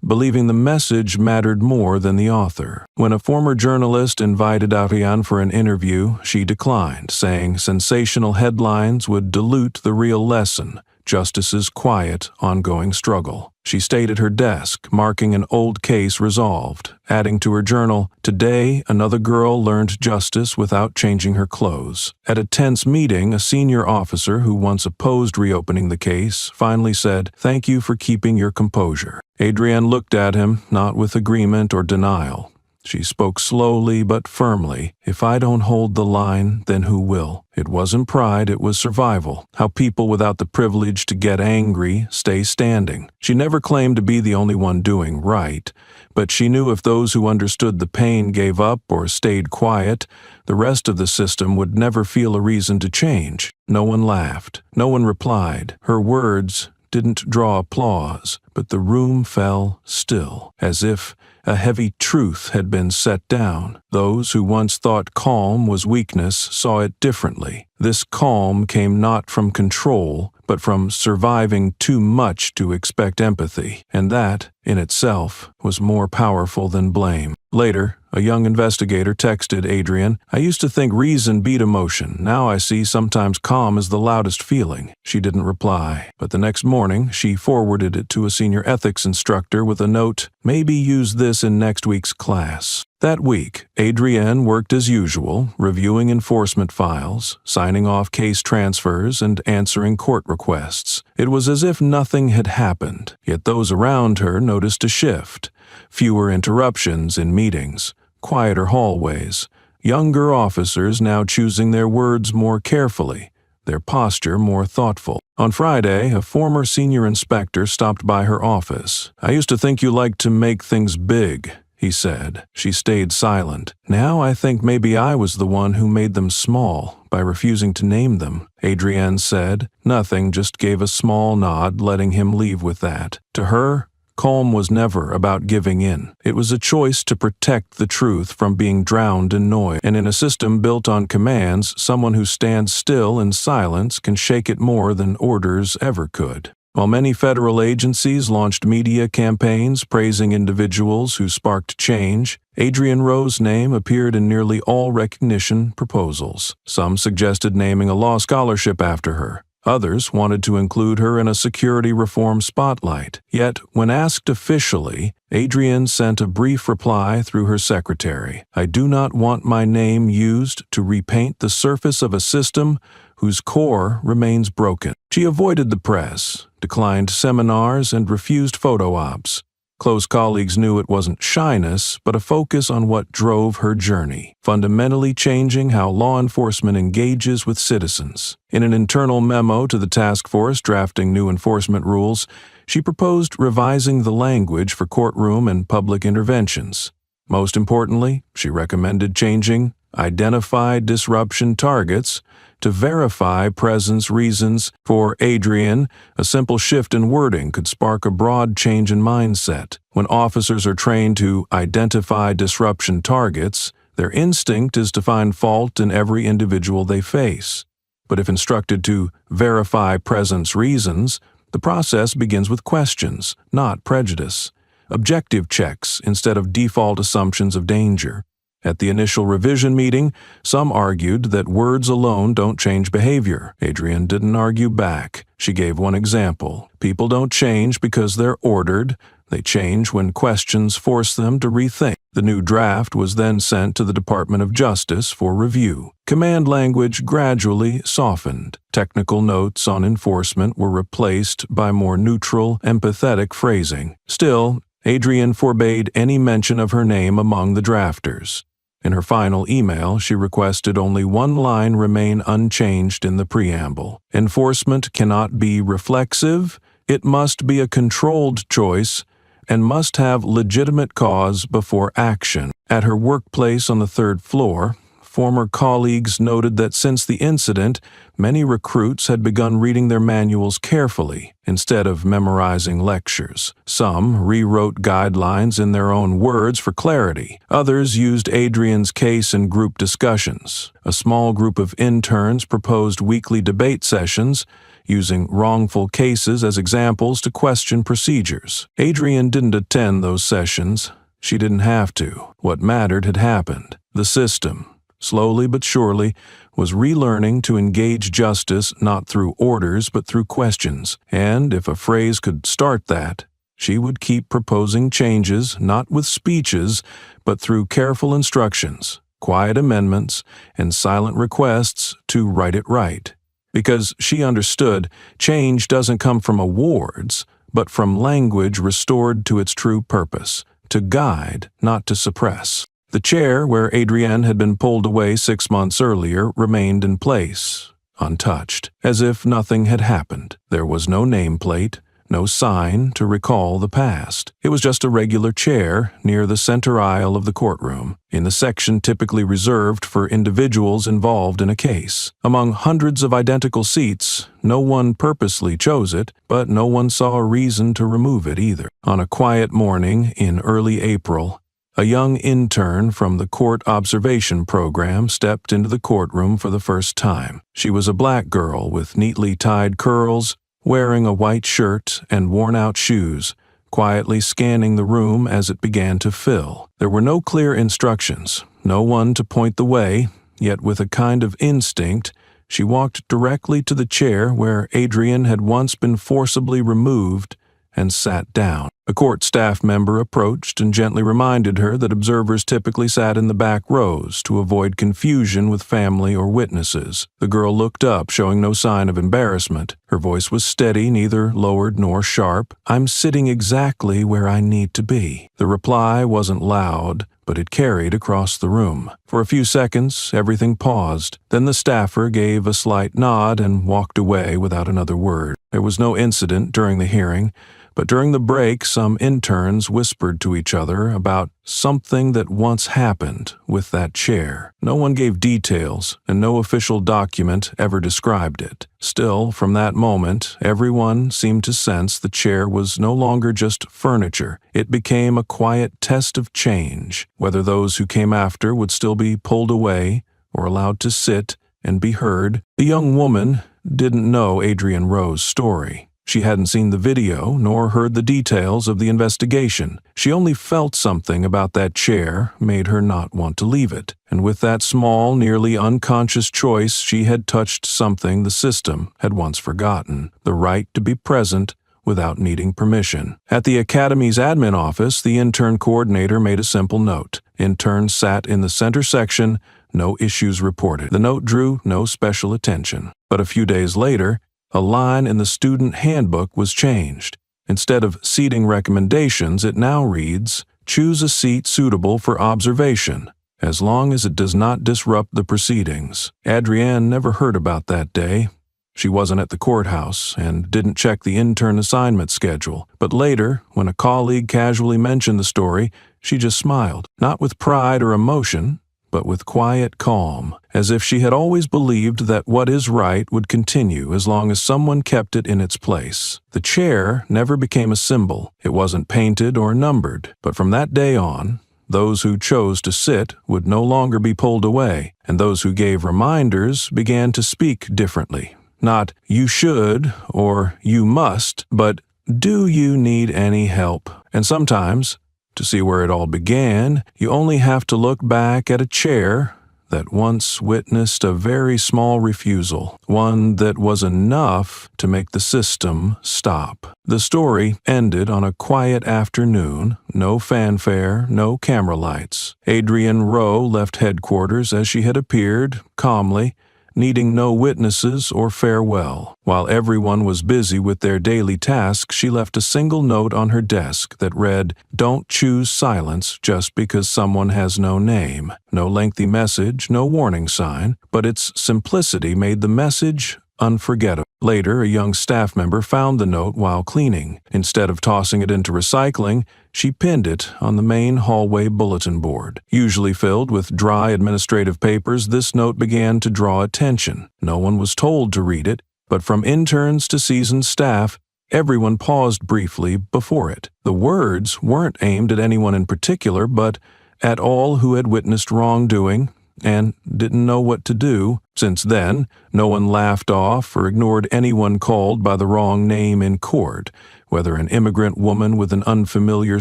believing the message mattered more than the author. When a former journalist invited Adrienne for an interview, she declined, saying sensational headlines would dilute the real lesson, justice's quiet, ongoing struggle. She stayed at her desk, marking an old case resolved, adding to her journal, "Today, another girl learned justice without changing her clothes." At a tense meeting, a senior officer who once opposed reopening the case finally said, "Thank you for keeping your composure." Adrienne looked at him, not with agreement or denial. She spoke slowly but firmly. "If I don't hold the line, then who will?" It wasn't pride, it was survival. How people without the privilege to get angry stay standing. She never claimed to be the only one doing right, but she knew if those who understood the pain gave up or stayed quiet, the rest of the system would never feel a reason to change. No one laughed. No one replied. Her words didn't draw applause, but the room fell still, as if a heavy truth had been set down. Those who once thought calm was weakness saw it differently. This calm came not from control, but from surviving too much to expect empathy, and that, in itself, was more powerful than blame. Later, a young investigator texted Adrienne, "I used to think reason beat emotion. Now I see sometimes calm is the loudest feeling." She didn't reply, but the next morning she forwarded it to a senior ethics instructor with a note, "Maybe use this in next week's class." That week, Adrienne worked as usual, reviewing enforcement files, signing off case transfers, and answering court requests. It was as if nothing had happened, yet those around her noticed a shift. Fewer interruptions in meetings, quieter hallways, younger officers now choosing their words more carefully, their posture more thoughtful. On Friday, a former senior inspector stopped by her office. "I used to think you liked to make things big," he said. She stayed silent. "Now I think maybe I was the one who made them small by refusing to name them," Adrienne said. Nothing, just gave a small nod, letting him leave with that. To her, calm was never about giving in. It was a choice to protect the truth from being drowned in noise. And in a system built on commands, someone who stands still in silence can shake it more than orders ever could. While many federal agencies launched media campaigns praising individuals who sparked change, Adrienne Rowe's name appeared in nearly all recognition proposals. Some suggested naming a law scholarship after her. Others wanted to include her in a security reform spotlight. Yet, when asked officially, Adrienne sent a brief reply through her secretary. "I do not want my name used to repaint the surface of a system whose core remains broken." She avoided the press, declined seminars, and refused photo ops. Close colleagues knew it wasn't shyness, but a focus on what drove her journey, fundamentally changing how law enforcement engages with citizens. In an internal memo to the task force drafting new enforcement rules, she proposed revising the language for courtroom and public interventions. Most importantly, she recommended changing identify disruption targets to verify presence reasons. For Adrian, a simple shift in wording could spark a broad change in mindset. When officers are trained to identify disruption targets, their instinct is to find fault in every individual they face. But if instructed to verify presence reasons, the process begins with questions, not prejudice. Objective checks instead of default assumptions of danger. At the initial revision meeting, some argued that words alone don't change behavior. Adrian didn't argue back. She gave one example. People don't change because they're ordered. They change when questions force them to rethink. The new draft was then sent to the Department of Justice for review. Command language gradually softened. Technical notes on enforcement were replaced by more neutral, empathetic phrasing. Still, Adrian forbade any mention of her name among the drafters. In her final email, she requested only one line remain unchanged in the preamble. Enforcement cannot be reflexive, it must be a controlled choice, and must have legitimate cause before action. At her workplace on the 3rd floor, former colleagues noted that since the incident, many recruits had begun reading their manuals carefully instead of memorizing lectures. Some rewrote guidelines in their own words for clarity. Others used Adrian's case in group discussions. A small group of interns proposed weekly debate sessions, using wrongful cases as examples to question procedures. Adrian didn't attend those sessions. She didn't have to. What mattered had happened. The system, slowly but surely, was relearning to engage justice not through orders but through questions. And if a phrase could start that, she would keep proposing changes, not with speeches, but through careful instructions, quiet amendments, and silent requests to write it right. Because she understood change doesn't come from awards, but from language restored to its true purpose, to guide, not to suppress. The chair where Adrienne had been pulled away 6 months earlier remained in place, untouched, as if nothing had happened. There was no nameplate, no sign to recall the past. It was just a regular chair near the center aisle of the courtroom, in the section typically reserved for individuals involved in a case. Among hundreds of identical seats, no one purposely chose it, but no one saw a reason to remove it either. On a quiet morning in early April, a young intern from the court observation program stepped into the courtroom for the first time. She was a black girl with neatly tied curls, wearing a white shirt and worn-out shoes, quietly scanning the room as it began to fill. There were no clear instructions, no one to point the way, yet with a kind of instinct, she walked directly to the chair where Adrian had once been forcibly removed and sat down. A court staff member approached and gently reminded her that observers typically sat in the back rows to avoid confusion with family or witnesses. The girl looked up, showing no sign of embarrassment. Her voice was steady, neither lowered nor sharp. "I'm sitting exactly where I need to be." The reply wasn't loud, but it carried across the room. For a few seconds, everything paused. Then the staffer gave a slight nod and walked away without another word. There was no incident during the hearing, but during the break, some interns whispered to each other about something that once happened with that chair. No one gave details, and no official document ever described it. Still, from that moment, everyone seemed to sense the chair was no longer just furniture. It became a quiet test of change, whether those who came after would still be pulled away or allowed to sit and be heard. The young woman didn't know Adrienne Rowe's story. She hadn't seen the video nor heard the details of the investigation. She only felt something about that chair made her not want to leave it. And with that small, nearly unconscious choice, she had touched something the system had once forgotten: the right to be present without needing permission. At the Academy's admin office, the intern coordinator made a simple note. Interns sat in the center section, no issues reported. The note drew no special attention. But a few days later, a line in the student handbook was changed. Instead of seating recommendations, it now reads, "Choose a seat suitable for observation, as long as it does not disrupt the proceedings." Adrienne never heard about that day. She wasn't at the courthouse and didn't check the intern assignment schedule. But later, when a colleague casually mentioned the story, she just smiled, not with pride or emotion, but with quiet calm, as if she had always believed that what is right would continue as long as someone kept it in its place. The chair never became a symbol. It wasn't painted or numbered, but from that day on, those who chose to sit would no longer be pulled away, and those who gave reminders began to speak differently. Not "you should" or "you must," but "do you need any help?" And sometimes, to see where it all began, you only have to look back at a chair that once witnessed a very small refusal, one that was enough to make the system stop. The story ended on a quiet afternoon, no fanfare, no camera lights. Adrienne Rowe left headquarters as she had appeared, calmly, needing no witnesses or farewell. While everyone was busy with their daily tasks, she left a single note on her desk that read, "Don't choose silence just because someone has no name." No lengthy message, no warning sign, but its simplicity made the message unforgettable. Later, a young staff member found the note while cleaning. Instead of tossing it into recycling, she pinned it on the main hallway bulletin board. Usually filled with dry administrative papers, this note began to draw attention. No one was told to read it, but from interns to seasoned staff, everyone paused briefly before it. The words weren't aimed at anyone in particular, but at all who had witnessed wrongdoing and didn't know what to do. Since then, no one laughed off or ignored anyone called by the wrong name in court, whether an immigrant woman with an unfamiliar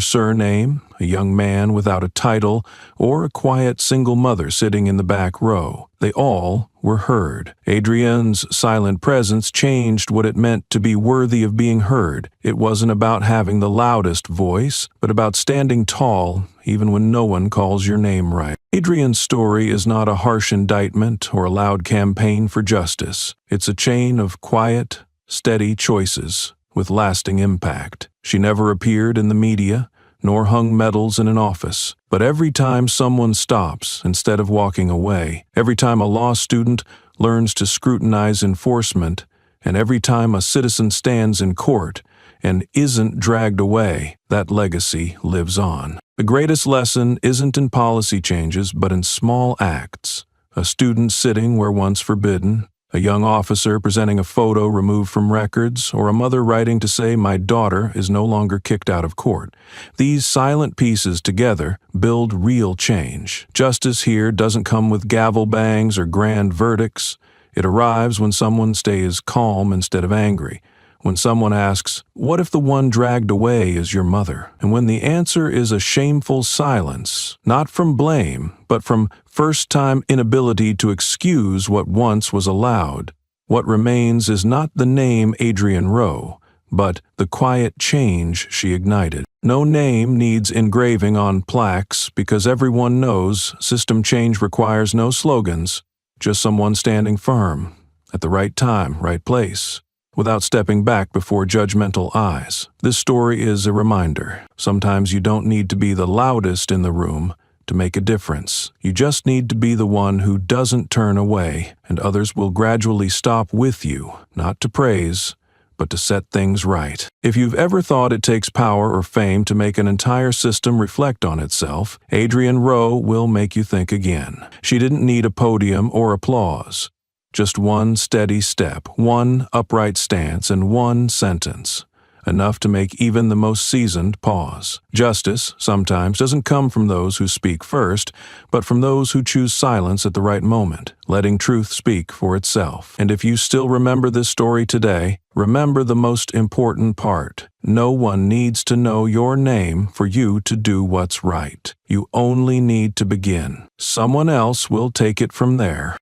surname, a young man without a title, or a quiet single mother sitting in the back row. They all were heard. Adrienne's silent presence changed what it meant to be worthy of being heard. It wasn't about having the loudest voice, but about standing tall even when no one calls your name right. Adrienne's story is not a harsh indictment or a loud campaign for justice. It's a chain of quiet, steady choices with lasting impact. She never appeared in the media, nor hung medals in an office. But every time someone stops instead of walking away, every time a law student learns to scrutinize enforcement, and every time a citizen stands in court and isn't dragged away, that legacy lives on. The greatest lesson isn't in policy changes, but in small acts. A student sitting where once forbidden, a young officer presenting a photo removed from records, or a mother writing to say, "My daughter is no longer kicked out of court." These silent pieces together build real change. Justice here doesn't come with gavel bangs or grand verdicts. It arrives when someone stays calm instead of angry. When someone asks, "What if the one dragged away is your mother?" And when the answer is a shameful silence, not from blame, but from first-time inability to excuse what once was allowed, what remains is not the name Adrienne Rowe, but the quiet change she ignited. No name needs engraving on plaques because everyone knows system change requires no slogans, just someone standing firm, at the right time, right place, without stepping back before judgmental eyes. This story is a reminder. Sometimes you don't need to be the loudest in the room to make a difference. You just need to be the one who doesn't turn away, and others will gradually stop with you, not to praise, but to set things right. If you've ever thought it takes power or fame to make an entire system reflect on itself, Adrienne Rowe will make you think again. She didn't need a podium or applause. Just one steady step, one upright stance, and one sentence, enough to make even the most seasoned pause. Justice sometimes doesn't come from those who speak first, but from those who choose silence at the right moment, letting truth speak for itself. And if you still remember this story today, remember the most important part. No one needs to know your name for you to do what's right. You only need to begin. Someone else will take it from there.